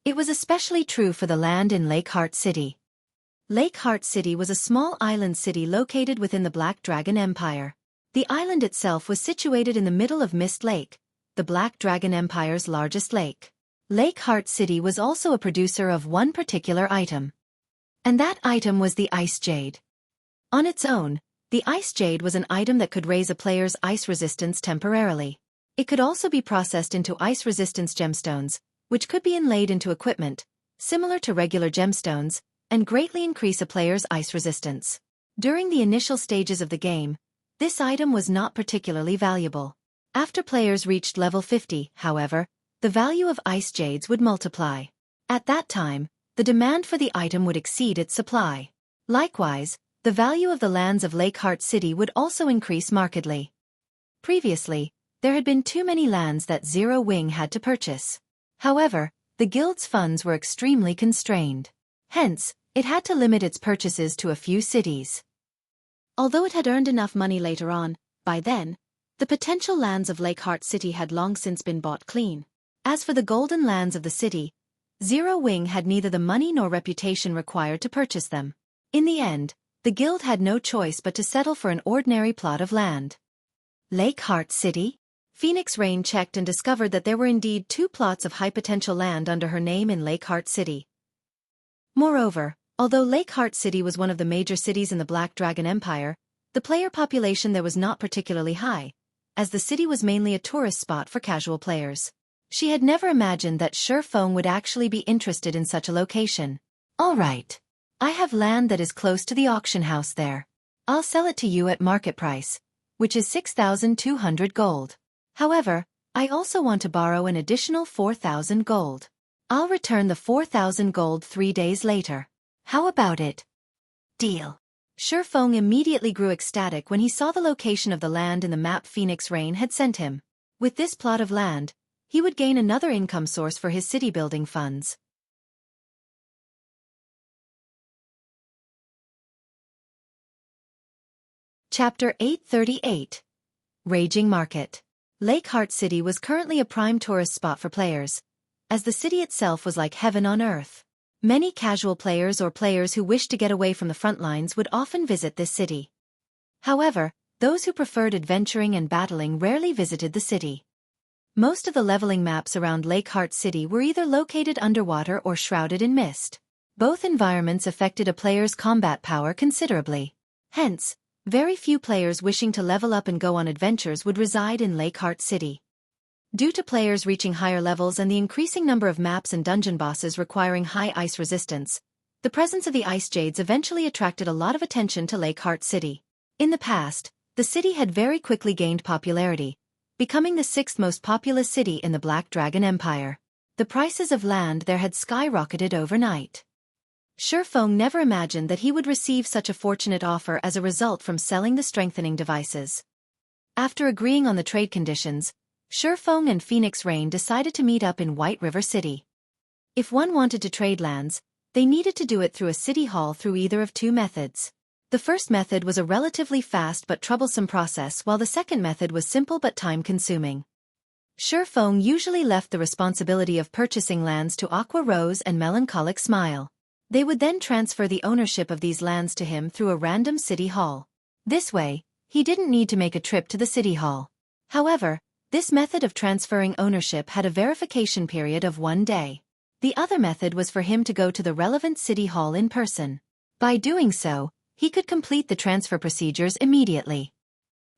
It was especially true for the land in Lakeheart City. Lakeheart City was a small island city located within the Black Dragon Empire. The island itself was situated in the middle of Mist Lake, the Black Dragon Empire's largest lake. Lakeheart City was also a producer of one particular item. And that item was the Ice Jade. On its own, the Ice Jade was an item that could raise a player's ice resistance temporarily. It could also be processed into ice resistance gemstones, which could be inlaid into equipment, similar to regular gemstones, and greatly increase a player's ice resistance. During the initial stages of the game, this item was not particularly valuable. After players reached level 50, however, the value of ice jades would multiply. At that time, the demand for the item would exceed its supply. Likewise, the value of the lands of Lakeheart City would also increase markedly. Previously, there had been too many lands that Zero Wing had to purchase. However, the guild's funds were extremely constrained. Hence, it had to limit its purchases to a few cities. Although it had earned enough money later on, by then, the potential lands of Lakeheart City had long since been bought clean. As for the golden lands of the city, Zero Wing had neither the money nor reputation required to purchase them. In the end, the guild had no choice but to settle for an ordinary plot of land. Lakeheart City? Phoenix Rain checked and discovered that there were indeed 2 plots of high-potential land under her name in Lakeheart City. Moreover, although Lakeheart City was one of the major cities in the Black Dragon Empire, the player population there was not particularly high, as the city was mainly a tourist spot for casual players. She had never imagined that Feng would actually be interested in such a location. All right. I have land that is close to the auction house there. I'll sell it to you at market price, which is 6,200 gold. However, I also want to borrow an additional 4,000 gold. I'll return the 4,000 gold 3 days later. How about it? Deal. Feng immediately grew ecstatic when he saw the location of the land in the map Phoenix Rain had sent him. With this plot of land, he would gain another income source for his city-building funds. Chapter 838. Raging Market. Lakeheart City was currently a prime tourist spot for players, as the city itself was like heaven on earth. Many casual players or players who wished to get away from the front lines would often visit this city. However, those who preferred adventuring and battling rarely visited the city. Most of the leveling maps around Lakeheart City were either located underwater or shrouded in mist. Both environments affected a player's combat power considerably. Hence, very few players wishing to level up and go on adventures would reside in Lakeheart City. Due to players reaching higher levels and the increasing number of maps and dungeon bosses requiring high ice resistance, the presence of the ice jades eventually attracted a lot of attention to Lakeheart City. In the past, the city had very quickly gained popularity, becoming the 6th most populous city in the Black Dragon Empire. The prices of land there had skyrocketed overnight. Feng never imagined that he would receive such a fortunate offer as a result from selling the strengthening devices. After agreeing on the trade conditions, Feng and Phoenix Rain decided to meet up in White River City. If one wanted to trade lands, they needed to do it through a city hall through either of 2 methods. The first method was a relatively fast but troublesome process, while the second method was simple but time-consuming. Feng usually left the responsibility of purchasing lands to Aqua Rose and Melancholic Smile. They would then transfer the ownership of these lands to him through a random city hall. This way, he didn't need to make a trip to the city hall. However, this method of transferring ownership had a verification period of 1 day. The other method was for him to go to the relevant city hall in person. By doing so, he could complete the transfer procedures immediately.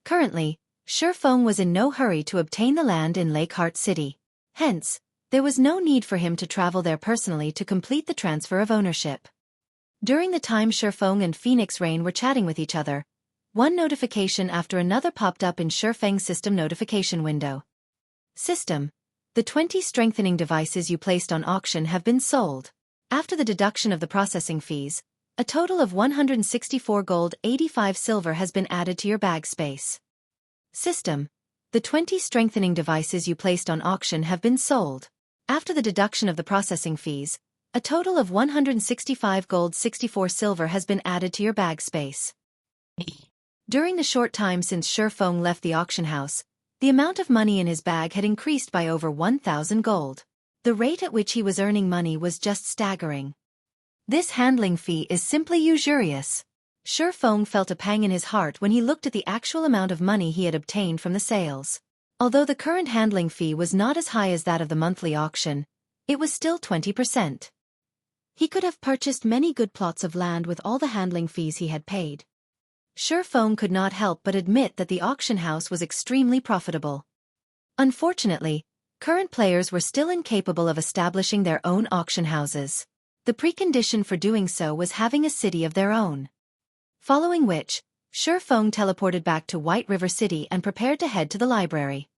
Currently, Feng was in no hurry to obtain the land in Lakeheart City. Hence, there was no need for him to travel there personally to complete the transfer of ownership. During the time Feng and Phoenix Rain were chatting with each other, one notification after another popped up in Feng's system notification window. System: the 20 strengthening devices you placed on auction have been sold. After the deduction of the processing fees, a total of 164 gold 85 silver has been added to your bag space. System: the 20 strengthening devices you placed on auction have been sold. After the deduction of the processing fees, a total of 165 gold 64 silver has been added to your bag space. During the short time since Feng left the auction house, the amount of money in his bag had increased by over 1,000 gold. The rate at which he was earning money was just staggering. This handling fee is simply usurious. Feng felt a pang in his heart when he looked at the actual amount of money he had obtained from the sales. Although the current handling fee was not as high as that of the monthly auction, it was still 20%. He could have purchased many good plots of land with all the handling fees he had paid. Feng could not help but admit that the auction house was extremely profitable. Unfortunately, current players were still incapable of establishing their own auction houses. The precondition for doing so was having a city of their own. Following which, Feng teleported back to White River City and prepared to head to the library.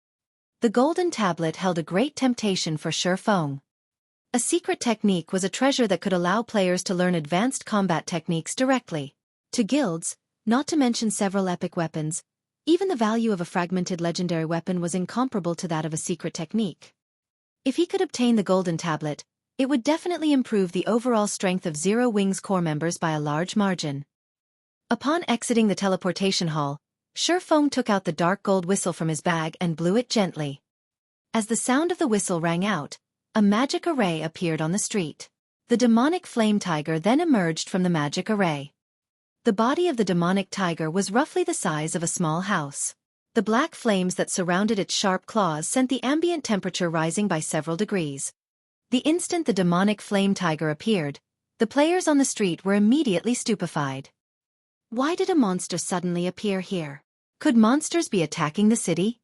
The golden tablet held a great temptation for Feng. A secret technique was a treasure that could allow players to learn advanced combat techniques directly. To guilds, not to mention several epic weapons, even the value of a fragmented legendary weapon was incomparable to that of a secret technique. If he could obtain the golden tablet, it would definitely improve the overall strength of Zero Wing's core members by a large margin. Upon exiting the teleportation hall, Feng took out the dark gold whistle from his bag and blew it gently. As the sound of the whistle rang out, a magic array appeared on the street. The demonic flame tiger then emerged from the magic array. The body of the demonic tiger was roughly the size of a small house. The black flames that surrounded its sharp claws sent the ambient temperature rising by several degrees. The instant the demonic flame tiger appeared, the players on the street were immediately stupefied. Why did a monster suddenly appear here? Could monsters be attacking the city?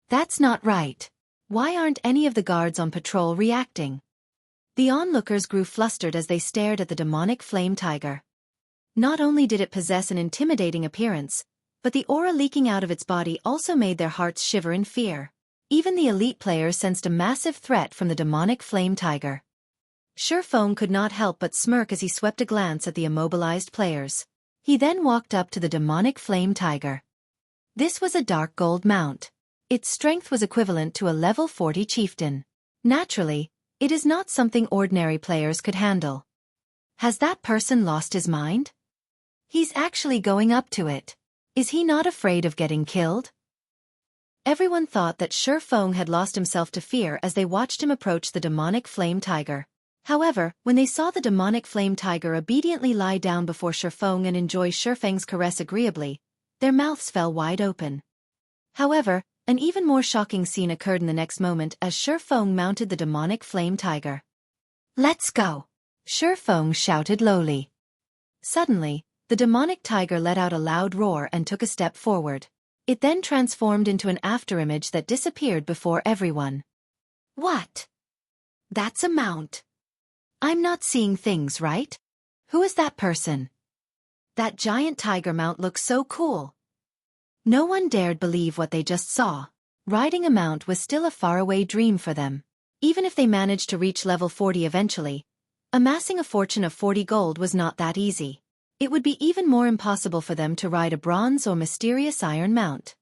That's not right. Why aren't any of the guards on patrol reacting? The onlookers grew flustered as they stared at the demonic flame tiger. Not only did it possess an intimidating appearance, but the aura leaking out of its body also made their hearts shiver in fear. Even the elite players sensed a massive threat from the demonic flame tiger. Feng could not help but smirk as he swept a glance at the immobilized players. He then walked up to the demonic flame tiger. This was a dark gold mount. Its strength was equivalent to a level 40 chieftain. Naturally, it is not something ordinary players could handle. Has that person lost his mind? He's actually going up to it. Is he not afraid of getting killed? Everyone thought that Feng had lost himself to fear as they watched him approach the demonic flame tiger. However, when they saw the demonic flame tiger obediently lie down before Feng and enjoy Feng's caress agreeably, their mouths fell wide open. However, an even more shocking scene occurred in the next moment as Feng mounted the demonic flame tiger. "Let's go!" Feng shouted lowly. Suddenly, the demonic tiger let out a loud roar and took a step forward. It then transformed into an afterimage that disappeared before everyone. What? That's a mount. I'm not seeing things right? Who is that person? That giant tiger mount looks so cool. No one dared believe what they just saw. Riding a mount was still a faraway dream for them. Even if they managed to reach level 40 eventually, amassing a fortune of 40 gold was not that easy. It would be even more impossible for them to ride a bronze or mysterious iron mount.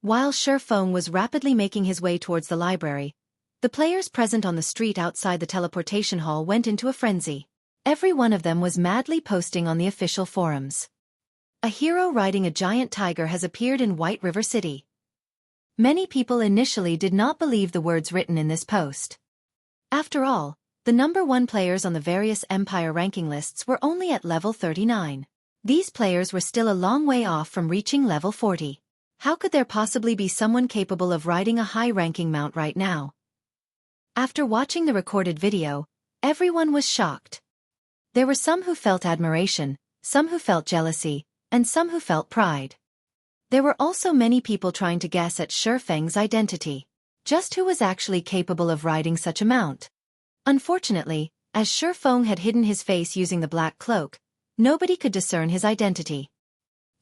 While Feng was rapidly making his way towards the library, the players present on the street outside the teleportation hall went into a frenzy. Every one of them was madly posting on the official forums. A hero riding a giant tiger has appeared in White River City. Many people initially did not believe the words written in this post. After all, the number 1 players on the various Empire ranking lists were only at level 39. These players were still a long way off from reaching level 40. How could there possibly be someone capable of riding a high-ranking mount right now? After watching the recorded video, everyone was shocked. There were some who felt admiration, some who felt jealousy, and some who felt pride. There were also many people trying to guess at Feng's identity. Just who was actually capable of riding such a mount? Unfortunately, as Feng had hidden his face using the black cloak, nobody could discern his identity.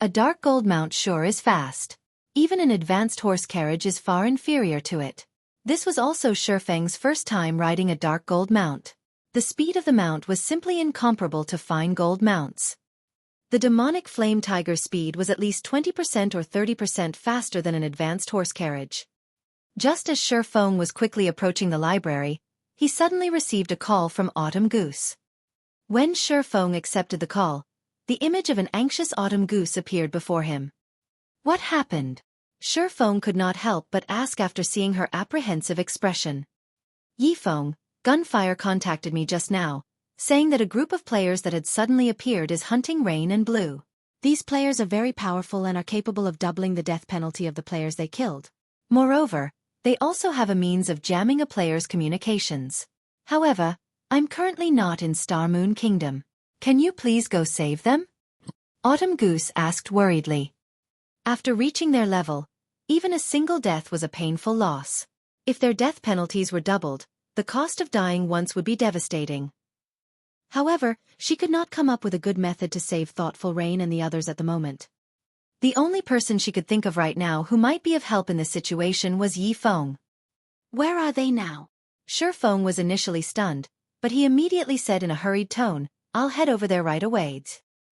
A dark gold mount sure is fast. Even an advanced horse carriage is far inferior to it. This was also Feng's first time riding a dark gold mount. The speed of the mount was simply incomparable to fine gold mounts. The demonic flame tiger's speed was at least 20% or 30% faster than an advanced horse carriage. Just as Feng was quickly approaching the library, he suddenly received a call from Autumn Goose. When Feng accepted the call, the image of an anxious autumn goose appeared before him. What happened? Feng could not help but ask after seeing her apprehensive expression. Yifeng, Gunfire contacted me just now, saying that a group of players that had suddenly appeared is hunting Rain and Blue. These players are very powerful and are capable of doubling the death penalty of the players they killed. Moreover, they also have a means of jamming a player's communications. However, I'm currently not in Star Moon Kingdom. Can you please go save them? Autumn Goose asked worriedly. After reaching their level, even a single death was a painful loss. If their death penalties were doubled, the cost of dying once would be devastating. However, she could not come up with a good method to save Thoughtful Rain and the others at the moment. The only person she could think of right now who might be of help in this situation was Feng. Where are they now? Feng was initially stunned, but he immediately said in a hurried tone, I'll head over there right away.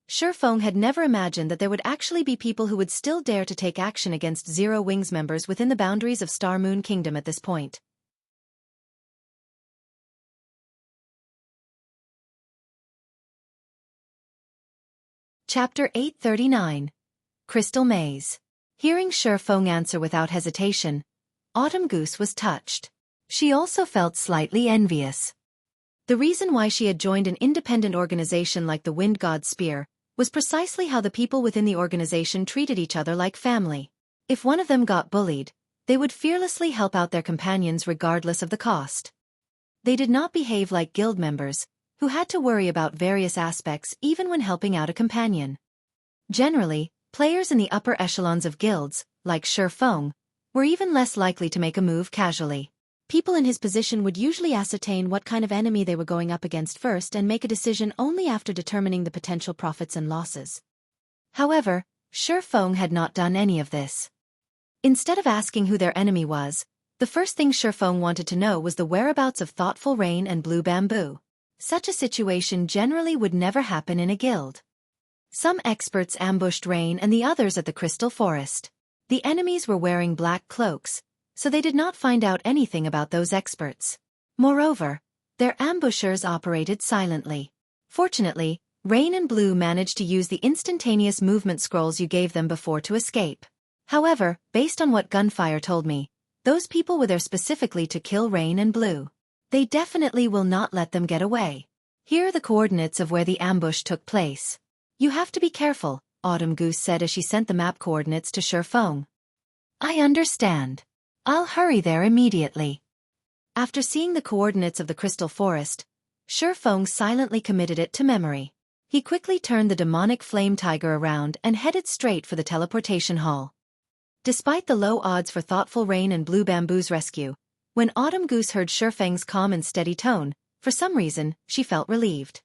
Feng had never imagined that there would actually be people who would still dare to take action against Zero Wings members within the boundaries of Star Moon Kingdom at this point. Chapter 839. Crystal Maze. Hearing Feng answer without hesitation, Autumn Goose was touched. She also felt slightly envious. The reason why she had joined an independent organization like the Wind God's Spear was precisely how the people within the organization treated each other like family. If one of them got bullied, they would fearlessly help out their companions regardless of the cost. They did not behave like guild members, who had to worry about various aspects even when helping out a companion. Generally, players in the upper echelons of guilds, like Feng, were even less likely to make a move casually. People in his position would usually ascertain what kind of enemy they were going up against first and make a decision only after determining the potential profits and losses. However, Feng had not done any of this. Instead of asking who their enemy was, the first thing Feng wanted to know was the whereabouts of Thoughtful Rain and Blue Bamboo. Such a situation generally would never happen in a guild. Some experts ambushed Rain and the others at the Crystal Forest. The enemies were wearing black cloaks, so they did not find out anything about those experts. Moreover, their ambushers operated silently. Fortunately, Rain and Blue managed to use the instantaneous movement scrolls you gave them before to escape. However, based on what Gunfire told me, those people were there specifically to kill Rain and Blue. They definitely will not let them get away. Here are the coordinates of where the ambush took place. You have to be careful, Autumn Goose said as she sent the map coordinates to Feng. I understand. I'll hurry there immediately. After seeing the coordinates of the Crystal Forest, Feng silently committed it to memory. He quickly turned the demonic flame tiger around and headed straight for the teleportation hall. Despite the low odds for Thoughtful Rain and Blue Bamboo's rescue, when Autumn Goose heard Feng's calm and steady tone, for some reason, she felt relieved.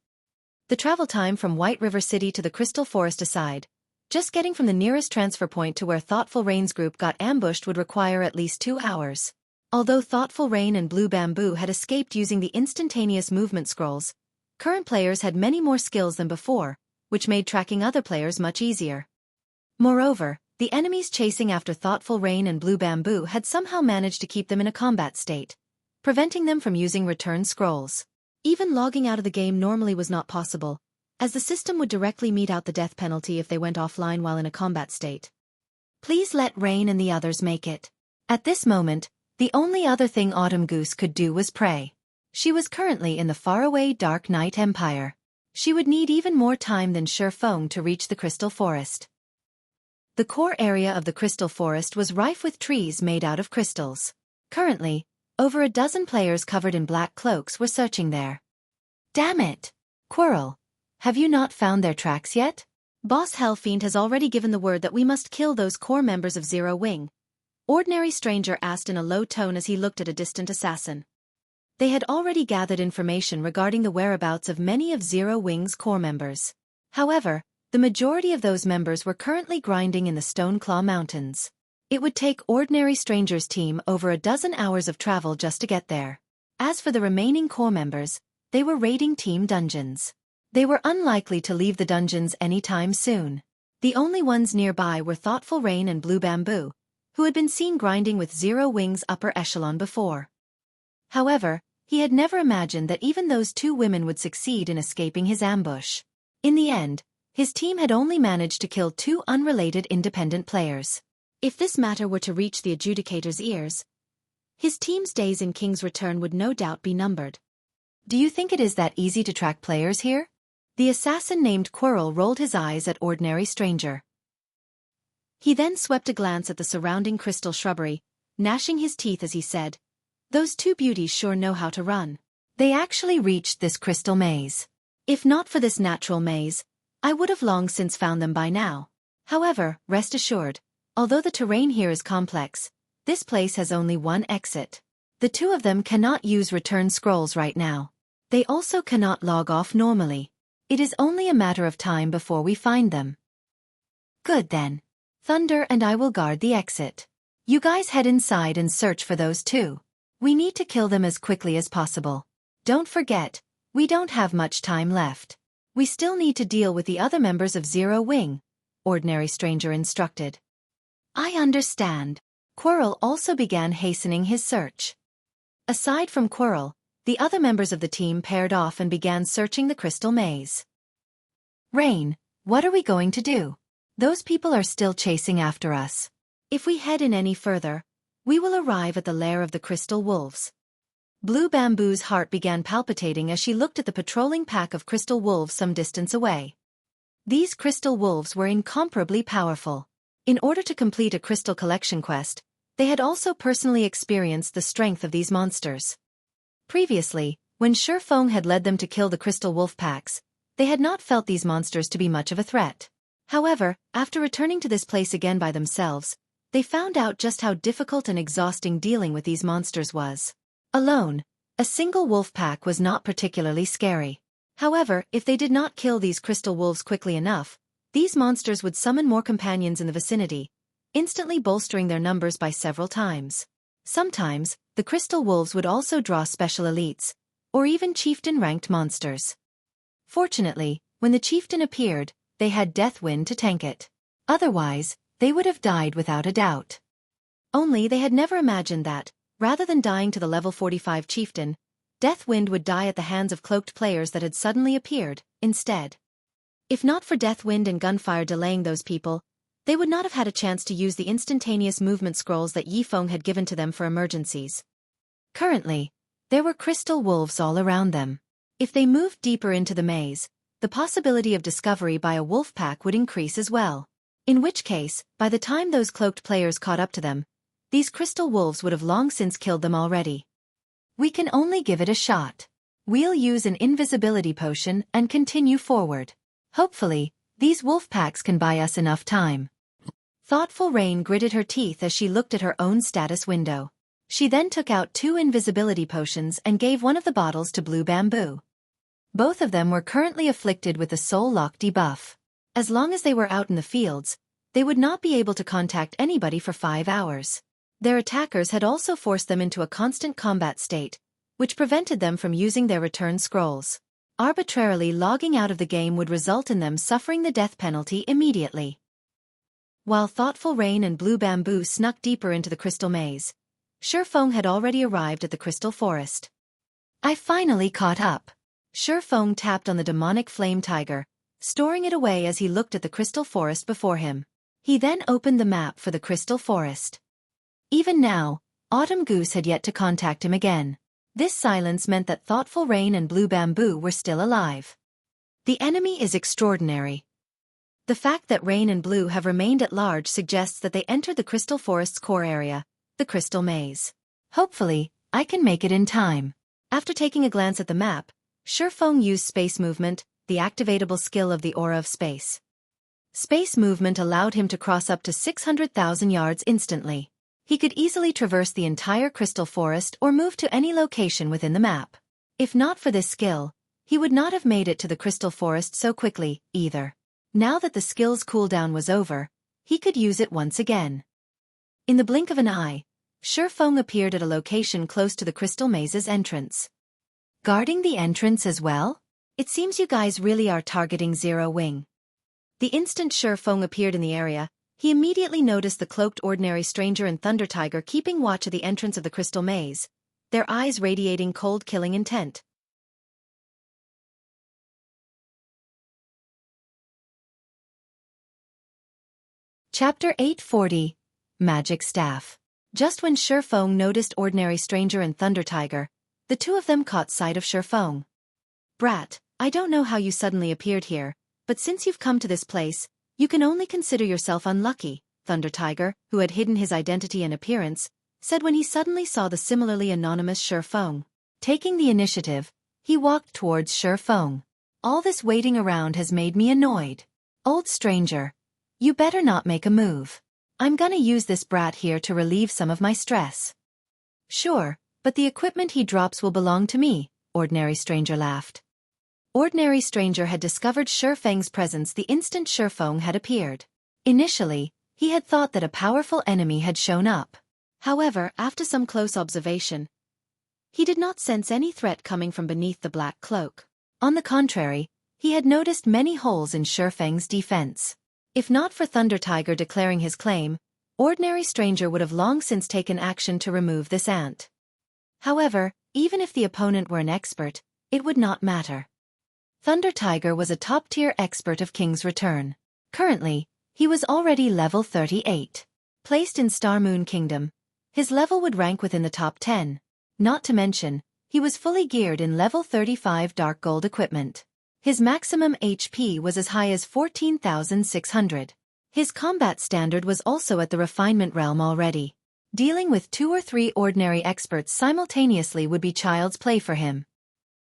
The travel time from White River City to the Crystal Forest aside, just getting from the nearest transfer point to where Thoughtful Rain's group got ambushed would require at least 2 hours. Although Thoughtful Rain and Blue Bamboo had escaped using the instantaneous movement scrolls, current players had many more skills than before, which made tracking other players much easier. Moreover, the enemies chasing after Thoughtful Rain and Blue Bamboo had somehow managed to keep them in a combat state, preventing them from using return scrolls. Even logging out of the game normally was not possible, as the system would directly mete out the death penalty if they went offline while in a combat state. Please let Rain and the others make it. At this moment, the only other thing Autumn Goose could do was pray. She was currently in the faraway Dark Knight Empire. She would need even more time than Feng to reach the Crystal Forest. The core area of the Crystal Forest was rife with trees made out of crystals. Currently, over a dozen players covered in black cloaks were searching there. Damn it! Quirrell, have you not found their tracks yet? Boss Hellfiend has already given the word that we must kill those core members of Zero Wing. Ordinary Stranger asked in a low tone as he looked at a distant assassin. They had already gathered information regarding the whereabouts of many of Zero Wing's core members. However, the majority of those members were currently grinding in the Stoneclaw Mountains. It would take Ordinary Stranger's team over a dozen hours of travel just to get there. As for the remaining core members, they were raiding team dungeons. They were unlikely to leave the dungeons anytime soon. The only ones nearby were Thoughtful Rain and Blue Bamboo, who had been seen grinding with Zero Wing's upper echelon before. However, he had never imagined that even those 2 women would succeed in escaping his ambush. In the end, his team had only managed to kill 2 unrelated independent players. If this matter were to reach the adjudicator's ears, his team's days in King's Return would no doubt be numbered. Do you think it is that easy to track players here? The assassin named Quirrell rolled his eyes at Ordinary Stranger. He then swept a glance at the surrounding crystal shrubbery, gnashing his teeth as he said, "Those 2 beauties sure know how to run. They actually reached this crystal maze. If not for this natural maze, I would have long since found them by now. However, rest assured, although the terrain here is complex, this place has only one exit. The 2 of them cannot use return scrolls right now. They also cannot log off normally. It is only a matter of time before we find them." Good then. Thunder and I will guard the exit. You guys head inside and search for those two. We need to kill them as quickly as possible. Don't forget, we don't have much time left. We still need to deal with the other members of Zero Wing, Ordinary Stranger instructed. I understand. Quirrell also began hastening his search. Aside from Quirrell, the other members of the team paired off and began searching the crystal maze. Rain, what are we going to do? Those people are still chasing after us. If we head in any further, we will arrive at the lair of the crystal wolves. Blue Bamboo's heart began palpitating as she looked at the patrolling pack of crystal wolves some distance away. These crystal wolves were incomparably powerful. In order to complete a crystal collection quest, they had also personally experienced the strength of these monsters. Previously, when Feng had led them to kill the crystal wolf packs, they had not felt these monsters to be much of a threat. However, after returning to this place again by themselves, they found out just how difficult and exhausting dealing with these monsters was. Alone, a single wolf pack was not particularly scary. However, if they did not kill these crystal wolves quickly enough, these monsters would summon more companions in the vicinity, instantly bolstering their numbers by several times. Sometimes, the crystal wolves would also draw special elites, or even chieftain-ranked monsters. Fortunately, when the chieftain appeared, they had Deathwind to tank it. Otherwise, they would have died without a doubt. Only they had never imagined that, rather than dying to the level 45 chieftain, Deathwind would die at the hands of cloaked players that had suddenly appeared, instead. If not for Deathwind and gunfire delaying those people, they would not have had a chance to use the instantaneous movement scrolls that Feng had given to them for emergencies. Currently, there were crystal wolves all around them. If they moved deeper into the maze, the possibility of discovery by a wolf pack would increase as well. In which case, by the time those cloaked players caught up to them, these crystal wolves would have long since killed them already. We can only give it a shot. We'll use an invisibility potion and continue forward. Hopefully, these wolf packs can buy us enough time. Thoughtful Rain gritted her teeth as she looked at her own status window. She then took out 2 invisibility potions and gave one of the bottles to Blue Bamboo. Both of them were currently afflicted with the Soul Lock debuff. As long as they were out in the fields, they would not be able to contact anybody for 5 hours. Their attackers had also forced them into a constant combat state, which prevented them from using their return scrolls. Arbitrarily logging out of the game would result in them suffering the death penalty immediately. While Thoughtful Rain and Blue Bamboo snuck deeper into the crystal maze, Feng had already arrived at the crystal forest. I finally caught up. Feng tapped on the demonic flame tiger, storing it away as he looked at the crystal forest before him. He then opened the map for the crystal forest. Even now, Autumn Goose had yet to contact him again. This silence meant that Thoughtful Rain and Blue Bamboo were still alive. The enemy is extraordinary. The fact that Rain and Blue have remained at large suggests that they entered the crystal forest's core area, the crystal maze. Hopefully, I can make it in time. After taking a glance at the map, Feng used space movement, the activatable skill of the aura of space. Space movement allowed him to cross up to 600,000 yards instantly. He could easily traverse the entire crystal forest or move to any location within the map. If not for this skill, he would not have made it to the crystal forest so quickly, either. Now that the skill's cooldown was over, he could use it once again. In the blink of an eye, Feng appeared at a location close to the crystal maze's entrance. Guarding the entrance as well? It seems you guys really are targeting Zero Wing. The instant Feng appeared in the area, he immediately noticed the cloaked Ordinary Stranger and Thunder Tiger keeping watch at the entrance of the crystal maze, their eyes radiating cold killing intent. Chapter 840, Magic Staff. Just when Feng noticed Ordinary Stranger and Thunder Tiger, the two of them caught sight of Feng. Brat, I don't know how you suddenly appeared here, but since you've come to this place, you can only consider yourself unlucky, Thunder Tiger, who had hidden his identity and appearance, said when he suddenly saw the similarly anonymous Feng. Taking the initiative, he walked towards Feng. All this waiting around has made me annoyed. Old stranger, you better not make a move. I'm gonna use this brat here to relieve some of my stress. Sure, but the equipment he drops will belong to me, Ordinary Stranger laughed. Ordinary Stranger had discovered Feng's presence the instant Feng had appeared. Initially, He had thought that a powerful enemy had shown up. However, after some close observation, he did not sense any threat coming from beneath the black cloak. On the contrary, he had noticed many holes in Feng's defense. If not for Thunder Tiger declaring his claim, ordinary stranger would have long since taken action to remove this ant. However, even if the opponent were an expert, it would not matter. Thunder Tiger was a top-tier expert of King's Return. Currently, he was already level 38. Placed in Star Moon Kingdom, his level would rank within the top 10. Not to mention, he was fully geared in level 35 Dark Gold equipment. His maximum HP was as high as 14,600. His combat standard was also at the refinement realm already. Dealing with 2 or 3 ordinary experts simultaneously would be child's play for him.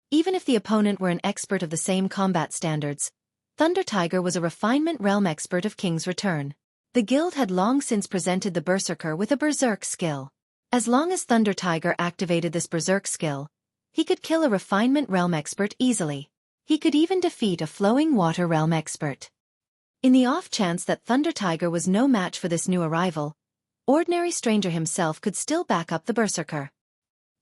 Even if the opponent were an expert of the same combat standards, Thunder Tiger was a refinement realm expert of King's Return. The guild had long since presented the Berserker with a Berserk skill. As long as Thunder Tiger activated this Berserk skill, he could kill a refinement realm expert easily. He could even defeat a flowing water realm expert. In the off chance that Thunder Tiger was no match for this new arrival, ordinary stranger himself could still back up the Berserker.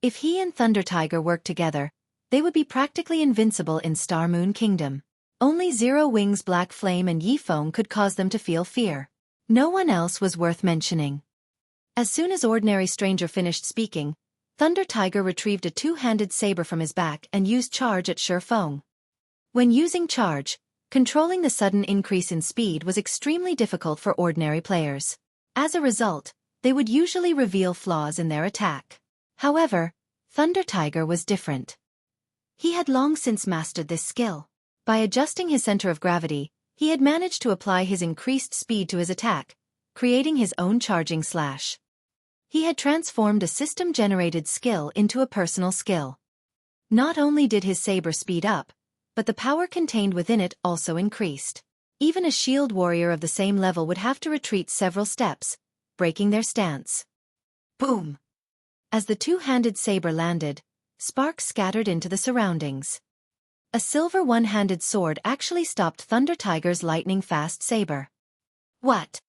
If he and Thunder Tiger worked together, they would be practically invincible in Star Moon Kingdom. Only Zero Wings Black Flame and Yi Feng could cause them to feel fear. No one else was worth mentioning. As soon as ordinary stranger finished speaking, Thunder Tiger retrieved a 2-handed saber from his back and used charge at Feng. When using charge, controlling the sudden increase in speed was extremely difficult for ordinary players. As a result, they would usually reveal flaws in their attack. However, Thunder Tiger was different. He had long since mastered this skill. By adjusting his center of gravity, he had managed to apply his increased speed to his attack, creating his own charging slash. He had transformed a system-generated skill into a personal skill. Not only did his saber speed up, but the power contained within it also increased. Even a shield warrior of the same level would have to retreat several steps, breaking their stance. Boom! As the 2-handed saber landed, sparks scattered into the surroundings. A silver 1-handed sword actually stopped Thunder Tiger's lightning-fast saber. What?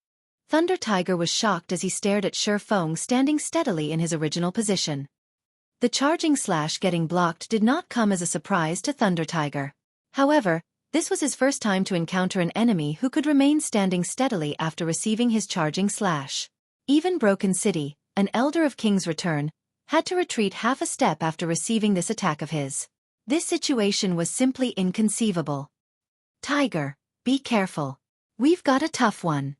Thunder Tiger was shocked as he stared at Feng standing steadily in his original position. The charging slash getting blocked did not come as a surprise to Thunder Tiger. However, this was his first time to encounter an enemy who could remain standing steadily after receiving his charging slash. Even Broken City, an elder of King's Return, had to retreat half a step after receiving this attack of his. This situation was simply inconceivable. Tiger, be careful. We've got a tough one.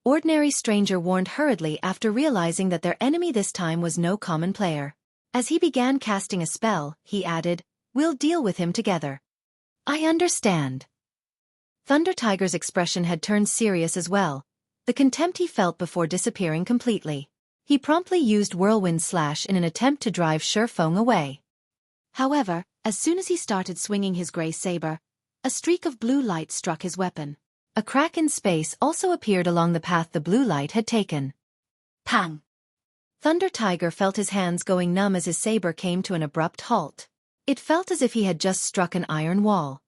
Ordinary stranger warned hurriedly after realizing that their enemy this time was no common player. As he began casting a spell, he added, "We'll deal with him together." I understand. Thunder Tiger's expression had turned serious as well, the contempt he felt before disappearing completely. He promptly used Whirlwind Slash in an attempt to drive Feng away. However, as soon as he started swinging his grey saber, a streak of blue light struck his weapon. A crack in space also appeared along the path the blue light had taken. Pang! Thunder Tiger felt his hands going numb as his saber came to an abrupt halt. It felt as if he had just struck an iron wall.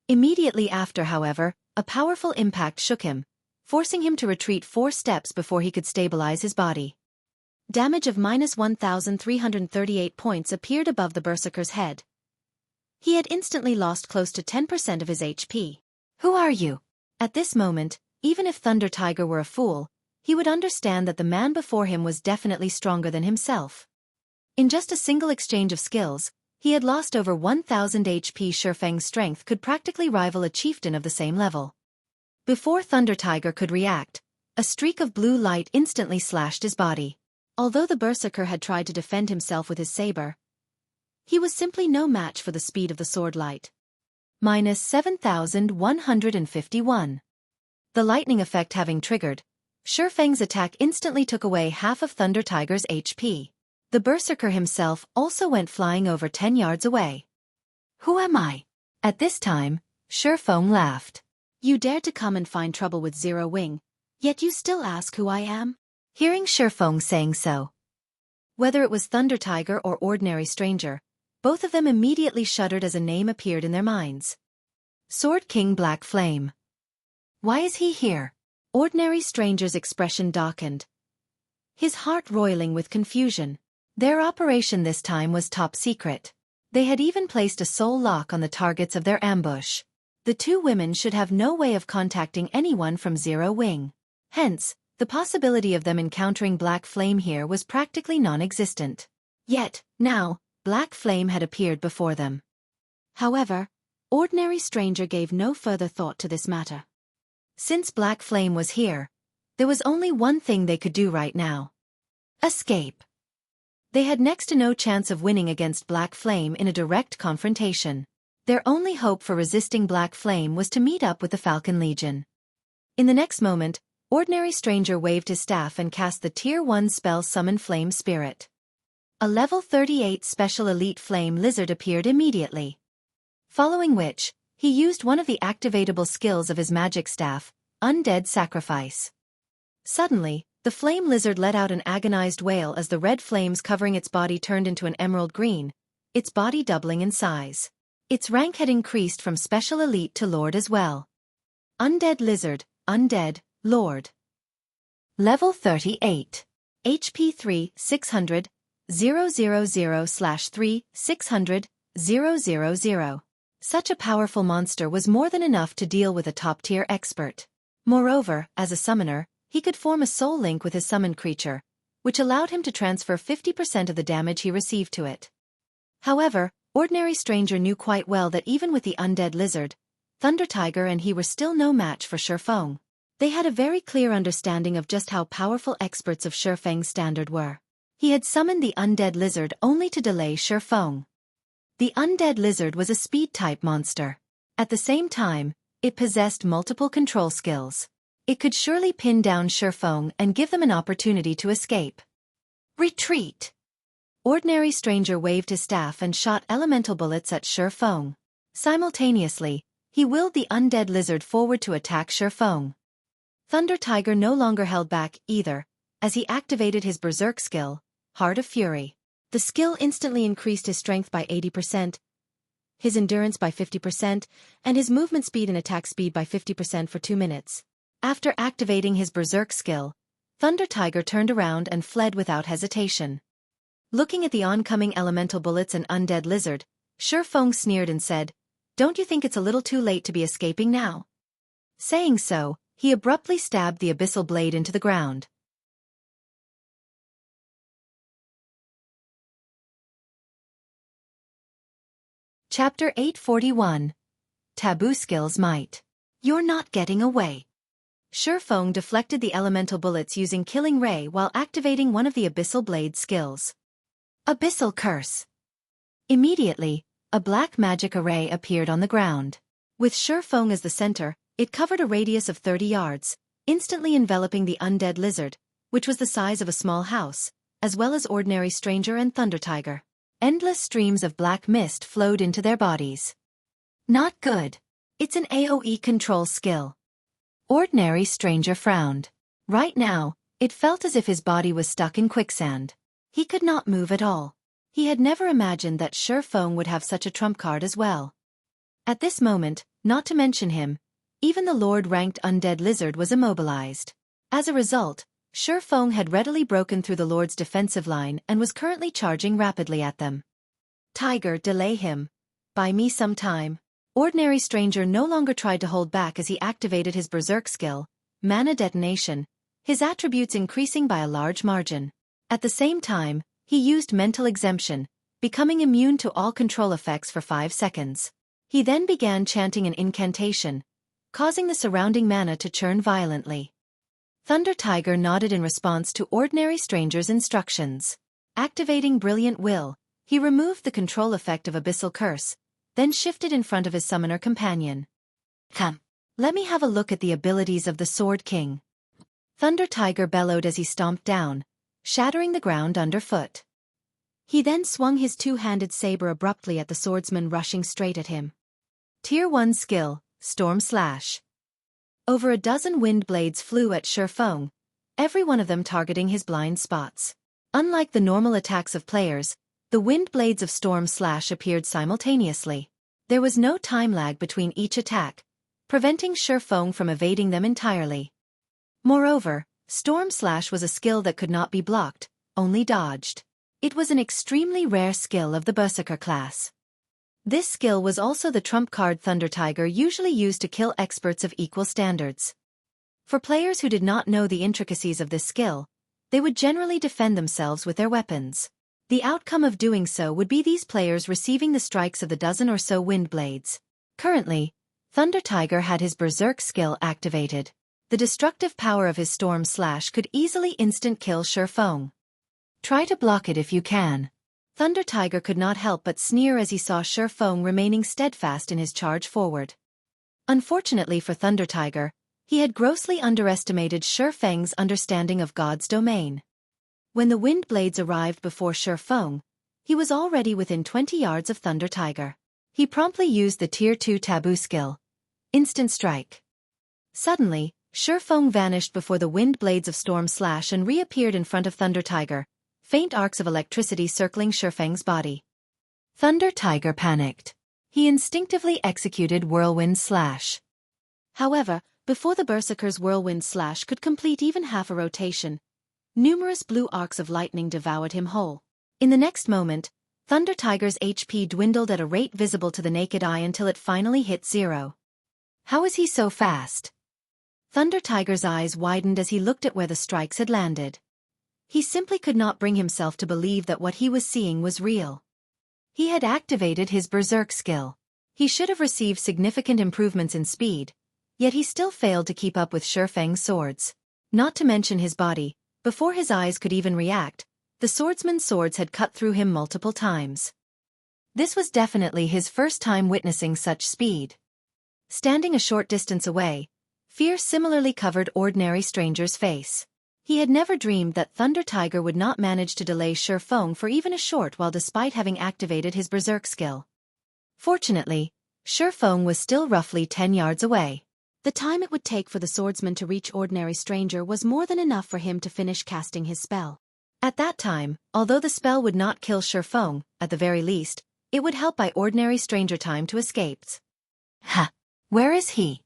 Immediately after, however, a powerful impact shook him, forcing him to retreat 4 steps before he could stabilize his body. Damage of -1,338 points appeared above the Berserker's head. He had instantly lost close to 10% of his HP. Who are you? At this moment, even if Thunder Tiger were a fool, he would understand that the man before him was definitely stronger than himself. In just a single exchange of skills, he had lost over 1,000 HP. Feng's strength could practically rival a chieftain of the same level. Before Thunder Tiger could react, a streak of blue light instantly slashed his body. Although the Berserker had tried to defend himself with his saber, he was simply no match for the speed of the sword light. -7,151. The lightning effect having triggered, Feng's attack instantly took away half of Thunder Tiger's HP. The Berserker himself also went flying over 10 yards away. Who am I? At this time, Feng laughed. You dared to come and find trouble with Zero Wing, yet you still ask who I am? Hearing Feng saying so, whether it was Thunder Tiger or ordinary stranger, both of them immediately shuddered as a name appeared in their minds. Sword King Black Flame. Why is he here? Ordinary Stranger's expression darkened, his heart roiling with confusion. Their operation this time was top secret. They had even placed a soul lock on the targets of their ambush. The two women should have no way of contacting anyone from Zero Wing. Hence, the possibility of them encountering Black Flame here was practically non-existent. Yet, now, Black Flame had appeared before them. However, Ordinary Stranger gave no further thought to this matter. Since Black Flame was here, there was only one thing they could do right now. Escape. They had next to no chance of winning against Black Flame in a direct confrontation. Their only hope for resisting Black Flame was to meet up with the Falcon Legion. In the next moment, Ordinary Stranger waved his staff and cast the Tier 1 spell Summon Flame Spirit. A level 38 special elite flame lizard appeared immediately. Following which, he used one of the activatable skills of his magic staff, Undead Sacrifice. Suddenly, the flame lizard let out an agonized wail as the red flames covering its body turned into an emerald green, its body doubling in size. Its rank had increased from Special Elite to Lord as well. Undead Lizard, Undead, Lord. Level 38. HP 3, 600, 000/3, 600, 000. Such a powerful monster was more than enough to deal with a top-tier expert. Moreover, as a summoner, he could form a soul link with his summoned creature, which allowed him to transfer 50% of the damage he received to it. However, Ordinary Stranger knew quite well that even with the undead lizard, Thunder Tiger and he were still no match for Feng. They had a very clear understanding of just how powerful experts of Feng's standard were. He had summoned the undead lizard only to delay Feng. The undead lizard was a speed-type monster. At the same time, it possessed multiple control skills. It could surely pin down Feng and give them an opportunity to escape. Retreat! Ordinary Stranger waved his staff and shot elemental bullets at Feng. Simultaneously, he willed the undead lizard forward to attack Feng. Thunder Tiger no longer held back either, as he activated his berserk skill, Heart of Fury. The skill instantly increased his strength by 80%, his endurance by 50%, and his movement speed and attack speed by 50% for 2 minutes. After activating his berserk skill, Thunder Tiger turned around and fled without hesitation. Looking at the oncoming elemental bullets and undead lizard, Feng sneered and said, "Don't you think it's a little too late to be escaping now?" Saying so, he abruptly stabbed the abyssal blade into the ground. Chapter 841. Taboo Skills Might. You're not getting away. Feng deflected the elemental bullets using Killing Ray while activating one of the abyssal blade skills. Abyssal Curse. Immediately, a black magic array appeared on the ground. With Feng as the center, it covered a radius of 30 yards, instantly enveloping the undead lizard, which was the size of a small house, as well as Ordinary Stranger and Thunder Tiger. Endless streams of black mist flowed into their bodies. Not good. It's an AoE control skill. Ordinary Stranger frowned. Right now, it felt as if his body was stuck in quicksand. He could not move at all. He had never imagined that Feng would have such a trump card as well. At this moment, not to mention him, even the Lord-ranked undead lizard was immobilized. As a result, Feng had readily broken through the Lord's defensive line and was currently charging rapidly at them. Tiger, delay him. Buy me some time. Ordinary Stranger no longer tried to hold back as he activated his berserk skill, Mana Detonation, his attributes increasing by a large margin. At the same time, he used Mental Exemption, becoming immune to all control effects for 5 seconds. He then began chanting an incantation, causing the surrounding mana to churn violently. Thunder Tiger nodded in response to Ordinary Stranger's instructions. Activating Brilliant Will, he removed the control effect of Abyssal Curse, then shifted in front of his summoner companion. Come, let me have a look at the abilities of the Sword King. Thunder Tiger bellowed as he stomped down, shattering the ground underfoot. He then swung his two-handed saber abruptly at the swordsman rushing straight at him. Tier 1 skill, Storm Slash. Over a dozen wind blades flew at Feng, every one of them targeting his blind spots. Unlike the normal attacks of players, the wind blades of Storm Slash appeared simultaneously. There was no time lag between each attack, preventing Feng from evading them entirely. Moreover, Storm Slash was a skill that could not be blocked, only dodged. It was an extremely rare skill of the Berserker class. This skill was also the trump card Thunder Tiger usually used to kill experts of equal standards. For players who did not know the intricacies of this skill, they would generally defend themselves with their weapons. The outcome of doing so would be these players receiving the strikes of the dozen or so wind blades. Currently, Thunder Tiger had his Berserk skill activated. The destructive power of his Storm Slash could easily instant kill Feng. Try to block it if you can. Thunder Tiger could not help but sneer as he saw Feng remaining steadfast in his charge forward. Unfortunately for Thunder Tiger, he had grossly underestimated Feng's understanding of God's domain. When the wind blades arrived before Feng, he was already within 20 yards of Thunder Tiger. He promptly used the Tier 2 Taboo skill. Instant Strike. Suddenly, Feng vanished before the wind blades of Storm Slash and reappeared in front of Thunder Tiger, faint arcs of electricity circling Feng's body. Thunder Tiger panicked. He instinctively executed Whirlwind Slash. However, before the Berserker's Whirlwind Slash could complete even half a rotation, numerous blue arcs of lightning devoured him whole. In the next moment, Thunder Tiger's HP dwindled at a rate visible to the naked eye until it finally hit 0. How is he so fast? Thunder Tiger's eyes widened as he looked at where the strikes had landed. He simply could not bring himself to believe that what he was seeing was real. He had activated his Berserk skill. He should have received significant improvements in speed, yet he still failed to keep up with Feng's swords. Not to mention his body, before his eyes could even react, the swordsman's swords had cut through him multiple times. This was definitely his first time witnessing such speed. Standing a short distance away, fear similarly covered Ordinary Stranger's face. He had never dreamed that Thunder Tiger would not manage to delay Feng for even a short while despite having activated his Berserk skill. Fortunately, Feng was still roughly 10 yards away. The time it would take for the swordsman to reach Ordinary Stranger was more than enough for him to finish casting his spell. At that time, although the spell would not kill Feng, at the very least, it would help buy Ordinary Stranger time to escape. Ha! Where is he?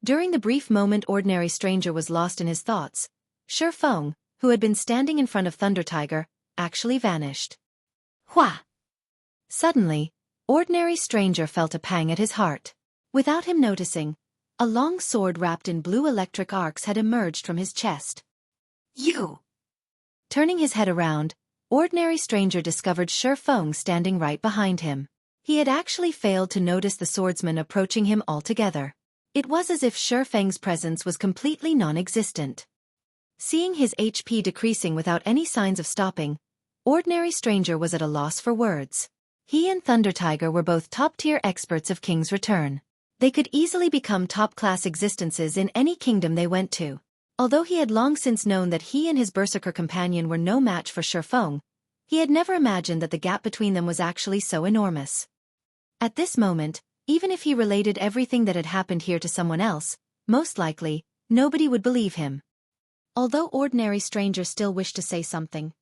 During the brief moment Ordinary Stranger was lost in his thoughts, Feng, who had been standing in front of Thunder Tiger, actually vanished. Hua! Suddenly, Ordinary Stranger felt a pang at his heart. Without him noticing, a long sword wrapped in blue electric arcs had emerged from his chest. You! Turning his head around, Ordinary Stranger discovered Feng standing right behind him. He had actually failed to notice the swordsman approaching him altogether. It was as if Feng's presence was completely non-existent. Seeing his HP decreasing without any signs of stopping, Ordinary Stranger was at a loss for words. He and Thunder Tiger were both top-tier experts of King's Return. They could easily become top-class existences in any kingdom they went to. Although he had long since known that he and his Berserker companion were no match for Feng, he had never imagined that the gap between them was actually so enormous. At this moment, even if he related everything that had happened here to someone else, most likely, nobody would believe him. Although Ordinary Stranger still wished to say something,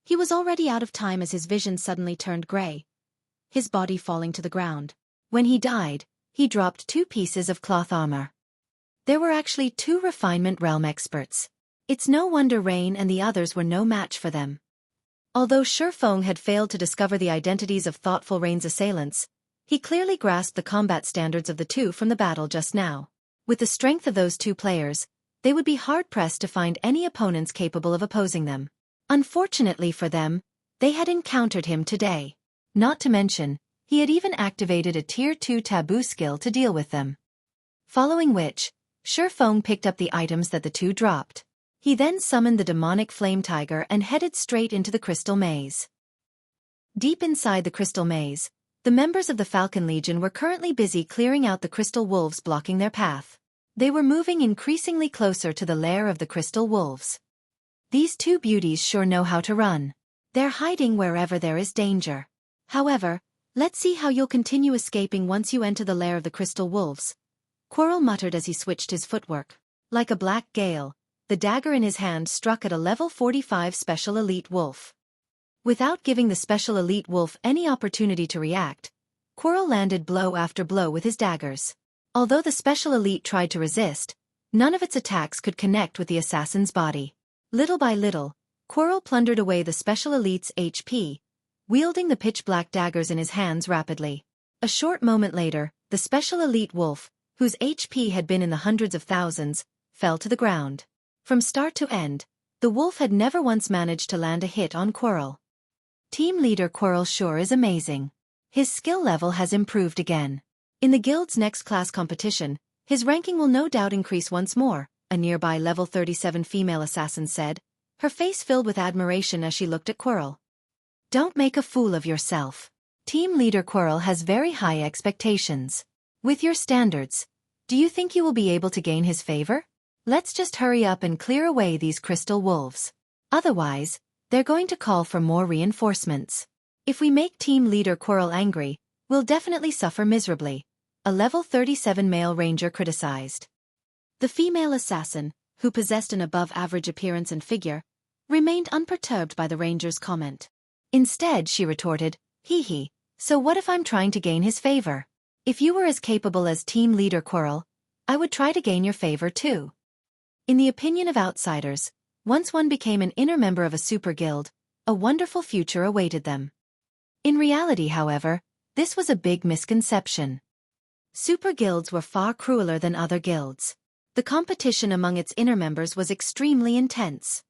he was already out of time as his vision suddenly turned gray, his body falling to the ground. When he died, he dropped 2 pieces of cloth armor. There were actually 2 Refinement Realm experts. It's no wonder Rain and the others were no match for them. Although Feng had failed to discover the identities of thoughtful Rain's assailants, he clearly grasped the combat standards of the 2 from the battle just now. With the strength of those 2 players, they would be hard-pressed to find any opponents capable of opposing them. Unfortunately for them, they had encountered him today. Not to mention, he had even activated a Tier 2 Taboo skill to deal with them. Following which, Feng picked up the items that the 2 dropped. He then summoned the demonic Flame Tiger and headed straight into the Crystal Maze. Deep inside the Crystal Maze, the members of the Falcon Legion were currently busy clearing out the Crystal Wolves blocking their path. They were moving increasingly closer to the lair of the Crystal Wolves. These 2 beauties sure know how to run. They're hiding wherever there is danger. However, let's see how you'll continue escaping once you enter the lair of the Crystal Wolves, Quirrell muttered as he switched his footwork. Like a black gale, the dagger in his hand struck at a level 45 Special Elite Wolf. Without giving the Special Elite Wolf any opportunity to react, Quirrell landed blow after blow with his daggers. Although the Special Elite tried to resist, None of its attacks could connect with the assassin's body. Little by little, Quirrell plundered away the Special Elite's HP, wielding the pitch-black daggers in his hands rapidly. A short moment later, the Special Elite Wolf, whose HP had been in the hundreds of thousands, fell to the ground. From start to end, the wolf had never once managed to land a hit on Quirrell. Team leader Quirrell sure is amazing. His skill level has improved again. In the guild's next class competition, his ranking will no doubt increase once more, a nearby level 37 female assassin said, her face filled with admiration as she looked at Quirrell. Don't make a fool of yourself. Team leader Quirrell has very high expectations. With your standards, do you think you will be able to gain his favor? Let's just hurry up and clear away these crystal wolves. Otherwise, they're going to call for more reinforcements. If we make team leader Quirrell angry, we'll definitely suffer miserably, a level 37 male ranger criticized. The female assassin, who possessed an above-average appearance and figure, remained unperturbed by the ranger's comment. Instead, she retorted, hee, so what if I'm trying to gain his favor? If you were as capable as team leader Quirrell, I would try to gain your favor too. In the opinion of outsiders, once one became an inner member of a super guild, a wonderful future awaited them. In reality, however, this was a big misconception. Super guilds were far crueler than other guilds. The competition among its inner members was extremely intense.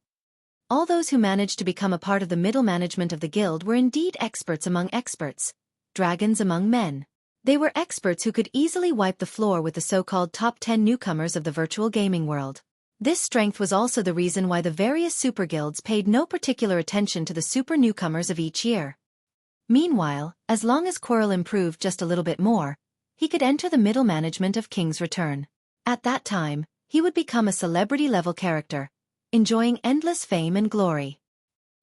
All those who managed to become a part of the middle management of the guild were indeed experts among experts, dragons among men. They were experts who could easily wipe the floor with the so-called top 10 newcomers of the virtual gaming world. This strength was also the reason why the various super guilds paid no particular attention to the super newcomers of each year. Meanwhile, as long as Quirrell improved just a little bit more, he could enter the middle management of King's Return. At that time, he would become a celebrity-level character, enjoying endless fame and glory.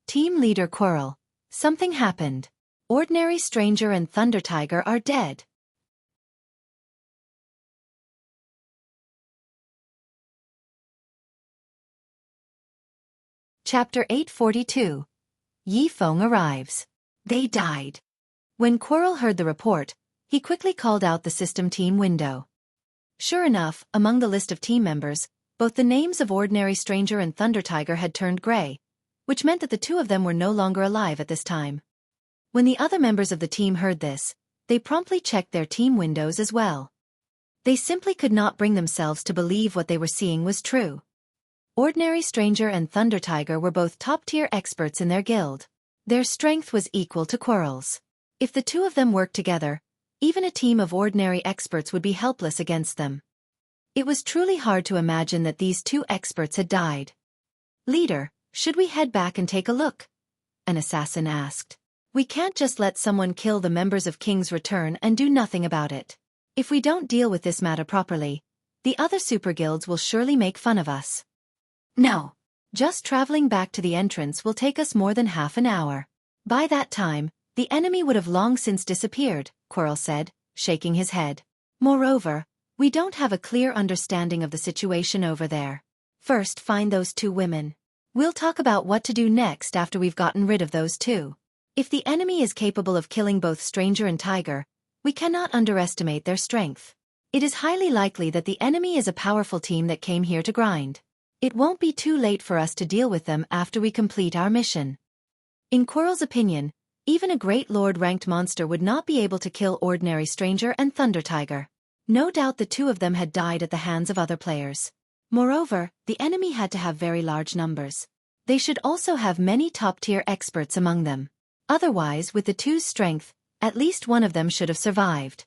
Team leader Quirrell. Something happened. Ordinary Stranger and Thunder Tiger are dead. Chapter 842. Feng arrives. They died. When Quirrell heard the report, he quickly called out the system team window. Sure enough, among the list of team members, both the names of Ordinary Stranger and Thunder Tiger had turned gray, which meant that the two of them were no longer alive at this time. When the other members of the team heard this, they promptly checked their team windows as well. They simply could not bring themselves to believe what they were seeing was true. Ordinary Stranger and Thunder Tiger were both top-tier experts in their guild. Their strength was equal to Quirrell's. If the two of them worked together, even a team of ordinary experts would be helpless against them. It was truly hard to imagine that these two experts had died. Leader, should we head back and take a look? An assassin asked. We can't just let someone kill the members of King's Return and do nothing about it. If we don't deal with this matter properly, the other super guilds will surely make fun of us. No. Just traveling back to the entrance will take us more than half an hour. By that time, the enemy would have long since disappeared, Quirrell said, shaking his head. Moreover, we don't have a clear understanding of the situation over there. First, find those two women. We'll talk about what to do next after we've gotten rid of those two. If the enemy is capable of killing both Stranger and Tiger, we cannot underestimate their strength. It is highly likely that the enemy is a powerful team that came here to grind. It won't be too late for us to deal with them after we complete our mission. In Quirrell's opinion, even a great lord-ranked monster would not be able to kill Ordinary Stranger and Thunder Tiger. No doubt the two of them had died at the hands of other players. Moreover, the enemy had to have very large numbers. They should also have many top-tier experts among them. Otherwise, with the two's strength, at least one of them should have survived.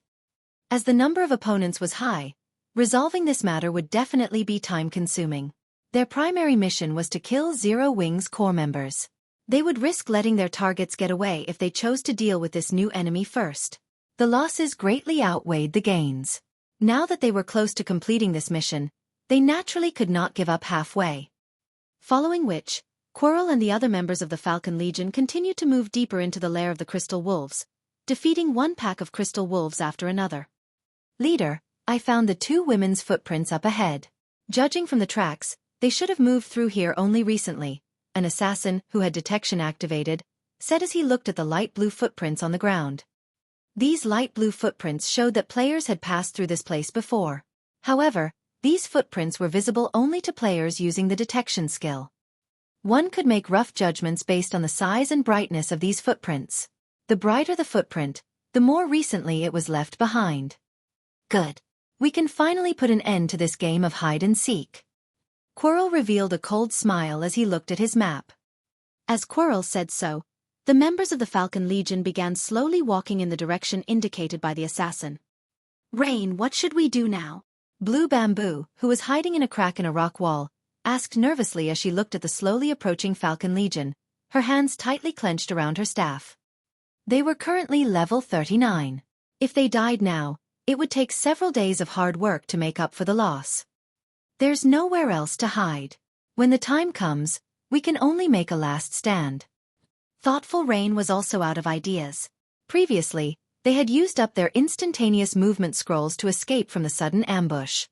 As the number of opponents was high, resolving this matter would definitely be time-consuming. Their primary mission was to kill Zero Wing's core members. They would risk letting their targets get away if they chose to deal with this new enemy first. The losses greatly outweighed the gains. Now that they were close to completing this mission, they naturally could not give up halfway. Following which, Quirrell and the other members of the Falcon Legion continued to move deeper into the lair of the Crystal Wolves, defeating one pack of Crystal Wolves after another. Leader, I found the two women's footprints up ahead. Judging from the tracks, they should have moved through here only recently, an assassin, who had detection activated, said as he looked at the light blue footprints on the ground. These light blue footprints showed that players had passed through this place before. However, These footprints were visible only to players using the detection skill. One could make rough judgments based on the size and brightness of these footprints. The brighter the footprint, the more recently it was left behind. Good. We can finally put an end to this game of hide-and-seek. Quirrell revealed a cold smile as he looked at his map. As Quirrell said so, the members of the Falcon Legion began slowly walking in the direction indicated by the assassin. Rain, what should we do now? Blue Bamboo, who was hiding in a crack in a rock wall, asked nervously as she looked at the slowly approaching Falcon Legion, her hands tightly clenched around her staff. They were currently level 39. If they died now, it would take several days of hard work to make up for the loss. There's nowhere else to hide. When the time comes, we can only make a last stand. Thoughtful Rain was also out of ideas. Previously, they had used up their instantaneous movement scrolls to escape from the sudden ambush.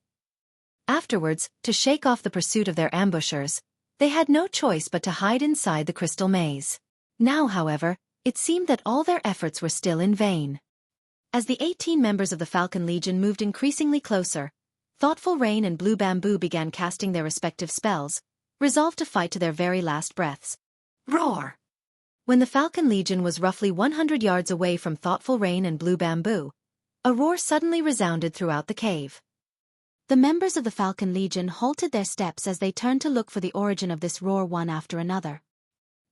Afterwards, to shake off the pursuit of their ambushers, they had no choice but to hide inside the crystal maze. Now, however, it seemed that all their efforts were still in vain. As the 18 members of the Falcon Legion moved increasingly closer, Thoughtful Rain and Blue Bamboo began casting their respective spells, resolved to fight to their very last breaths. Roar! When the Falcon Legion was roughly 100 yards away from Thoughtful Rain and Blue Bamboo, a roar suddenly resounded throughout the cave. The members of the Falcon Legion halted their steps as they turned to look for the origin of this roar one after another.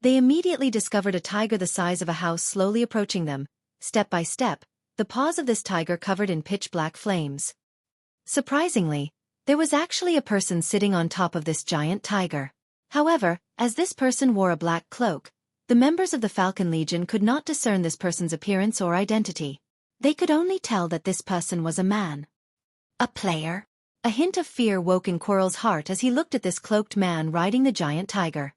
They immediately discovered a tiger the size of a house slowly approaching them, step by step, the paws of this tiger covered in pitch-black flames. Surprisingly, there was actually a person sitting on top of this giant tiger. However, as this person wore a black cloak, the members of the Falcon Legion could not discern this person's appearance or identity. They could only tell that this person was a man. A player? A hint of fear woke in Quirrell's heart as he looked at this cloaked man riding the giant tiger.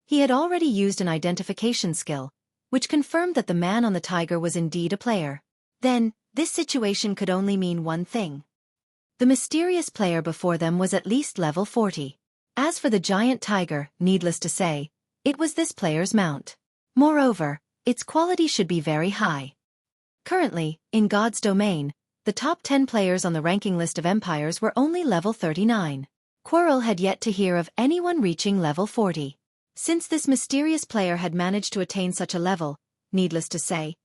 He had already used an identification skill, which confirmed that the man on the tiger was indeed a player. Then, this situation could only mean one thing. The mysterious player before them was at least level 40. As for the giant tiger, needless to say, it was this player's mount. Moreover, its quality should be very high. Currently, in God's domain, the top 10 players on the ranking list of empires were only level 39. Quirrell had yet to hear of anyone reaching level 40. Since this mysterious player had managed to attain such a level, needless to say,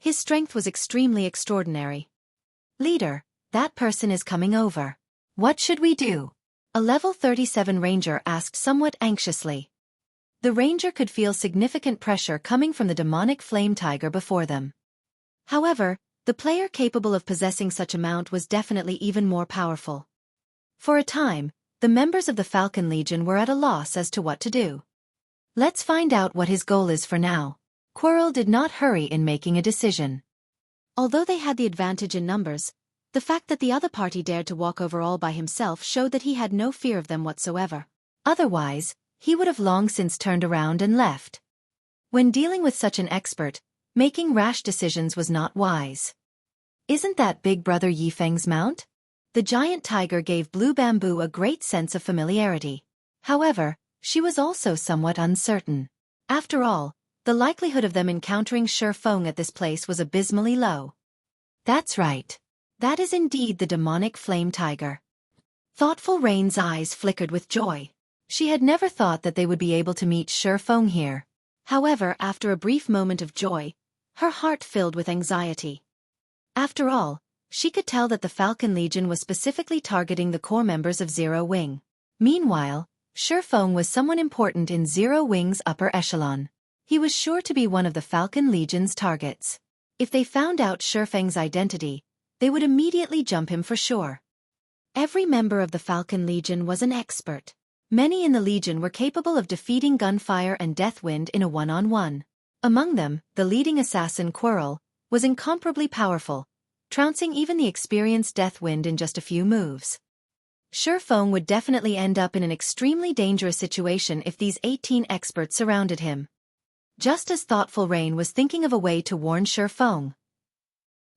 his strength was extremely extraordinary. Leader, that person is coming over. What should we do? A level 37 ranger asked somewhat anxiously. The ranger could feel significant pressure coming from the demonic flame tiger before them. However, the player capable of possessing such a mount was definitely even more powerful. For a time, the members of the Falcon Legion were at a loss as to what to do. Let's find out what his goal is for now. Quirrell did not hurry in making a decision. Although they had the advantage in numbers, the fact that the other party dared to walk over all by himself showed that he had no fear of them whatsoever. Otherwise, he would have long since turned around and left. When dealing with such an expert, making rash decisions was not wise. Isn't that Big Brother Yifeng's mount? The giant tiger gave Blue Bamboo a great sense of familiarity. However, she was also somewhat uncertain. After all, the likelihood of them encountering Feng at this place was abysmally low. That's right. That is indeed the demonic flame tiger. Thoughtful Rain's eyes flickered with joy. She had never thought that they would be able to meet Feng here. However, after a brief moment of joy, her heart filled with anxiety. After all, she could tell that the Falcon Legion was specifically targeting the core members of Zero Wing. Meanwhile, Feng was someone important in Zero Wing's upper echelon. He was sure to be one of the Falcon Legion's targets. If they found out Feng's identity, they would immediately jump him for sure. Every member of the Falcon Legion was an expert. Many in the Legion were capable of defeating Gunfire and Deathwind in a one-on-one. Among them, the leading assassin Quirrell was incomparably powerful, trouncing even the experienced Deathwind in just a few moves. Feng would definitely end up in an extremely dangerous situation if these 18 experts surrounded him. Just as Thoughtful Rain was thinking of a way to warn Feng.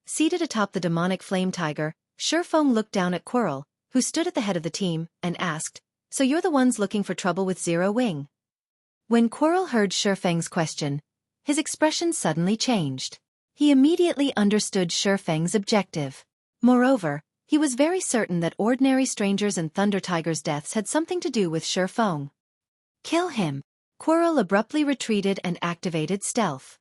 Seated atop the demonic flame tiger, Feng looked down at Quirrell, who stood at the head of the team, and asked, "So you're the ones looking for trouble with Zero Wing?" When Quirrell heard Feng's question, his expression suddenly changed. He immediately understood Feng's objective. Moreover, He was very certain that ordinary strangers and Thunder Tiger's deaths had something to do with Feng. Kill him. Quirrell abruptly retreated and activated stealth.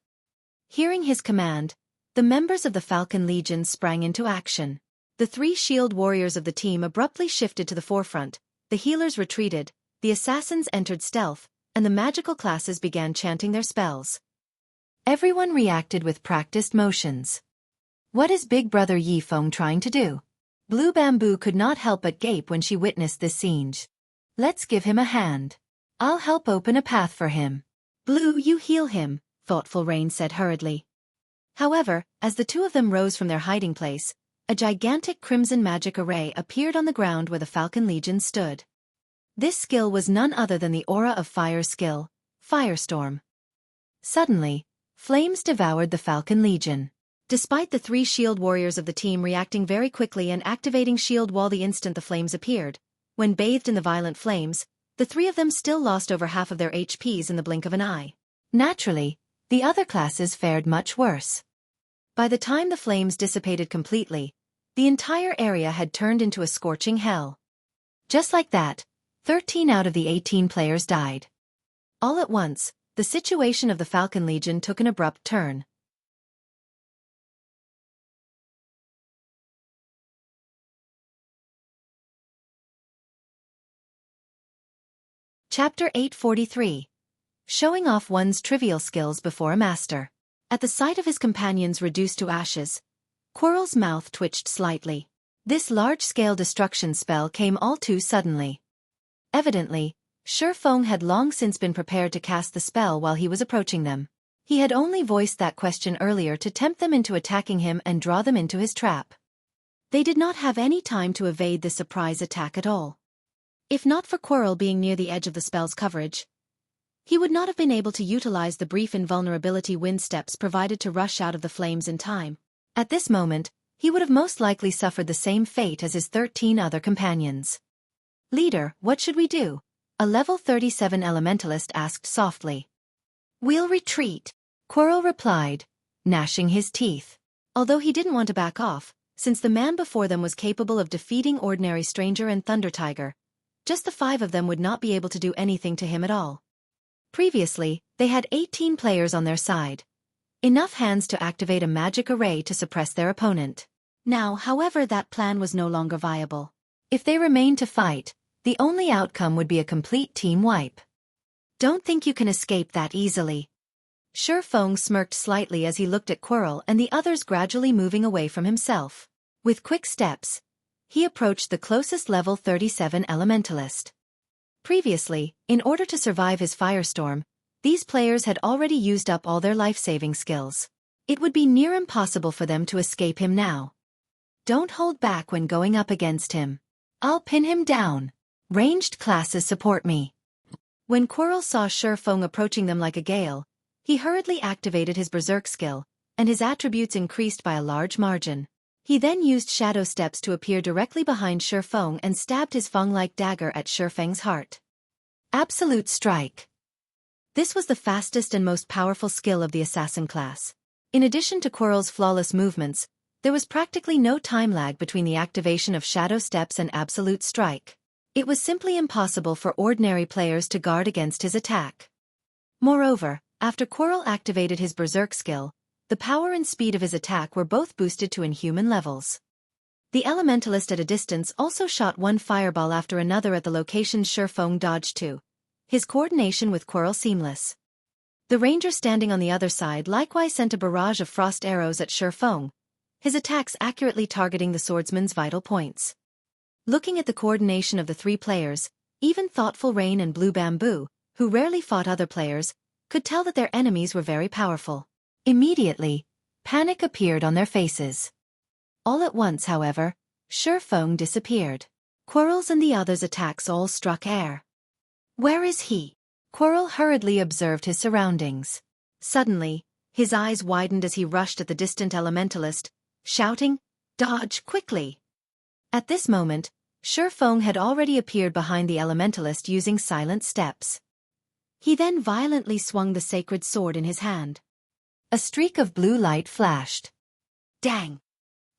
Hearing his command, the members of the Falcon Legion sprang into action. The 3 shield warriors of the team abruptly shifted to the forefront, the healers retreated, the assassins entered stealth, and the magical classes began chanting their spells. Everyone reacted with practiced motions. What is Big Brother Feng trying to do? Blue Bamboo could not help but gape when she witnessed this scene. Let's give him a hand. I'll help open a path for him. Blue, you heal him, thoughtful Rain said hurriedly. However, as the 2 of them rose from their hiding place, a gigantic crimson magic array appeared on the ground where the Falcon Legion stood. This skill was none other than the Aura of Fire's skill, Firestorm. Suddenly, flames devoured the Falcon Legion. Despite the 3 shield warriors of the team reacting very quickly and activating shield wall the instant the flames appeared, when bathed in the violent flames, the 3 of them still lost over half of their HPs in the blink of an eye. Naturally, the other classes fared much worse. By the time the flames dissipated completely, the entire area had turned into a scorching hell. Just like that, 13 out of the 18 players died. All at once, the situation of the Falcon Legion took an abrupt turn. Chapter 843. Showing off one's trivial skills before a master. At the sight of his companions reduced to ashes, Quirrell's mouth twitched slightly. This large-scale destruction spell came all too suddenly. Evidently, Feng had long since been prepared to cast the spell while he was approaching them. He had only voiced that question earlier to tempt them into attacking him and draw them into his trap. They did not have any time to evade the surprise attack at all. If not for Quirrell being near the edge of the spell's coverage, he would not have been able to utilize the brief invulnerability wind steps provided to rush out of the flames in time. At this moment, he would have most likely suffered the same fate as his 13 other companions. Leader, what should we do? A level 37 elementalist asked softly. We'll retreat, Quirrell replied, gnashing his teeth. Although he didn't want to back off, since the man before them was capable of defeating ordinary stranger and Thunder Tiger, just the 5 of them would not be able to do anything to him at all. Previously, they had 18 players on their side. Enough hands to activate a magic array to suppress their opponent. Now, however, that plan was no longer viable. If they remained to fight, the only outcome would be a complete team wipe. Don't think you can escape that easily. Feng smirked slightly as he looked at Quirrell and the others gradually moving away from himself. With quick steps, he approached the closest level 37 elementalist. Previously, in order to survive his firestorm, these players had already used up all their life-saving skills. It would be near impossible for them to escape him now. Don't hold back when going up against him. I'll pin him down. Ranged classes support me. When Quirrell saw Feng approaching them like a gale, he hurriedly activated his berserk skill, and his attributes increased by a large margin. He then used shadow steps to appear directly behind Feng and stabbed his Feng-like dagger at Feng's heart. Absolute Strike. This was the fastest and most powerful skill of the assassin class. In addition to Quirrell's flawless movements, there was practically no time lag between the activation of shadow steps and Absolute Strike. It was simply impossible for ordinary players to guard against his attack. Moreover, after Quirrell activated his berserk skill, the power and speed of his attack were both boosted to inhuman levels. The elementalist at a distance also shot one fireball after another at the location Feng dodged to, his coordination with Quirrell seamless. The ranger standing on the other side likewise sent a barrage of frost arrows at Feng, his attacks accurately targeting the swordsman's vital points. Looking at the coordination of the 3 players, even thoughtful Rain and Blue Bamboo, who rarely fought other players, could tell that their enemies were very powerful. Immediately, panic appeared on their faces. All at once, however, Feng disappeared. Quirrell's and the others' attacks all struck air. Where is he? Quirrell hurriedly observed his surroundings. Suddenly, his eyes widened as he rushed at the distant elementalist, shouting, "Dodge quickly!" At this moment, Feng had already appeared behind the elementalist using silent steps. He then violently swung the sacred sword in his hand. A streak of blue light flashed. Dang!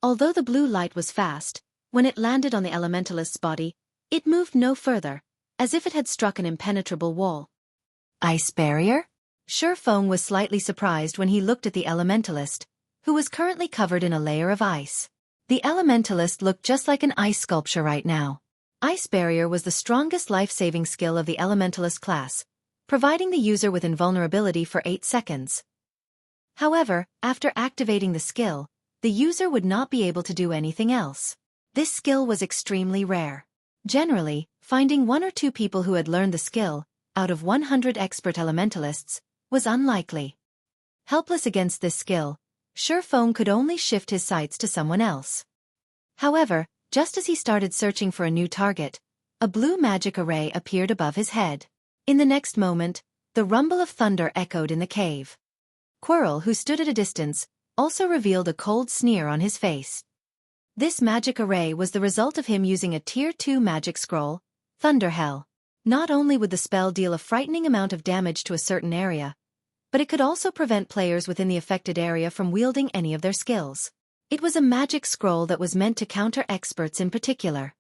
Although the blue light was fast, When it landed on the elementalist's body, it moved no further, as if it had struck an impenetrable wall. Ice barrier? Feng was slightly surprised when he looked at the elementalist, who was currently covered in a layer of ice. The elementalist looked just like an ice sculpture right now. Ice barrier was the strongest life-saving skill of the elementalist class, providing the user with invulnerability for 8 seconds. However, after activating the skill, the user would not be able to do anything else. This skill was extremely rare. Generally, finding 1 or 2 people who had learned the skill, out of 100 expert elementalists, was unlikely. Helpless against this skill, Feng could only shift his sights to someone else. However, just as he started searching for a new target, a blue magic array appeared above his head. In the next moment, the rumble of thunder echoed in the cave. Quirrell, who stood at a distance, also revealed a cold sneer on his face. This magic array was the result of him using a Tier 2 magic scroll, Thunderhell. Not only would the spell deal a frightening amount of damage to a certain area, but it could also prevent players within the affected area from wielding any of their skills. It was a magic scroll that was meant to counter experts in particular.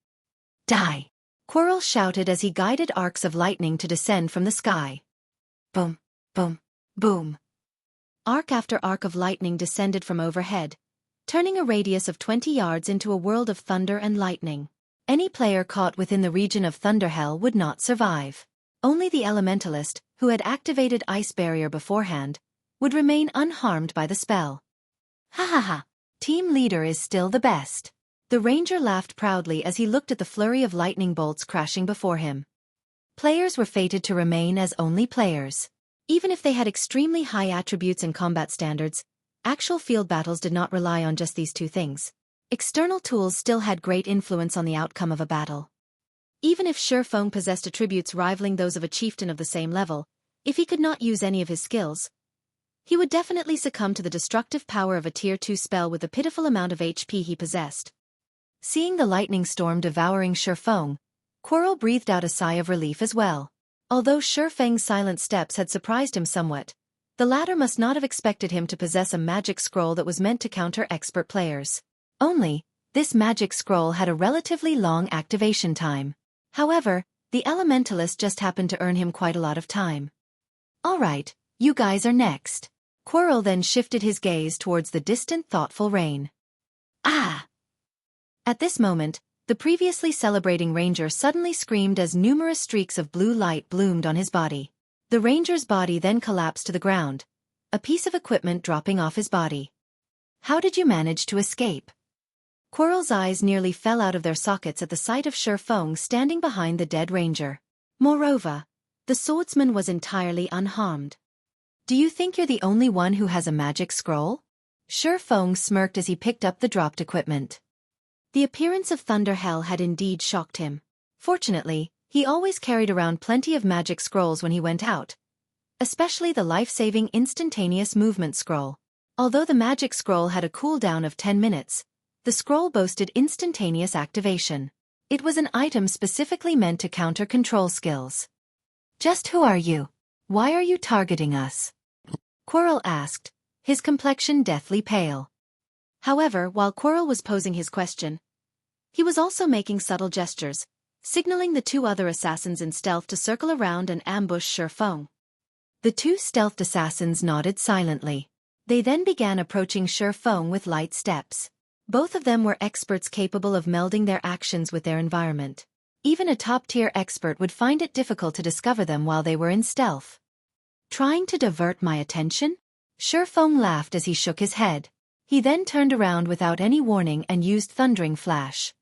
Die! Quirrell shouted as he guided arcs of lightning to descend from the sky. Boom, boom, boom. Arc after arc of lightning descended from overhead, turning a radius of 20 yards into a world of thunder and lightning. Any player caught within the region of Thunderhell would not survive. Only the elementalist, who had activated Ice Barrier beforehand, would remain unharmed by the spell. Ha ha ha! Team leader is still the best. The ranger laughed proudly as he looked at the flurry of lightning bolts crashing before him. Players were fated to remain as only players. Even if they had extremely high attributes and combat standards, actual field battles did not rely on just these 2 things. External tools still had great influence on the outcome of a battle. Even if Feng possessed attributes rivaling those of a chieftain of the same level, if he could not use any of his skills, he would definitely succumb to the destructive power of a Tier 2 spell with the pitiful amount of HP he possessed. Seeing the lightning storm devouring Feng, Quirrell breathed out a sigh of relief as well. Although Feng's silent steps had surprised him somewhat, the latter must not have expected him to possess a magic scroll that was meant to counter expert players. Only, this magic scroll had a relatively long activation time. However, the elementalist just happened to earn him quite a lot of time. Alright, you guys are next. Quirrell then shifted his gaze towards the distant thoughtful rain. Ah! At this moment, the previously celebrating ranger suddenly screamed as numerous streaks of blue light bloomed on his body. The ranger's body then collapsed to the ground, a piece of equipment dropping off his body. How did you manage to escape? Quirrell's eyes nearly fell out of their sockets at the sight of Feng standing behind the dead ranger. Moreover, the swordsman was entirely unharmed. Do you think you're the only one who has a magic scroll? Feng smirked as he picked up the dropped equipment. The appearance of Thunderhell had indeed shocked him. Fortunately, he always carried around plenty of magic scrolls when he went out, especially the life-saving instantaneous movement scroll. Although the magic scroll had a cooldown of 10 minutes, the scroll boasted instantaneous activation. It was an item specifically meant to counter control skills. Just who are you? Why are you targeting us? Quirrell asked, his complexion deathly pale. However, while Quirrell was posing his question, he was also making subtle gestures, signaling the 2 other assassins in stealth to circle around and ambush Feng. The 2 stealthed assassins nodded silently. They then began approaching Feng with light steps. Both of them were experts capable of melding their actions with their environment. Even a top-tier expert would find it difficult to discover them while they were in stealth. Trying to divert my attention? Feng laughed as he shook his head. He then turned around without any warning and used Thundering Flash.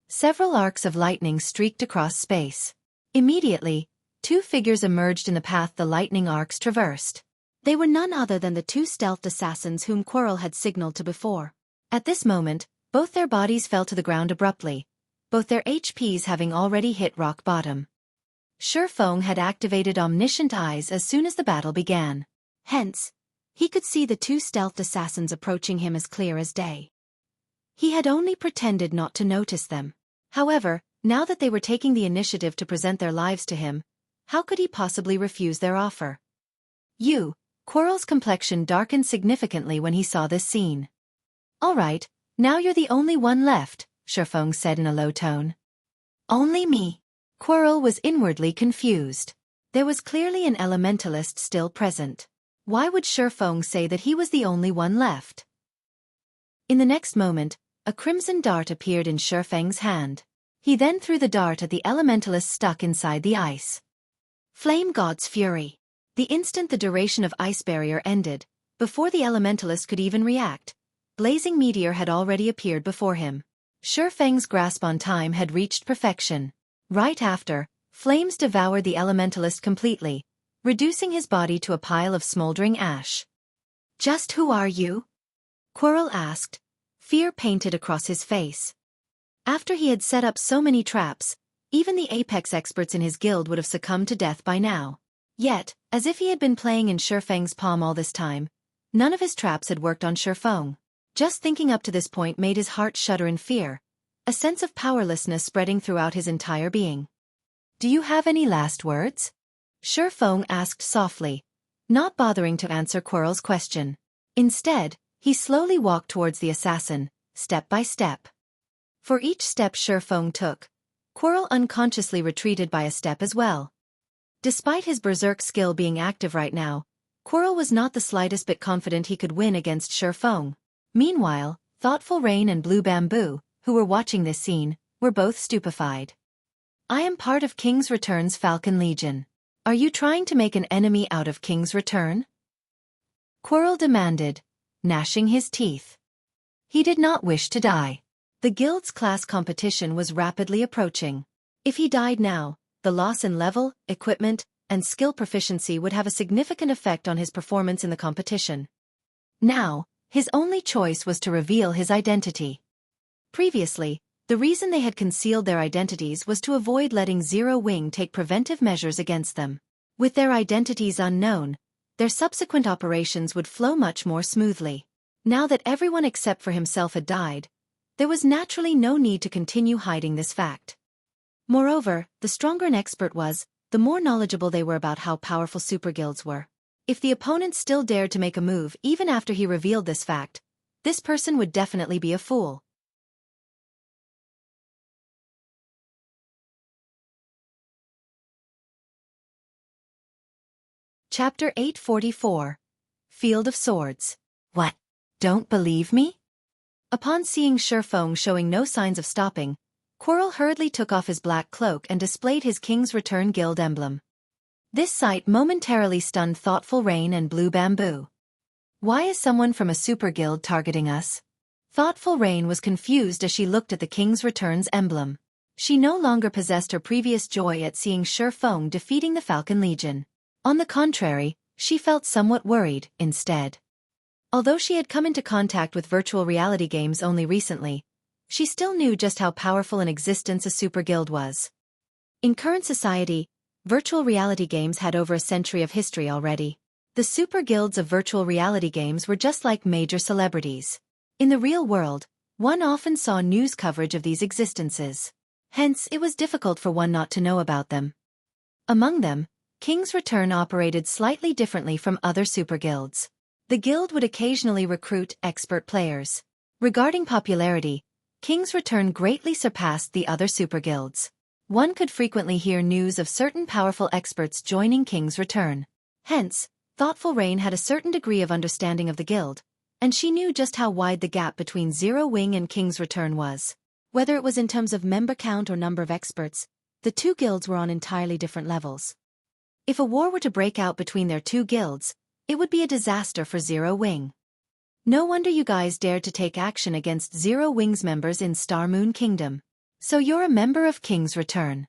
Several arcs of lightning streaked across space. Immediately, 2 figures emerged in the path the lightning arcs traversed. They were none other than the 2 stealthed assassins whom Quirrell had signaled to before. At this moment, both their bodies fell to the ground abruptly, both their HPs having already hit rock bottom. Feng had activated Omniscient Eyes as soon as the battle began. Hence, he could see the 2 stealthed assassins approaching him as clear as day. He had only pretended not to notice them. However, now that they were taking the initiative to present their lives to him, how could he possibly refuse their offer? Quirrell's complexion darkened significantly when he saw this scene. Alright, now you're the only one left, Feng said in a low tone. Only me. Quirrell was inwardly confused. There was clearly an elementalist still present. Why would Feng say that he was the only one left? In the next moment, a crimson dart appeared in Feng's hand. He then threw the dart at the elementalist stuck inside the ice. Flame God's Fury. The instant the duration of ice barrier ended, before the elementalist could even react, blazing meteor had already appeared before him. Feng's grasp on time had reached perfection. Right after, flames devoured the elementalist completely, reducing his body to a pile of smoldering ash. Just who are you? Quirrell asked, fear painted across his face. After he had set up so many traps, even the apex experts in his guild would have succumbed to death by now. Yet, as if he had been playing in Feng's palm all this time, none of his traps had worked on Feng. Just thinking up to this point made his heart shudder in fear, a sense of powerlessness spreading throughout his entire being. Do you have any last words? Feng asked softly, not bothering to answer Quirrell's question. Instead, he slowly walked towards the assassin, step by step. For each step Feng took, Quirrell unconsciously retreated by a step as well. Despite his berserk skill being active right now, Quirrell was not the slightest bit confident he could win against Feng. Meanwhile, Thoughtful Rain and Blue Bamboo, who were watching this scene, were both stupefied. I am part of King's Return's Falcon Legion. Are you trying to make an enemy out of King's Return? Quirrell demanded, gnashing his teeth. He did not wish to die. The guild's class competition was rapidly approaching. If he died now, the loss in level, equipment, and skill proficiency would have a significant effect on his performance in the competition. Now, his only choice was to reveal his identity. Previously, the reason they had concealed their identities was to avoid letting Zero Wing take preventive measures against them. With their identities unknown, their subsequent operations would flow much more smoothly. Now that everyone except for himself had died, there was naturally no need to continue hiding this fact. Moreover, the stronger an expert was, the more knowledgeable they were about how powerful superguilds were. If the opponent still dared to make a move even after he revealed this fact, this person would definitely be a fool. Chapter 844. Field of Swords. What? Don't believe me? Upon seeing Feng showing no signs of stopping, Quirrell hurriedly took off his black cloak and displayed his King's Return guild emblem. This sight momentarily stunned Thoughtful Rain and Blue Bamboo. Why is someone from a super guild targeting us? Thoughtful Rain was confused as she looked at the King's Return's emblem. She no longer possessed her previous joy at seeing Feng defeating the Falcon Legion. On the contrary, she felt somewhat worried, instead. Although she had come into contact with virtual reality games only recently, she still knew just how powerful an existence a super guild was. In current society, virtual reality games had over a century of history already. The super guilds of virtual reality games were just like major celebrities. In the real world, one often saw news coverage of these existences. Hence, it was difficult for one not to know about them. Among them, King's Return operated slightly differently from other super guilds. The guild would occasionally recruit expert players. Regarding popularity, King's Return greatly surpassed the other super guilds. One could frequently hear news of certain powerful experts joining King's Return. Hence, Thoughtful Rain had a certain degree of understanding of the guild, and she knew just how wide the gap between Zero Wing and King's Return was. Whether it was in terms of member count or number of experts, the two guilds were on entirely different levels. If a war were to break out between their two guilds, it would be a disaster for Zero Wing. No wonder you guys dared to take action against Zero Wing's members in Star Moon Kingdom. So you're a member of King's Return.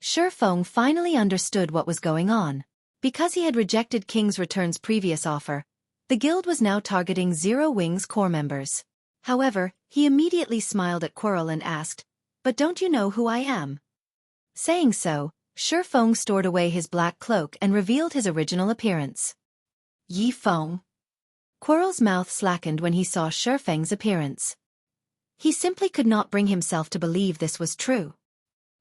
Feng finally understood what was going on. Because he had rejected King's Return's previous offer, the guild was now targeting Zero Wing's core members. However, he immediately smiled at Quirrell and asked, "But don't you know who I am?" Saying so, Feng stored away his black cloak and revealed his original appearance. Yi Feng. Quirrell's mouth slackened when he saw Feng's appearance. He simply could not bring himself to believe this was true.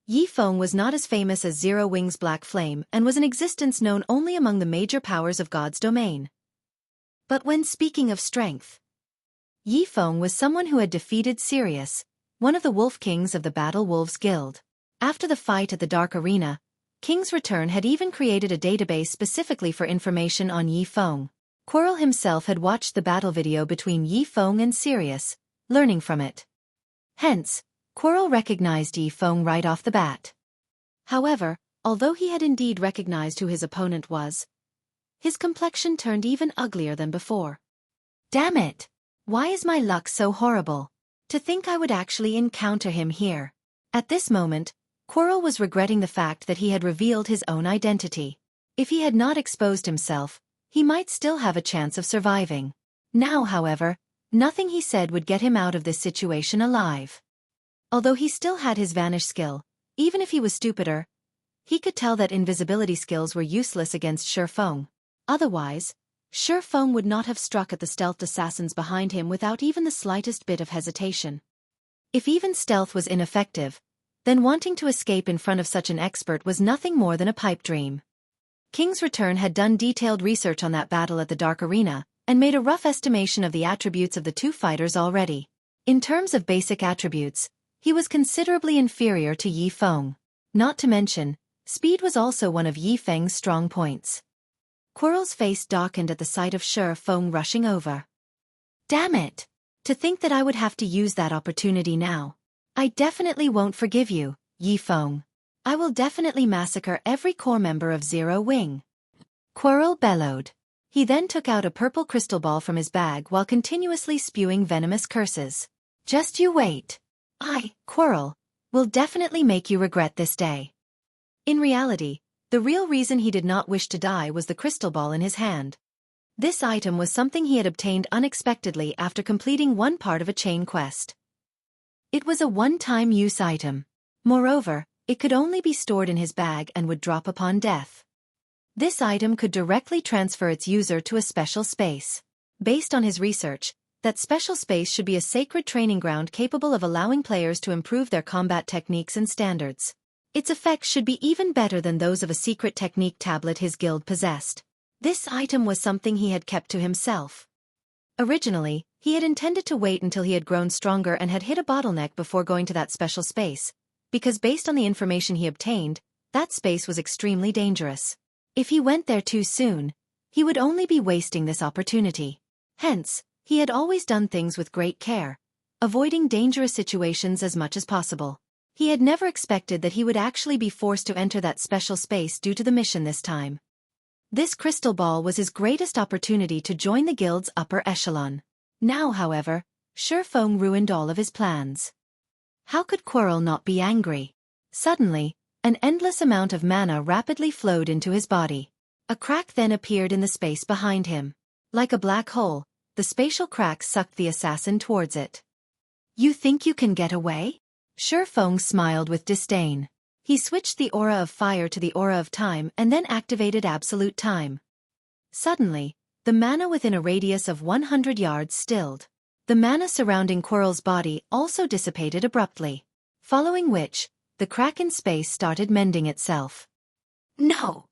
Yi Feng was not as famous as Zero Wing's Black Flame and was an existence known only among the major powers of God's domain. But when speaking of strength, Yi Feng was someone who had defeated Sirius, one of the Wolf Kings of the Battle Wolves Guild. After the fight at the Dark Arena, King's Return had even created a database specifically for information on Yi Feng. Quirrell himself had watched the battle video between Yi Feng and Sirius, learning from it. Hence, Quirrell recognized Yi Feng right off the bat. However, although he had indeed recognized who his opponent was, his complexion turned even uglier than before. Damn it! Why is my luck so horrible? To think I would actually encounter him here. At this moment, Quirrell was regretting the fact that he had revealed his own identity. If he had not exposed himself, he might still have a chance of surviving. Now, however, nothing he said would get him out of this situation alive. Although he still had his vanish skill, even if he was stupider, he could tell that invisibility skills were useless against Feng. Otherwise, Feng would not have struck at the stealthed assassins behind him without even the slightest bit of hesitation. If even stealth was ineffective, then wanting to escape in front of such an expert was nothing more than a pipe dream. King's Return had done detailed research on that battle at the Dark Arena, and made a rough estimation of the attributes of the two fighters already. In terms of basic attributes, he was considerably inferior to Yi Feng. Not to mention, speed was also one of Yi Feng's strong points. Quirrell's face darkened at the sight of Feng rushing over. Damn it! To think that I would have to use that opportunity now. I definitely won't forgive you, Yi Feng. I will definitely massacre every core member of Zero Wing. Quirrell bellowed. He then took out a purple crystal ball from his bag while continuously spewing venomous curses. Just you wait. Quirrell, will definitely make you regret this day. In reality, the real reason he did not wish to die was the crystal ball in his hand. This item was something he had obtained unexpectedly after completing one part of a chain quest. It was a one-time use item. Moreover, it could only be stored in his bag and would drop upon death. This item could directly transfer its user to a special space. Based on his research, that special space should be a sacred training ground capable of allowing players to improve their combat techniques and standards. Its effects should be even better than those of a secret technique tablet his guild possessed. This item was something he had kept to himself. Originally, he had intended to wait until he had grown stronger and had hit a bottleneck before going to that special space, because based on the information he obtained, that space was extremely dangerous. If he went there too soon, he would only be wasting this opportunity. Hence, he had always done things with great care, avoiding dangerous situations as much as possible. He had never expected that he would actually be forced to enter that special space due to the mission this time. This crystal ball was his greatest opportunity to join the guild's upper echelon. Now, however, Feng ruined all of his plans. How could Quirrell not be angry? Suddenly, an endless amount of mana rapidly flowed into his body. A crack then appeared in the space behind him. Like a black hole, the spatial crack sucked the assassin towards it. You think you can get away? Feng smiled with disdain. He switched the aura of fire to the aura of time and then activated absolute time. Suddenly, the mana within a radius of 100 yards stilled. The mana surrounding Quirrell's body also dissipated abruptly. Following which, the crack in space started mending itself. No!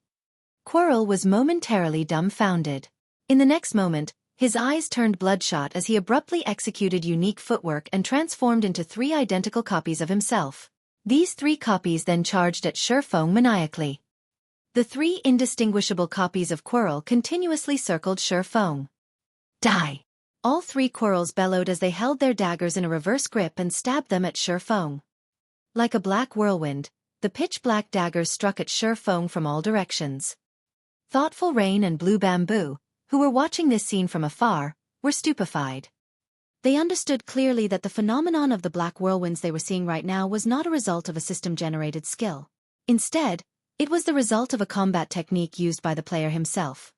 Quirrell was momentarily dumbfounded. In the next moment, his eyes turned bloodshot as he abruptly executed unique footwork and transformed into 3 identical copies of himself. These 3 copies then charged at Feng maniacally. The 3 indistinguishable copies of Quirrell continuously circled Feng. Die! All 3 Quirrells bellowed as they held their daggers in a reverse grip and stabbed them at Feng. Like a black whirlwind, the pitch-black daggers struck at Feng from all directions. Thoughtful Rain and Blue Bamboo, who were watching this scene from afar, were stupefied. They understood clearly that the phenomenon of the black whirlwinds they were seeing right now was not a result of a system-generated skill. Instead, it was the result of a combat technique used by the player himself.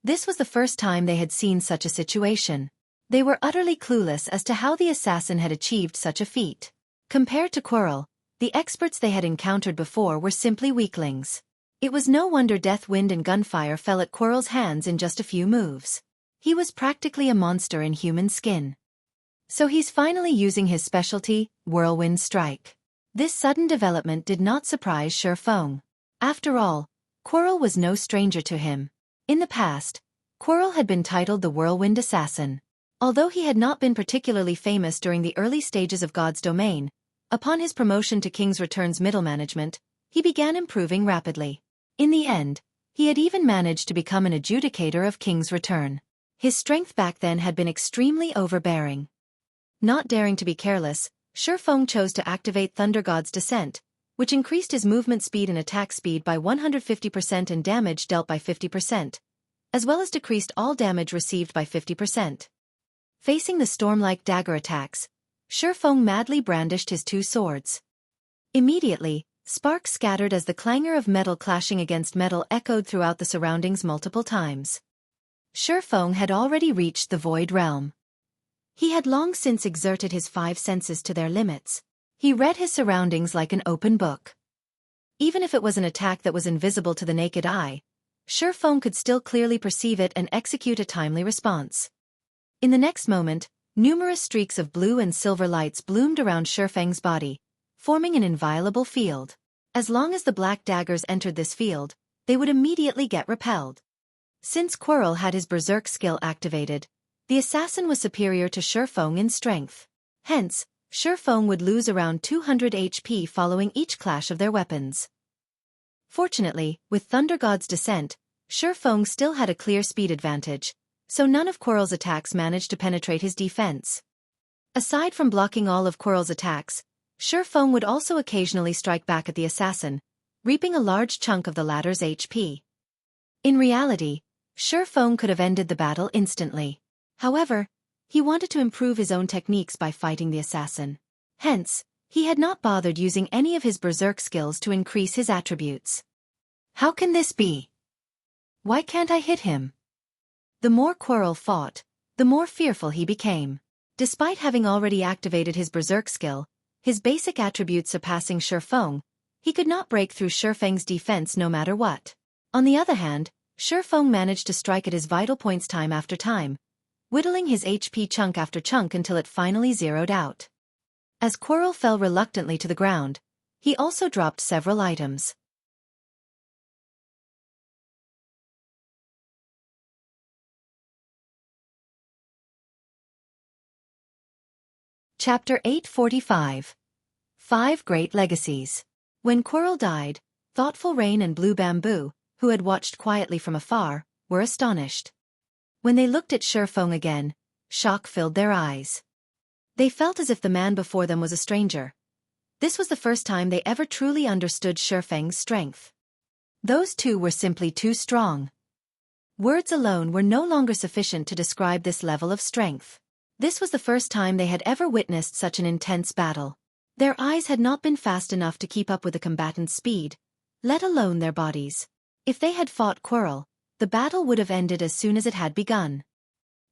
This was the first time they had seen such a situation. They were utterly clueless as to how the assassin had achieved such a feat. Compared to Quirrell, the experts they had encountered before were simply weaklings. It was no wonder death wind and gunfire fell at Quirrell's hands in just a few moves. He was practically a monster in human skin. So he's finally using his specialty, Whirlwind Strike. This sudden development did not surprise Feng. After all, Quirrell was no stranger to him. In the past, Quirrell had been titled the Whirlwind Assassin. Although he had not been particularly famous during the early stages of God's domain, upon his promotion to King's Return's middle management, he began improving rapidly. In the end, he had even managed to become an adjudicator of King's Return. His strength back then had been extremely overbearing. Not daring to be careless, Feng chose to activate Thunder God's Descent, which increased his movement speed and attack speed by 150% and damage dealt by 50%, as well as decreased all damage received by 50%. Facing the storm-like dagger attacks, Feng madly brandished his two swords. Immediately, sparks scattered as the clangor of metal clashing against metal echoed throughout the surroundings multiple times. Feng had already reached the Void Realm. He had long since exerted his five senses to their limits. He read his surroundings like an open book. Even if it was an attack that was invisible to the naked eye, Feng could still clearly perceive it and execute a timely response. In the next moment, numerous streaks of blue and silver lights bloomed around Feng's body, forming an inviolable field. As long as the black daggers entered this field, they would immediately get repelled. Since Quirrell had his berserk skill activated, the assassin was superior to Feng in strength. Hence, Feng would lose around 200 HP following each clash of their weapons. Fortunately, with Thunder God's Descent, Feng still had a clear speed advantage, so none of Quirrell's attacks managed to penetrate his defense. Aside from blocking all of Quirrell's attacks, Feng would also occasionally strike back at the assassin, reaping a large chunk of the latter's HP. In reality, Feng could have ended the battle instantly. However, he wanted to improve his own techniques by fighting the assassin. Hence, he had not bothered using any of his berserk skills to increase his attributes. How can this be? Why can't I hit him? The more Quirrell fought, the more fearful he became. Despite having already activated his berserk skill, his basic attributes surpassing Feng, he could not break through Feng's defense no matter what. On the other hand, Feng managed to strike at his vital points time after time, whittling his HP chunk after chunk until it finally zeroed out. As Quirrell fell reluctantly to the ground, he also dropped several items. Chapter 845. 5 Great Legacies. When Quirrell died, Thoughtful Rain and Blue Bamboo, who had watched quietly from afar, were astonished. When they looked at Feng again, shock filled their eyes. They felt as if the man before them was a stranger. This was the first time they ever truly understood Feng's strength. Those two were simply too strong. Words alone were no longer sufficient to describe this level of strength. This was the first time they had ever witnessed such an intense battle. Their eyes had not been fast enough to keep up with the combatants' speed, let alone their bodies. If they had fought Quirrell, the battle would have ended as soon as it had begun.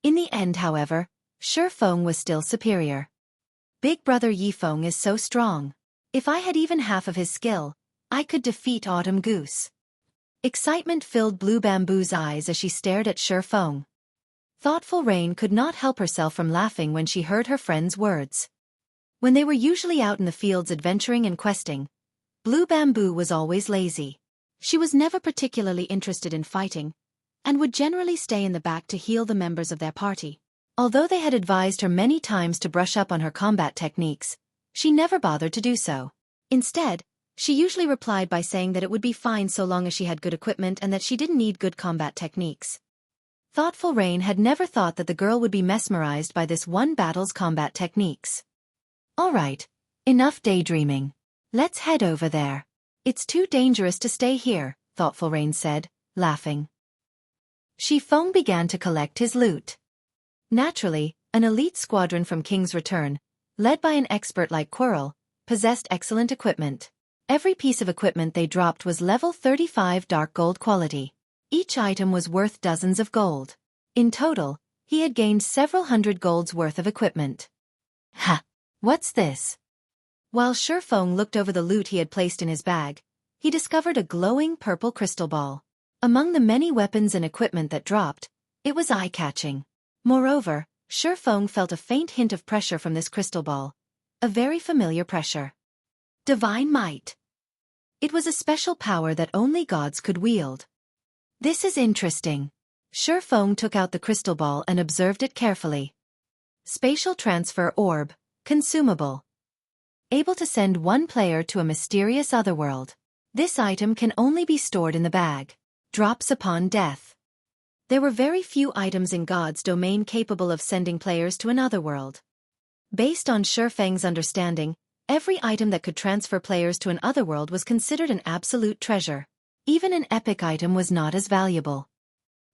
In the end, however, Feng was still superior. Big brother Feng is so strong. If I had even half of his skill, I could defeat Autumn Goose. Excitement filled Blue Bamboo's eyes as she stared at Feng. Thoughtful Rain could not help herself from laughing when she heard her friend's words. When they were usually out in the fields adventuring and questing, Blue Bamboo was always lazy. She was never particularly interested in fighting, and would generally stay in the back to heal the members of their party. Although they had advised her many times to brush up on her combat techniques, she never bothered to do so. Instead, she usually replied by saying that it would be fine so long as she had good equipment and that she didn't need good combat techniques. Thoughtful Rain had never thought that the girl would be mesmerized by this one battle's combat techniques. All right, enough daydreaming. Let's head over there. It's too dangerous to stay here, Thoughtful Rain said, laughing. Feng began to collect his loot. Naturally, an elite squadron from King's Return, led by an expert like Quirrell, possessed excellent equipment. Every piece of equipment they dropped was level 35 dark gold quality. Each item was worth dozens of gold. In total, he had gained several hundred golds worth of equipment. Ha! What's this? While Feng looked over the loot he had placed in his bag, he discovered a glowing purple crystal ball. Among the many weapons and equipment that dropped, it was eye-catching. Moreover, Feng felt a faint hint of pressure from this crystal ball, a very familiar pressure. Divine Might. It was a special power that only gods could wield. This is interesting. Feng took out the crystal ball and observed it carefully. Spatial Transfer Orb, consumable. Able to send one player to a mysterious otherworld. This item can only be stored in the bag. Drops upon death. There were very few items in God's domain capable of sending players to another world. Based on Feng's understanding, every item that could transfer players to an otherworld was considered an absolute treasure. Even an epic item was not as valuable.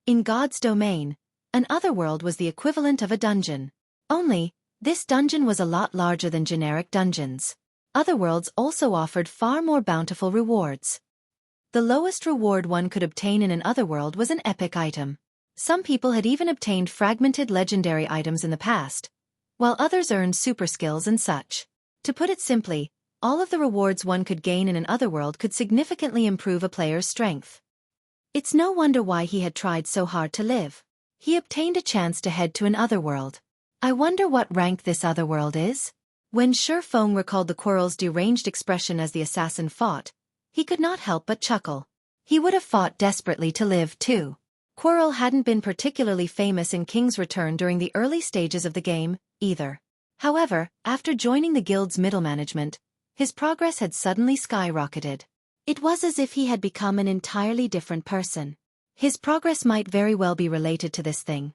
In God's domain, an otherworld was the equivalent of a dungeon. Only, this dungeon was a lot larger than generic dungeons. Otherworlds also offered far more bountiful rewards. The lowest reward one could obtain in an otherworld was an epic item. Some people had even obtained fragmented legendary items in the past, while others earned super skills and such. To put it simply, all of the rewards one could gain in an otherworld could significantly improve a player's strength. It's no wonder why he had tried so hard to live. He obtained a chance to head to an otherworld. I wonder what rank this otherworld is? When Feng recalled the Quirrell's deranged expression as the assassin fought, he could not help but chuckle. He would have fought desperately to live too. Quirrell hadn't been particularly famous in King's Return during the early stages of the game, either. However, after joining the guild's middle management, his progress had suddenly skyrocketed. It was as if he had become an entirely different person. His progress might very well be related to this thing.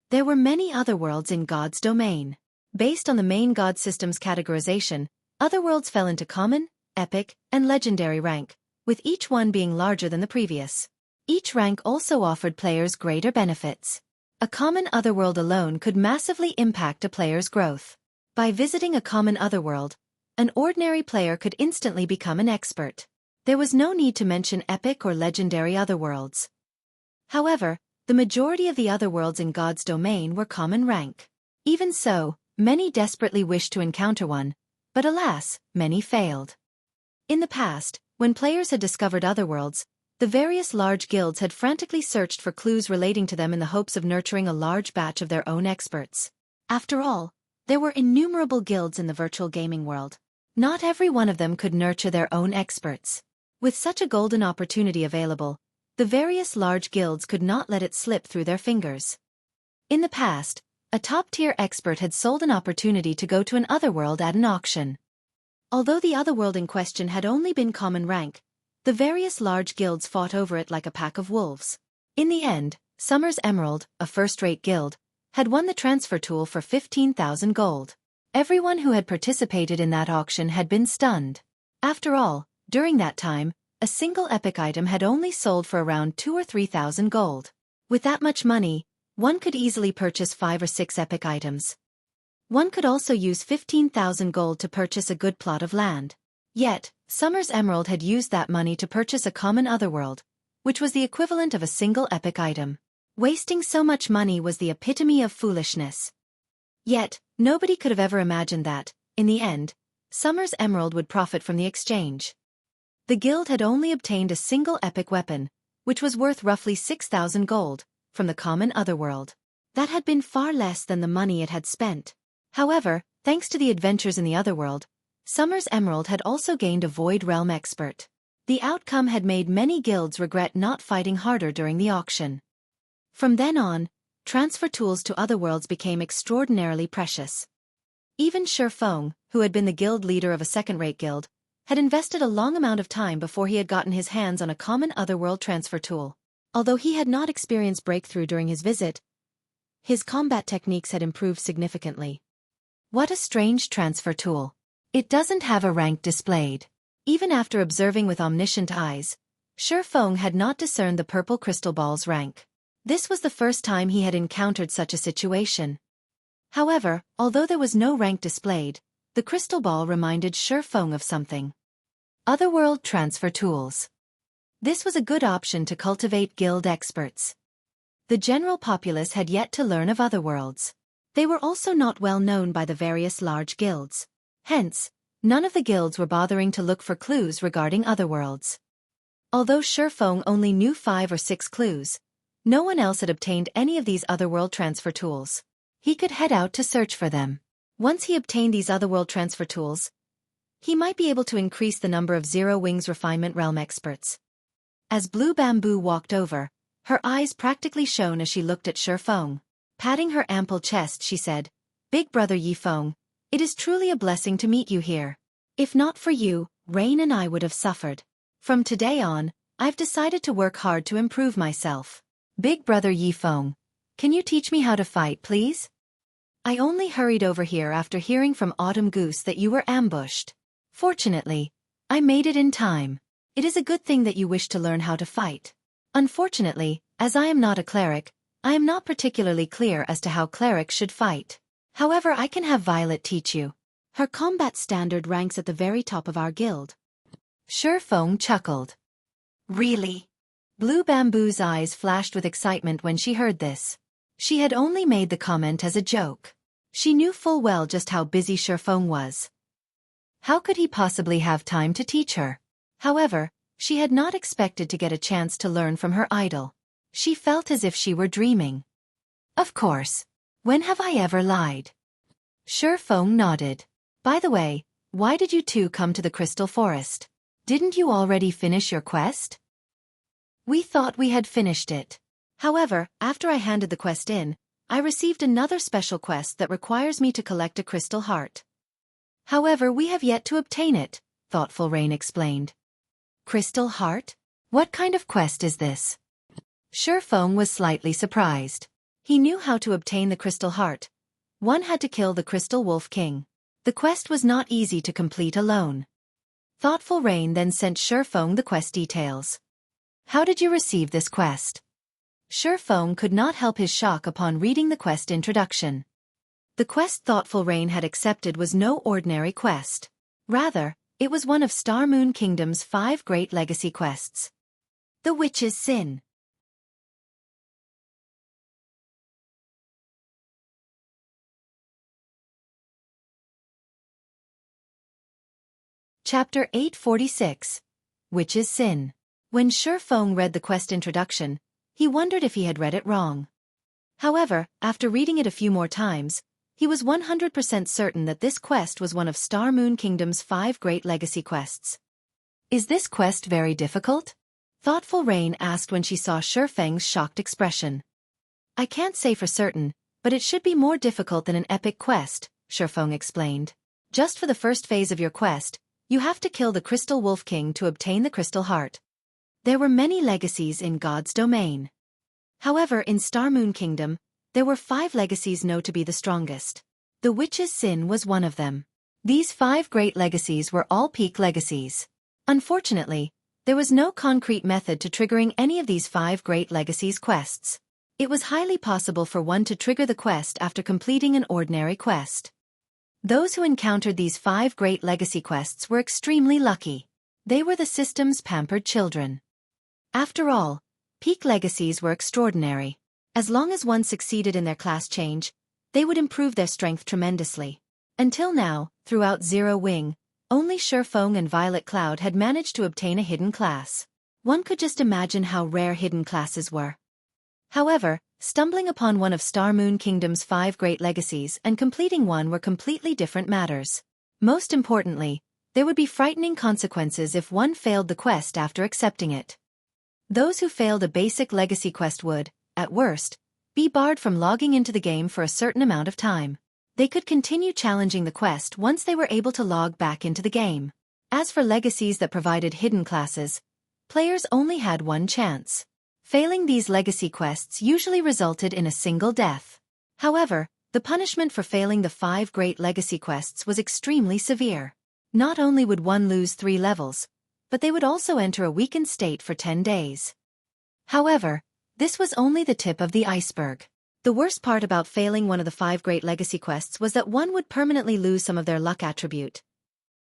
There were many otherworlds in God's domain. Based on the main God system's categorization, otherworlds fell into common, epic, and legendary rank, with each one being larger than the previous. Each rank also offered players greater benefits. A common otherworld alone could massively impact a player's growth. By visiting a common otherworld, an ordinary player could instantly become an expert. There was no need to mention epic or legendary otherworlds. However, the majority of the otherworlds in God's domain were common rank. Even so, many desperately wished to encounter one, but alas, many failed. In the past, when players had discovered otherworlds, the various large guilds had frantically searched for clues relating to them in the hopes of nurturing a large batch of their own experts. After all, there were innumerable guilds in the virtual gaming world. Not every one of them could nurture their own experts. With such a golden opportunity available, the various large guilds could not let it slip through their fingers. In the past, a top-tier expert had sold an opportunity to go to an otherworld at an auction. Although the otherworld in question had only been common rank, the various large guilds fought over it like a pack of wolves. In the end, Summer's Emerald, a first-rate guild, had won the transfer tool for 15,000 gold. Everyone who had participated in that auction had been stunned. After all, during that time, a single epic item had only sold for around 2,000 or 3,000 gold. With that much money, one could easily purchase 5 or 6 epic items. One could also use 15,000 gold to purchase a good plot of land. Yet, Summer's Emerald had used that money to purchase a common otherworld, which was the equivalent of a single epic item. Wasting so much money was the epitome of foolishness. Yet, nobody could have ever imagined that, in the end, Summer's Emerald would profit from the exchange. The guild had only obtained a single epic weapon, which was worth roughly 6,000 gold, from the common otherworld. That had been far less than the money it had spent. However, thanks to the adventures in the otherworld, Summer's Emerald had also gained a Void Realm expert. The outcome had made many guilds regret not fighting harder during the auction. From then on, transfer tools to otherworlds became extraordinarily precious. Even Feng, who had been the guild leader of a second-rate guild, had invested a long amount of time before he had gotten his hands on a common otherworld transfer tool. Although he had not experienced breakthrough during his visit, his combat techniques had improved significantly. What a strange transfer tool. It doesn't have a rank displayed. Even after observing with omniscient eyes, Feng had not discerned the purple crystal ball's rank. This was the first time he had encountered such a situation. However, although there was no rank displayed, the crystal ball reminded Feng of something. Otherworld transfer tools. This was a good option to cultivate guild experts. The general populace had yet to learn of otherworlds. They were also not well known by the various large guilds. Hence, none of the guilds were bothering to look for clues regarding otherworlds. Although Feng only knew 5 or 6 clues, no one else had obtained any of these otherworld transfer tools. He could head out to search for them. Once he obtained these otherworld transfer tools, he might be able to increase the number of Zero Wings Refinement Realm experts. As Blue Bamboo walked over, her eyes practically shone as she looked at Feng. Patting her ample chest, she said, Big brother Yi Feng, it is truly a blessing to meet you here. If not for you, Rain and I would have suffered. From today on, I've decided to work hard to improve myself. Big brother Yi Feng, can you teach me how to fight, please? I only hurried over here after hearing from Autumn Goose that you were ambushed. Fortunately, I made it in time. It is a good thing that you wish to learn how to fight. Unfortunately, as I am not a cleric, I am not particularly clear as to how clerics should fight. However, I can have Violet teach you. Her combat standard ranks at the very top of our guild. Feng chuckled. Really? Blue Bamboo's eyes flashed with excitement when she heard this. She had only made the comment as a joke. She knew full well just how busy Feng was. How could he possibly have time to teach her? However, she had not expected to get a chance to learn from her idol. She felt as if she were dreaming. Of course. When have I ever lied? Feng nodded. By the way, why did you two come to the Crystal Forest? Didn't you already finish your quest? We thought we had finished it. However, after I handed the quest in, I received another special quest that requires me to collect a crystal heart. However, we have yet to obtain it, Thoughtful Rain explained. Crystal heart? What kind of quest is this? Feng was slightly surprised. He knew how to obtain the crystal heart. One had to kill the Crystal Wolf King. The quest was not easy to complete alone. Thoughtful Rain then sent Feng the quest details. How did you receive this quest? Feng could not help his shock upon reading the quest introduction. The quest Thoughtful Rain had accepted was no ordinary quest. Rather, it was one of Star Moon Kingdom's 5 great legacy quests. The Witch's Sin. Chapter 846. Witch's Sin. When Feng read the quest introduction, he wondered if he had read it wrong. However, after reading it a few more times, he was 100% certain that this quest was one of Star Moon Kingdom's 5 great legacy quests. Is this quest very difficult? Thoughtful Rain asked when she saw Feng's shocked expression. I can't say for certain, but it should be more difficult than an epic quest, Feng explained. Just for the first phase of your quest, you have to kill the Crystal Wolf King to obtain the Crystal Heart. There were many legacies in God's domain. However, in Star Moon Kingdom, there were 5 legacies known to be the strongest. The Witch's Sin was one of them. These 5 great legacies were all peak legacies. Unfortunately, there was no concrete method to triggering any of these 5 great legacies quests. It was highly possible for one to trigger the quest after completing an ordinary quest. Those who encountered these 5 great legacy quests were extremely lucky. They were the system's pampered children. After all, peak legacies were extraordinary. As long as one succeeded in their class change, they would improve their strength tremendously. Until now, throughout Zero Wing, only Feng and Violet Cloud had managed to obtain a hidden class. One could just imagine how rare hidden classes were. However, stumbling upon one of Star Moon Kingdom's 5 great legacies and completing one were completely different matters. Most importantly, there would be frightening consequences if one failed the quest after accepting it. Those who failed a basic legacy quest would, at worst, be barred from logging into the game for a certain amount of time. They could continue challenging the quest once they were able to log back into the game. As for legacies that provided hidden classes, players only had one chance. Failing these legacy quests usually resulted in a single death. However, the punishment for failing the 5 great legacy quests was extremely severe. Not only would one lose 3 levels, but they would also enter a weakened state for 10 days. However, this was only the tip of the iceberg. The worst part about failing one of the 5 great legacy quests was that one would permanently lose some of their luck attribute.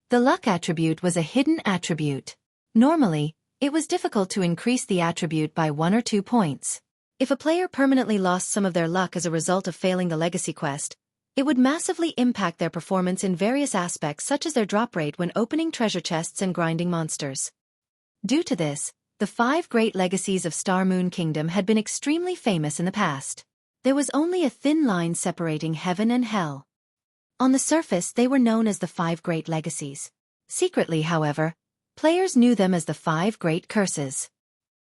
The luck attribute was a hidden attribute. Normally, it was difficult to increase the attribute by 1 or 2 points. If a player permanently lost some of their luck as a result of failing the legacy quest, it would massively impact their performance in various aspects such as their drop rate when opening treasure chests and grinding monsters. Due to this, the 5 great legacies of Star Moon Kingdom had been extremely famous in the past. There was only a thin line separating heaven and hell. On the surface, they were known as the 5 great legacies. Secretly, however, players knew them as the 5 great curses.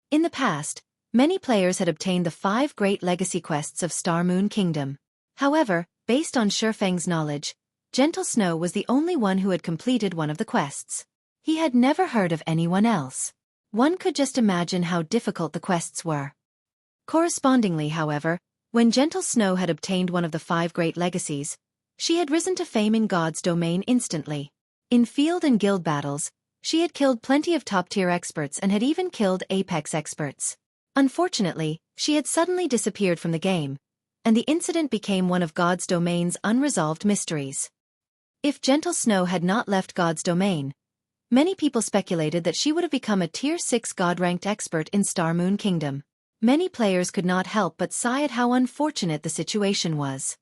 In the past, many players had obtained the 5 great legacy quests of Star Moon Kingdom. However, Based on Feng's knowledge, Gentle Snow was the only one who had completed one of the quests. He had never heard of anyone else. One could just imagine how difficult the quests were. Correspondingly, however, when Gentle Snow had obtained one of the 5 great legacies, she had risen to fame in God's domain instantly. In field and guild battles, she had killed plenty of top-tier experts and had even killed apex experts. Unfortunately, she had suddenly disappeared from the game, and the incident became one of God's domain's unresolved mysteries. If Gentle Snow had not left God's domain, many people speculated that she would have become a Tier 6 God-ranked expert in Star Moon Kingdom. Many players could not help but sigh at how unfortunate the situation was.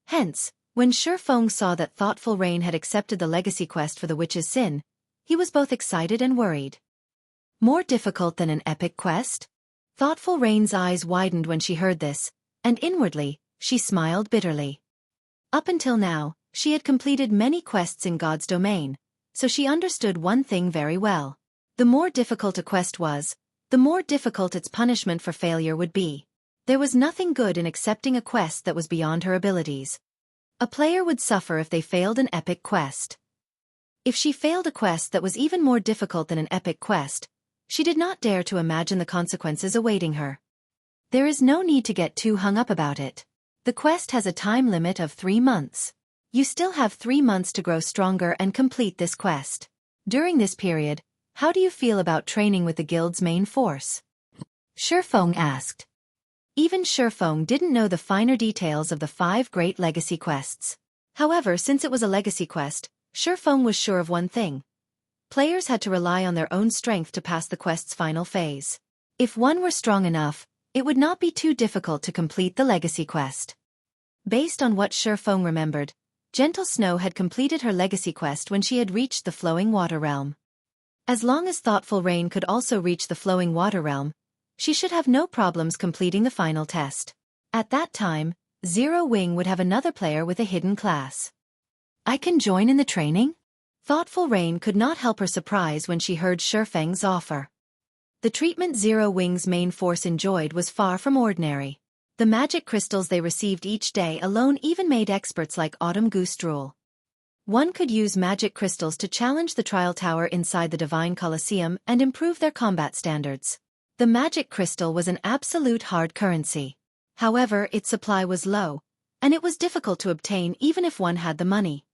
Hence, when Feng saw that Thoughtful Rain had accepted the legacy quest for the Witch's Sin, he was both excited and worried. More difficult than an epic quest? Thoughtful Rain's eyes widened when she heard this, and inwardly, she smiled bitterly. Up until now, she had completed many quests in God's domain, so she understood one thing very well. The more difficult a quest was, the more difficult its punishment for failure would be. There was nothing good in accepting a quest that was beyond her abilities. A player would suffer if they failed an epic quest. If she failed a quest that was even more difficult than an epic quest, she did not dare to imagine the consequences awaiting her. There is no need to get too hung up about it. The quest has a time limit of 3 months. You still have 3 months to grow stronger and complete this quest. During this period, how do you feel about training with the guild's main force? Feng asked. Even Feng didn't know the finer details of the 5 great legacy quests. However, since it was a legacy quest, Feng was sure of one thing. Players had to rely on their own strength to pass the quest's final phase. If one were strong enough, it would not be too difficult to complete the legacy quest. Based on what Feng remembered, Gentle Snow had completed her legacy quest when she had reached the Flowing Water Realm. As long as Thoughtful Rain could also reach the Flowing Water Realm, she should have no problems completing the final test. At that time, Zero Wing would have another player with a hidden class. I can join in the training? Thoughtful Rain could not help her surprise when she heard Feng's offer. The treatment Zero Wing's main force enjoyed was far from ordinary. The magic crystals they received each day alone even made experts like Autumn Goose drool. One could use magic crystals to challenge the trial tower inside the Divine Colosseum and improve their combat standards. The magic crystal was an absolute hard currency. However, its supply was low, and it was difficult to obtain even if one had the money.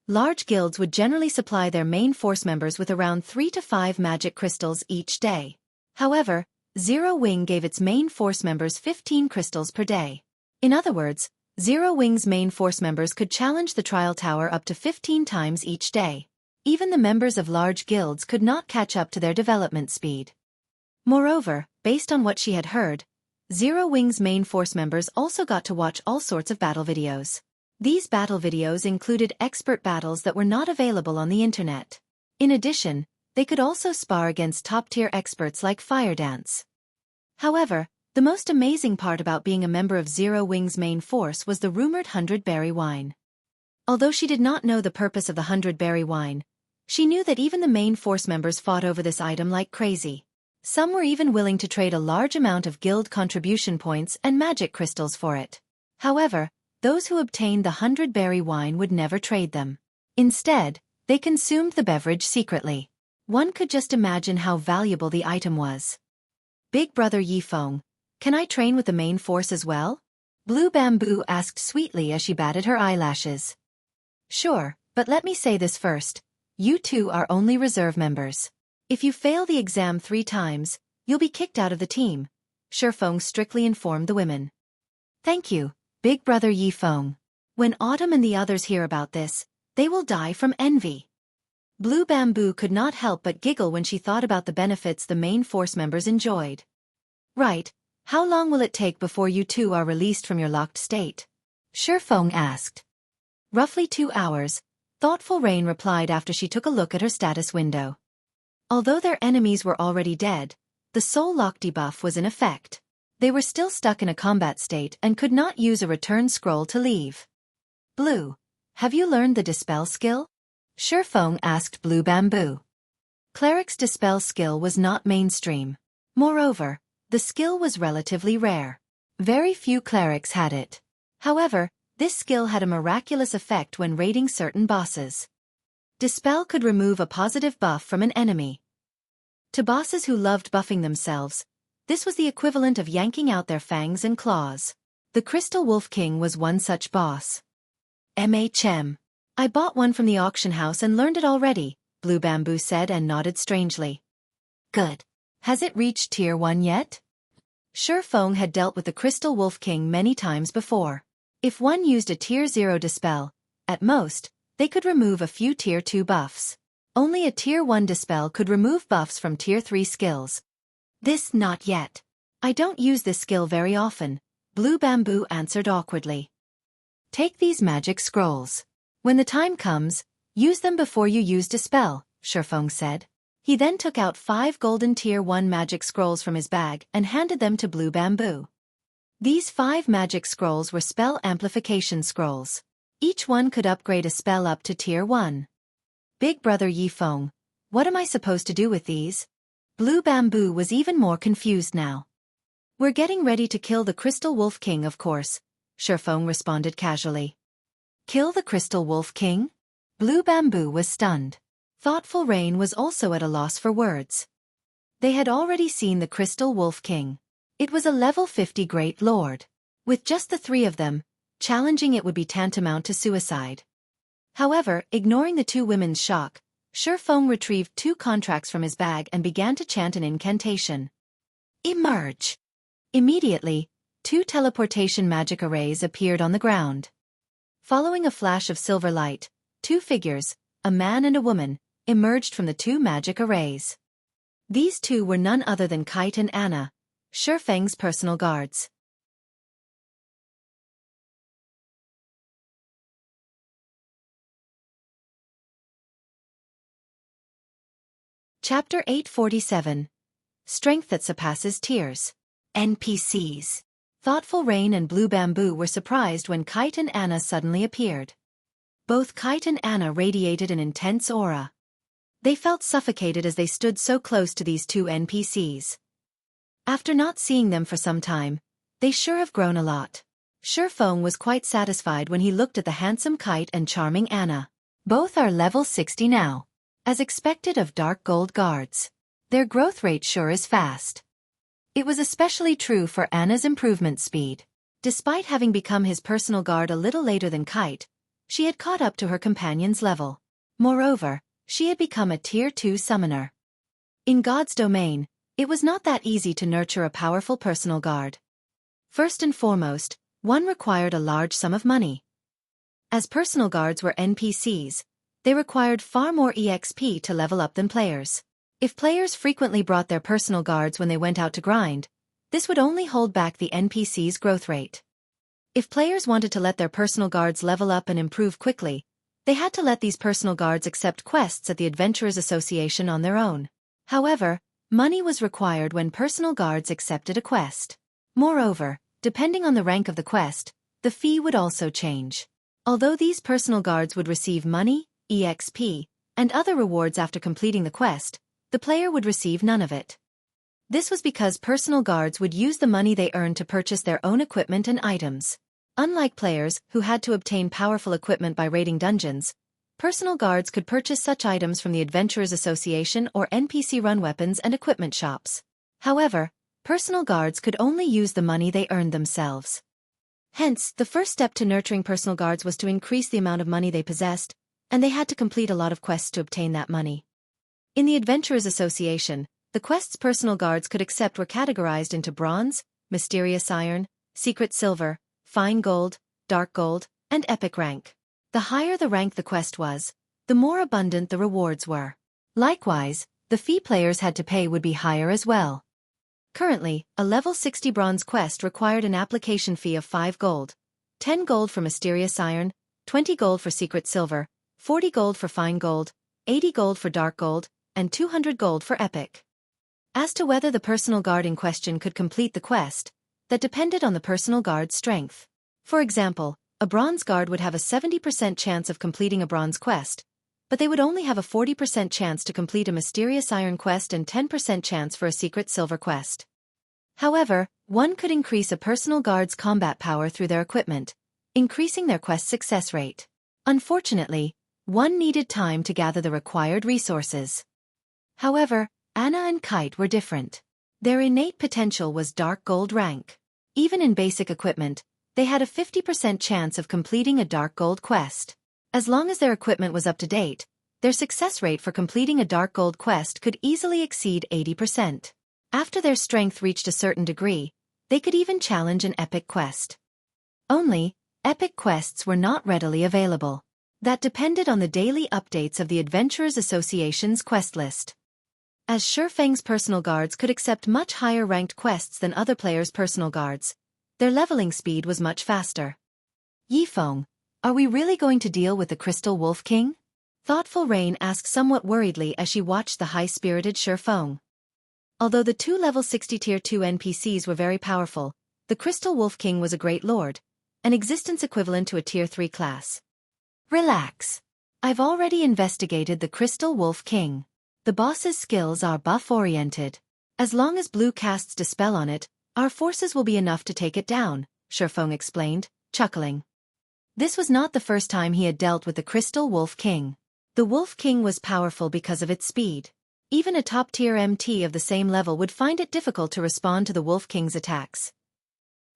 Large guilds would generally supply their main force members with around 3 to 5 magic crystals each day. However, Zero Wing gave its main force members 15 crystals per day. In other words, Zero Wing's main force members could challenge the trial tower up to 15 times each day. Even the members of large guilds could not catch up to their development speed. Moreover, based on what she had heard, Zero Wing's main force members also got to watch all sorts of battle videos. These battle videos included expert battles that were not available on the internet. In addition, they could also spar against top-tier experts like Fire Dance. However, the most amazing part about being a member of Zero Wing's main force was the rumored 100-berry wine. Although she did not know the purpose of the 100-berry wine, she knew that even the main force members fought over this item like crazy. Some were even willing to trade a large amount of guild contribution points and magic crystals for it. However, those who obtained the 100-berry wine would never trade them. Instead, they consumed the beverage secretly. One could just imagine how valuable the item was. Big Brother Feng, can I train with the main force as well? Blue Bamboo asked sweetly as she batted her eyelashes. Sure, but let me say this first. You two are only reserve members. If you fail the exam 3 times, you'll be kicked out of the team, Feng strictly informed the women. Thank you, Big Brother Feng. When Autumn and the others hear about this, they will die from envy. Blue Bamboo could not help but giggle when she thought about the benefits the main force members enjoyed. Right, how long will it take before you two are released from your locked state? Feng asked. Roughly 2 hours, Thoughtful Rain replied after she took a look at her status window. Although their enemies were already dead, the soul lock debuff was in effect. They were still stuck in a combat state and could not use a return scroll to leave. Blue, have you learned the Dispel skill? Feng asked Blue Bamboo. Cleric's Dispel skill was not mainstream. Moreover, the skill was relatively rare. Very few clerics had it. However, This skill had a miraculous effect when raiding certain bosses. Dispel could remove a positive buff from an enemy. To bosses who loved buffing themselves, this was the equivalent of yanking out their fangs and claws. The Crystal Wolf King was one such boss. I bought one from the auction house and learned it already, Blue Bamboo said and nodded strangely. Good. Has it reached Tier 1 yet? Feng had dealt with the Crystal Wolf King many times before. If one used a Tier 0 Dispel, at most, they could remove a few Tier 2 buffs. Only a Tier 1 Dispel could remove buffs from Tier 3 skills. This not yet. I don't use this skill very often, Blue Bamboo answered awkwardly. Take these magic scrolls. When the time comes, use them before you use Dispel, Feng said. He then took out 5 golden Tier 1 magic scrolls from his bag and handed them to Blue Bamboo. These 5 magic scrolls were spell amplification scrolls. Each one could upgrade a spell up to Tier 1. Big brother Feng, what am I supposed to do with these? Blue Bamboo was even more confused now. We're getting ready to kill the Crystal Wolf King, of course, Feng responded casually. Kill the Crystal Wolf King? Blue Bamboo was stunned. Thoughtful Rain was also at a loss for words. They had already seen the Crystal Wolf King. It was a level 50 Great Lord. With just the 3 of them, challenging it would be tantamount to suicide. However, ignoring the 2 women's shock, Feng retrieved 2 contracts from his bag and began to chant an incantation. Emerge! Immediately, 2 teleportation magic arrays appeared on the ground. Following a flash of silver light, 2 figures, a man and a woman, emerged from the 2 magic arrays. These 2 were none other than Kite and Anna, Feng's personal guards. Chapter 847. Strength that surpasses tears. NPCs. Thoughtful Rain and Blue Bamboo were surprised when Kite and Anna suddenly appeared. Both Kite and Anna radiated an intense aura. They felt suffocated as they stood so close to these 2 NPCs. After not seeing them for some time, they sure have grown a lot. Feng was quite satisfied when he looked at the handsome Kite and charming Anna. Both are level 60 now. As expected of Dark Gold guards. Their growth rate sure is fast. It was especially true for Anna's improvement speed. Despite having become his personal guard a little later than Kite, she had caught up to her companion's level. Moreover, she had become a Tier 2 summoner. In God's domain, it was not that easy to nurture a powerful personal guard. First and foremost, one required a large sum of money. As personal guards were NPCs, they required far more EXP to level up than players. If players frequently brought their personal guards when they went out to grind, this would only hold back the NPC's growth rate. If players wanted to let their personal guards level up and improve quickly, they had to let these personal guards accept quests at the Adventurers Association on their own. However, money was required when personal guards accepted a quest. Moreover, depending on the rank of the quest, the fee would also change. Although these personal guards would receive money, EXP, and other rewards after completing the quest, the player would receive none of it. This was because personal guards would use the money they earned to purchase their own equipment and items. Unlike players who had to obtain powerful equipment by raiding dungeons, personal guards could purchase such items from the Adventurers Association or NPC-run weapons and equipment shops. However, personal guards could only use the money they earned themselves. Hence, the first step to nurturing personal guards was to increase the amount of money they possessed, and they had to complete a lot of quests to obtain that money. In the Adventurers Association, the quests personal guards could accept were categorized into bronze, mysterious iron, secret silver, fine gold, dark gold, and epic rank. The higher the rank the quest was, the more abundant the rewards were. Likewise, the fee players had to pay would be higher as well. Currently, a level 60 bronze quest required an application fee of 5 gold, 10 gold for mysterious iron, 20 gold for secret silver, 40 gold for fine gold, 80 gold for dark gold, and 200 gold for epic. As to whether the personal guard in question could complete the quest, that depended on the personal guard's strength. For example, a bronze guard would have a 70% chance of completing a bronze quest, but they would only have a 40% chance to complete a mysterious iron quest and 10% chance for a secret silver quest. However, one could increase a personal guard's combat power through their equipment, increasing their quest success rate. Unfortunately, one needed time to gather the required resources. However, Anna and Kite were different. Their innate potential was dark gold rank. Even in basic equipment, they had a 50% chance of completing a dark gold quest. As long as their equipment was up to date, their success rate for completing a dark gold quest could easily exceed 80%. After their strength reached a certain degree, they could even challenge an epic quest. Only, epic quests were not readily available. That depended on the daily updates of the Adventurers Association's quest list. As Feng's personal guards could accept much higher ranked quests than other players' personal guards, their leveling speed was much faster. Feng, are we really going to deal with the Crystal Wolf King? Thoughtful Rain asked somewhat worriedly as she watched the high-spirited Feng. Although the two level 60 tier 2 NPCs were very powerful, the Crystal Wolf King was a great lord, an existence equivalent to a tier 3 class. Relax. I've already investigated the Crystal Wolf King. The boss's skills are buff-oriented. As long as Blue casts Dispel on it, our forces will be enough to take it down, Feng explained, chuckling. This was not the first time he had dealt with the Crystal Wolf King. The Wolf King was powerful because of its speed. Even a top-tier MT of the same level would find it difficult to respond to the Wolf King's attacks.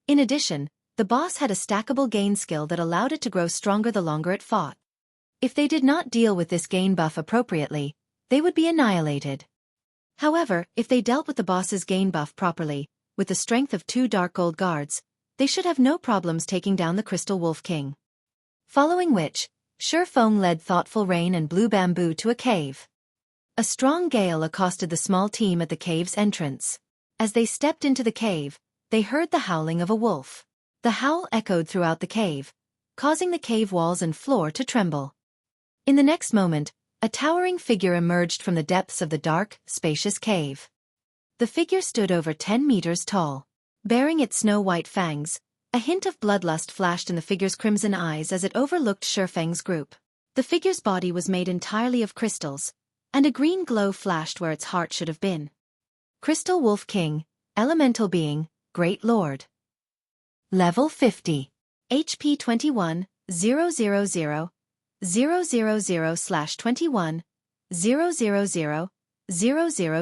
In addition, the boss had a stackable gain skill that allowed it to grow stronger the longer it fought. If they did not deal with this gain buff appropriately, they would be annihilated. However, if they dealt with the boss's gain buff properly, with the strength of 2 Dark Gold guards, they should have no problems taking down the Crystal Wolf King. Following which, Feng led Thoughtful Rain and Blue Bamboo to a cave. A strong gale accosted the small team at the cave's entrance. As they stepped into the cave, they heard the howling of a wolf. The howl echoed throughout the cave, causing the cave walls and floor to tremble. In the next moment, a towering figure emerged from the depths of the dark, spacious cave. The figure stood over 10 meters tall. Bearing its snow-white fangs, a hint of bloodlust flashed in the figure's crimson eyes as it overlooked Feng's group. The figure's body was made entirely of crystals, and a green glow flashed where its heart should have been. Crystal Wolf King, Elemental Being, Great Lord. Level 50. HP 21, 000, 000/21, 000,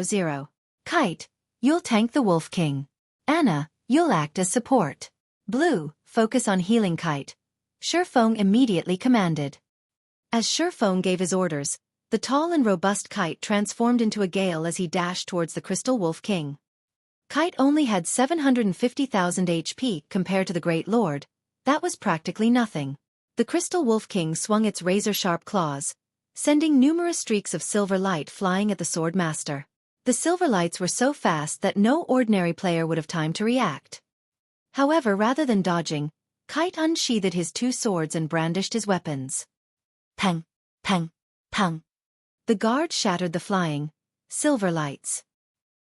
000. Kite, you'll tank the Wolf King. Anna, you'll act as support. Blue, focus on healing Kite, Feng immediately commanded. As Feng gave his orders, the tall and robust Kite transformed into a gale as he dashed towards the Crystal Wolf King. Kite only had 750,000 HP compared to the Great Lord. That was practically nothing. The Crystal Wolf King swung its razor-sharp claws, sending numerous streaks of silver light flying at the Sword Master. The silver lights were so fast that no ordinary player would have time to react. However, rather than dodging, Kite unsheathed his 2 swords and brandished his weapons. Pang, pang, pang. The guard shattered the flying, silver lights.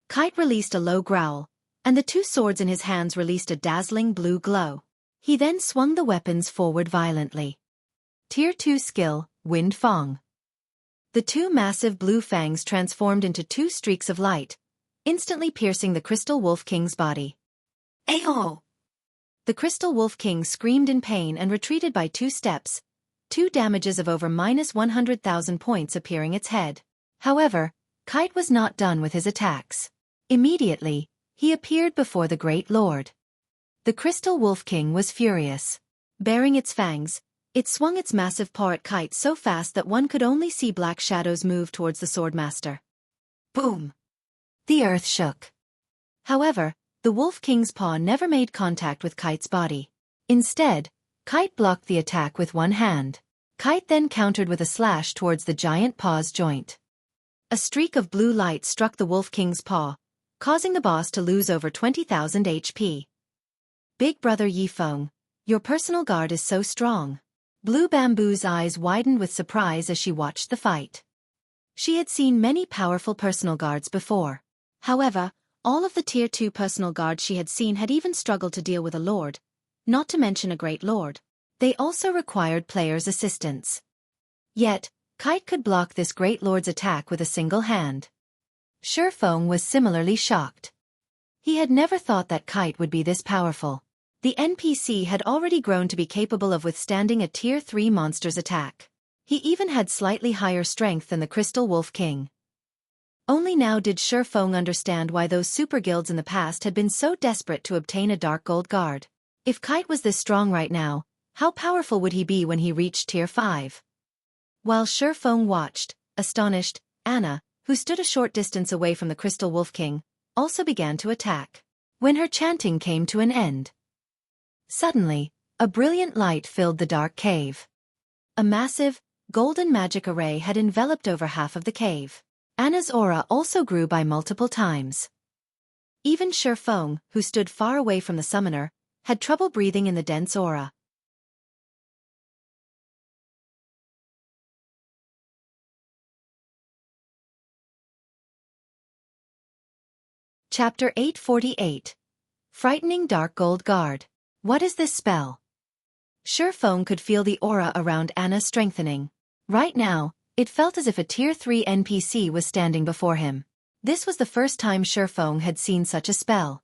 Kite released a low growl, and the 2 swords in his hands released a dazzling blue glow. He then swung the weapons forward violently. Tier 2 skill, Wind Fang. The 2 massive blue fangs transformed into 2 streaks of light, instantly piercing the Crystal Wolf King's body. Ayo! The Crystal Wolf King screamed in pain and retreated by 2 steps, 2 damages of over -100,000 points appearing its head. However, Kite was not done with his attacks. Immediately, he appeared before the Great Lord. The Crystal Wolf King was furious. Bearing its fangs, it swung its massive paw at Kite so fast that one could only see black shadows move towards the Swordmaster. Boom! The earth shook. However, the Wolf King's paw never made contact with Kite's body. Instead, Kite blocked the attack with one hand. Kite then countered with a slash towards the giant paw's joint. A streak of blue light struck the Wolf King's paw, causing the boss to lose over 20,000 HP. Big Brother Feng, your personal guard is so strong. Blue Bamboo's eyes widened with surprise as she watched the fight. She had seen many powerful personal guards before. However, all of the Tier 2 personal guards she had seen had even struggled to deal with a lord, not to mention a Great Lord. They also required players' assistance. Yet, Kite could block this Great Lord's attack with a single hand. Feng was similarly shocked. He had never thought that Kite would be this powerful. The NPC had already grown to be capable of withstanding a Tier 3 monster's attack. He even had slightly higher strength than the Crystal Wolf King. Only now did Feng understand why those super guilds in the past had been so desperate to obtain a dark gold guard. If Kite was this strong right now, how powerful would he be when he reached Tier 5? While Feng watched, astonished, Anna, who stood a short distance away from the Crystal Wolf King, also began to attack. When her chanting came to an end, suddenly, a brilliant light filled the dark cave. A massive, golden magic array had enveloped over half of the cave. Anna's aura also grew by multiple times. Even Feng, who stood far away from the summoner, had trouble breathing in the dense aura. Chapter 848. Frightening Dark Gold Guard. What is this spell? Feng could feel the aura around Anna strengthening. Right now, it felt as if a Tier 3 NPC was standing before him. This was the first time Feng had seen such a spell.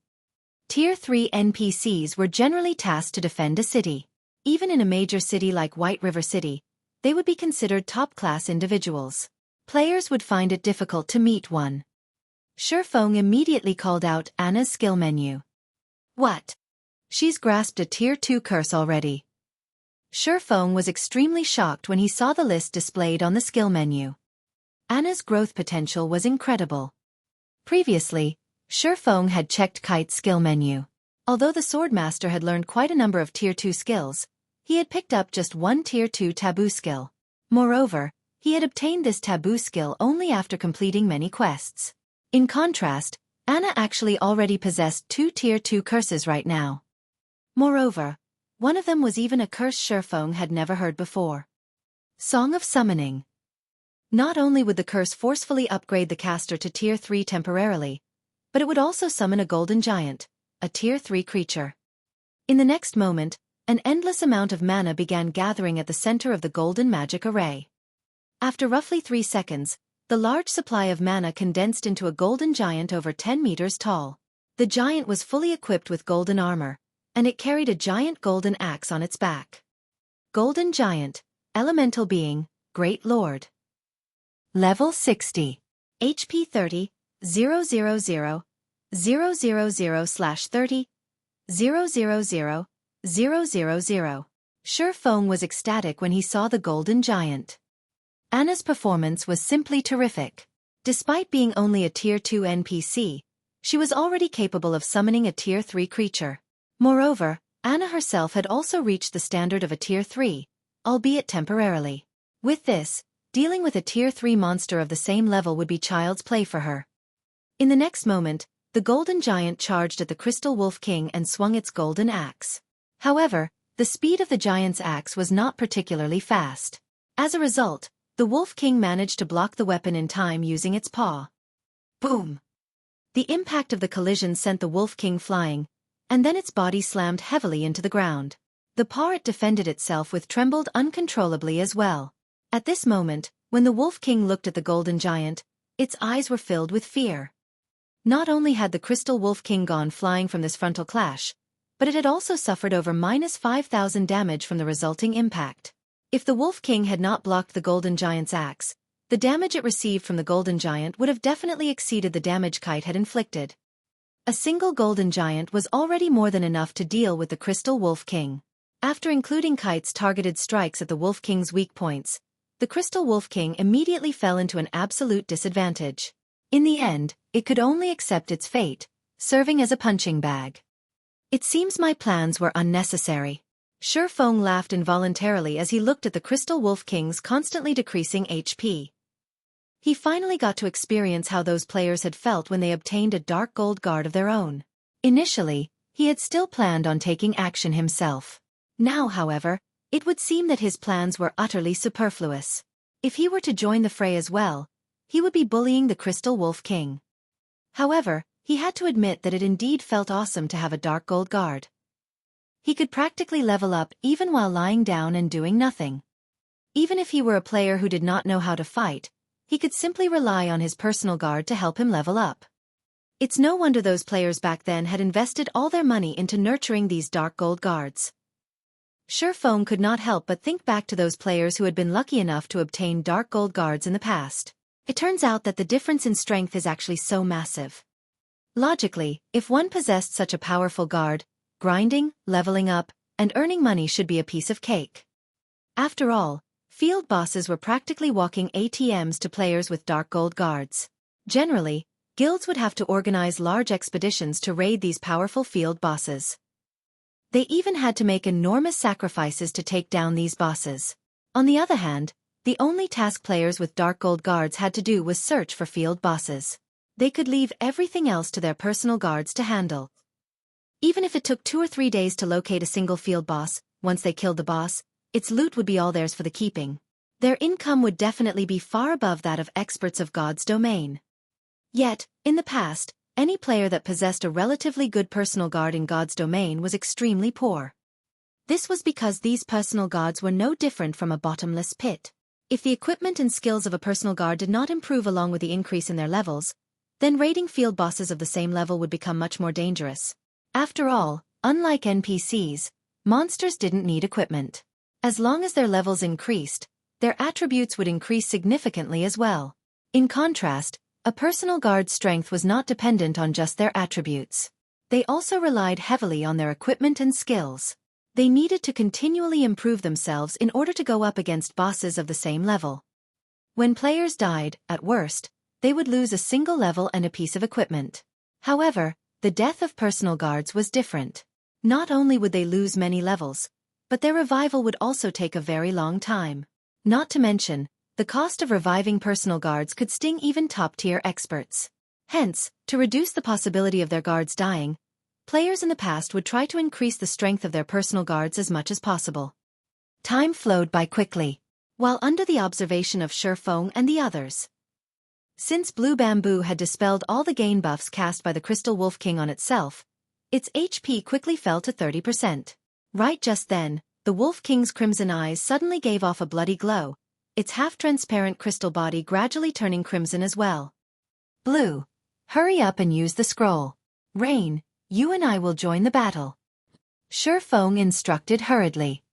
Tier 3 NPCs were generally tasked to defend a city. Even in a major city like White River City, they would be considered top-class individuals. Players would find it difficult to meet one. Feng immediately called out Anna's skill menu. What? She's grasped a Tier 2 curse already. Feng was extremely shocked when he saw the list displayed on the skill menu. Anna's growth potential was incredible. Previously, Feng had checked Kite's skill menu. Although the Swordmaster had learned quite a number of Tier 2 skills, he had picked up just one Tier 2 Taboo skill. Moreover, he had obtained this Taboo skill only after completing many quests. In contrast, Anna actually already possessed two Tier 2 curses right now. Moreover, one of them was even a curse Feng had never heard before. Song of Summoning. Not only would the curse forcefully upgrade the caster to Tier 3 temporarily, but it would also summon a golden giant, a Tier 3 creature. In the next moment, an endless amount of mana began gathering at the center of the golden magic array. After roughly 3 seconds, the large supply of mana condensed into a golden giant over 10 meters tall. The giant was fully equipped with golden armor, and it carried a giant golden axe on its back. Golden Giant, Elemental Being, Great Lord. Level 60. HP 30, 000, 000/30, 000, 000. Feng was ecstatic when he saw the Golden Giant. Anna's performance was simply terrific. Despite being only a Tier 2 NPC, she was already capable of summoning a Tier 3 creature. Moreover, Anna herself had also reached the standard of a Tier 3, albeit temporarily. With this, dealing with a Tier 3 monster of the same level would be child's play for her. In the next moment, the Golden Giant charged at the Crystal Wolf King and swung its golden axe. However, the speed of the giant's axe was not particularly fast. As a result, the Wolf King managed to block the weapon in time using its paw. Boom! The impact of the collision sent the Wolf King flying, and then its body slammed heavily into the ground. The paw it defended itself with trembled uncontrollably as well. At this moment, when the Wolf King looked at the Golden Giant, its eyes were filled with fear. Not only had the Crystal Wolf King gone flying from this frontal clash, but it had also suffered over -5,000 damage from the resulting impact. If the Wolf King had not blocked the Golden Giant's axe, the damage it received from the Golden Giant would have definitely exceeded the damage Kite had inflicted. A single Golden Giant was already more than enough to deal with the Crystal Wolf King. After including Kite's targeted strikes at the Wolf King's weak points, the Crystal Wolf King immediately fell into an absolute disadvantage. In the end, it could only accept its fate, serving as a punching bag. It seems my plans were unnecessary. Feng laughed involuntarily as he looked at the Crystal Wolf King's constantly decreasing HP. He finally got to experience how those players had felt when they obtained a dark gold guard of their own. Initially, he had still planned on taking action himself. Now, however, it would seem that his plans were utterly superfluous. If he were to join the fray as well, he would be bullying the Crystal Wolf King. However, he had to admit that it indeed felt awesome to have a dark gold guard. He could practically level up even while lying down and doing nothing. Even if he were a player who did not know how to fight, he could simply rely on his personal guard to help him level up. It's no wonder those players back then had invested all their money into nurturing these dark gold guards. Feng could not help but think back to those players who had been lucky enough to obtain dark gold guards in the past. It turns out that the difference in strength is actually so massive. Logically, if one possessed such a powerful guard, grinding, leveling up, and earning money should be a piece of cake. After all, field bosses were practically walking ATMs to players with dark gold guards. Generally, guilds would have to organize large expeditions to raid these powerful field bosses. They even had to make enormous sacrifices to take down these bosses. On the other hand, the only task players with dark gold guards had to do was search for field bosses. They could leave everything else to their personal guards to handle. Even if it took 2 or 3 days to locate a single field boss, once they killed the boss, its loot would be all theirs for the keeping. Their income would definitely be far above that of experts of God's domain. Yet, in the past, any player that possessed a relatively good personal guard in God's domain was extremely poor. This was because these personal guards were no different from a bottomless pit. If the equipment and skills of a personal guard did not improve along with the increase in their levels, then raiding field bosses of the same level would become much more dangerous. After all, unlike NPCs, monsters didn't need equipment. As long as their levels increased, their attributes would increase significantly as well. In contrast, a personal guard's strength was not dependent on just their attributes. They also relied heavily on their equipment and skills. They needed to continually improve themselves in order to go up against bosses of the same level. When players died, at worst, they would lose a single level and a piece of equipment. However, the death of personal guards was different. Not only would they lose many levels, but their revival would also take a very long time. Not to mention, the cost of reviving personal guards could sting even top-tier experts. Hence, to reduce the possibility of their guards dying, players in the past would try to increase the strength of their personal guards as much as possible. Time flowed by quickly, while under the observation of Feng and the others. Since Blue Bamboo had dispelled all the gain buffs cast by the Crystal Wolf King on itself, its HP quickly fell to 30%. Right just then, the Wolf King's crimson eyes suddenly gave off a bloody glow, its half-transparent crystal body gradually turning crimson as well. Blue, hurry up and use the scroll. Rain, you and I will join the battle. Feng instructed hurriedly.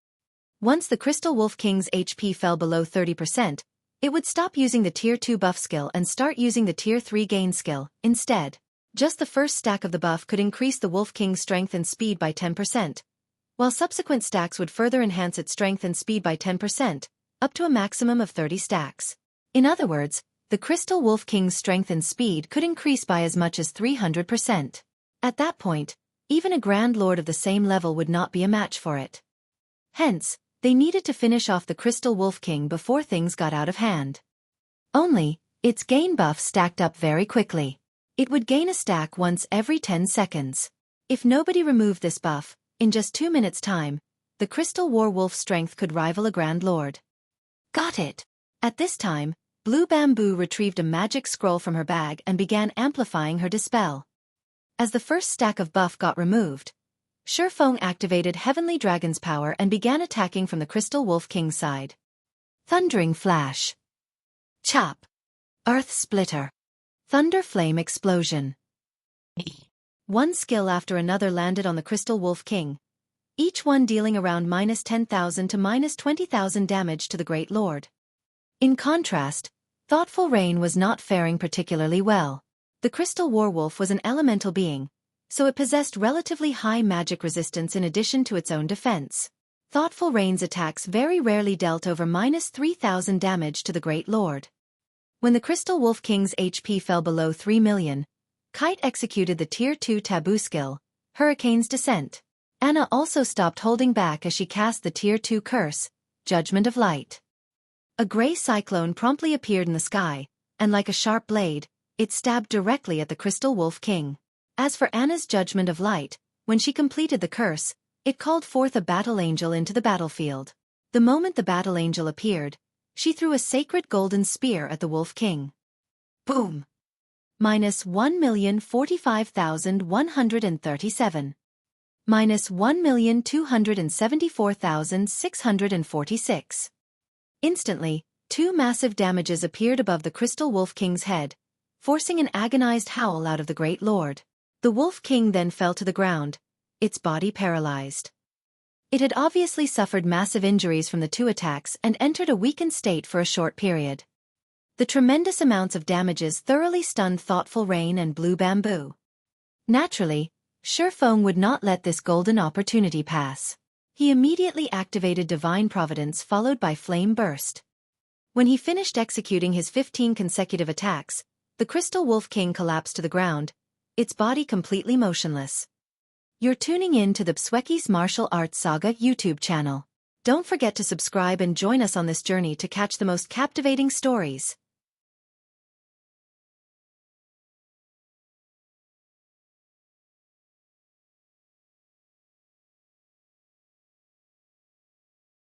Once the Crystal Wolf King's HP fell below 30%, it would stop using the Tier 2 buff skill and start using the Tier 3 gain skill, instead. Just the first stack of the buff could increase the Wolf King's strength and speed by 10%, while subsequent stacks would further enhance its strength and speed by 10%, up to a maximum of 30 stacks. In other words, the Crystal Wolf King's strength and speed could increase by as much as 300%. At that point, even a Grand Lord of the same level would not be a match for it. Hence, they needed to finish off the Crystal Wolf King before things got out of hand. Only, its gain buff stacked up very quickly. It would gain a stack once every 10 seconds. If nobody removed this buff, in just 2 minutes' time, the Crystal Wolf's strength could rival a Grand Lord. Got it! At this time, Blue Bamboo retrieved a magic scroll from her bag and began amplifying her dispel. As the first stack of buff got removed, Feng activated Heavenly Dragon's power and began attacking from the Crystal Wolf King's side. Thundering Flash. Chop. Earth Splitter. Thunder Flame Explosion. One skill after another landed on the Crystal Wolf King, each one dealing around -10,000 to -20,000 damage to the Great Lord. In contrast, Thoughtful Rain was not faring particularly well. The Crystal Wolf was an elemental being, so it possessed relatively high magic resistance in addition to its own defense. Thoughtful Rain's attacks very rarely dealt over -3,000 damage to the Great Lord. When the Crystal Wolf King's HP fell below 3 million, Kite executed the Tier 2 Taboo skill, Hurricane's Descent. Anna also stopped holding back as she cast the Tier 2 curse, Judgment of Light. A gray cyclone promptly appeared in the sky, and like a sharp blade, it stabbed directly at the Crystal Wolf King. As for Anna's Judgment of Light, when she completed the curse, it called forth a battle angel into the battlefield. The moment the battle angel appeared, she threw a sacred golden spear at the Wolf King. Boom! -1,045,137. -1,274,646. Instantly, 2 massive damages appeared above the Crystal Wolf King's head, forcing an agonized howl out of the Great Lord. The Wolf King then fell to the ground, its body paralyzed. It had obviously suffered massive injuries from the 2 attacks and entered a weakened state for a short period. The tremendous amounts of damages thoroughly stunned thoughtful Rain and Blue Bamboo. Naturally, Feng would not let this golden opportunity pass. He immediately activated Divine Providence followed by Flame Burst. When he finished executing his 15 consecutive attacks, the Crystal Wolf King collapsed to the ground, its body completely motionless. You're tuning in to the Xueqi's Martial Arts Saga YouTube channel. Don't forget to subscribe and join us on this journey to catch the most captivating stories.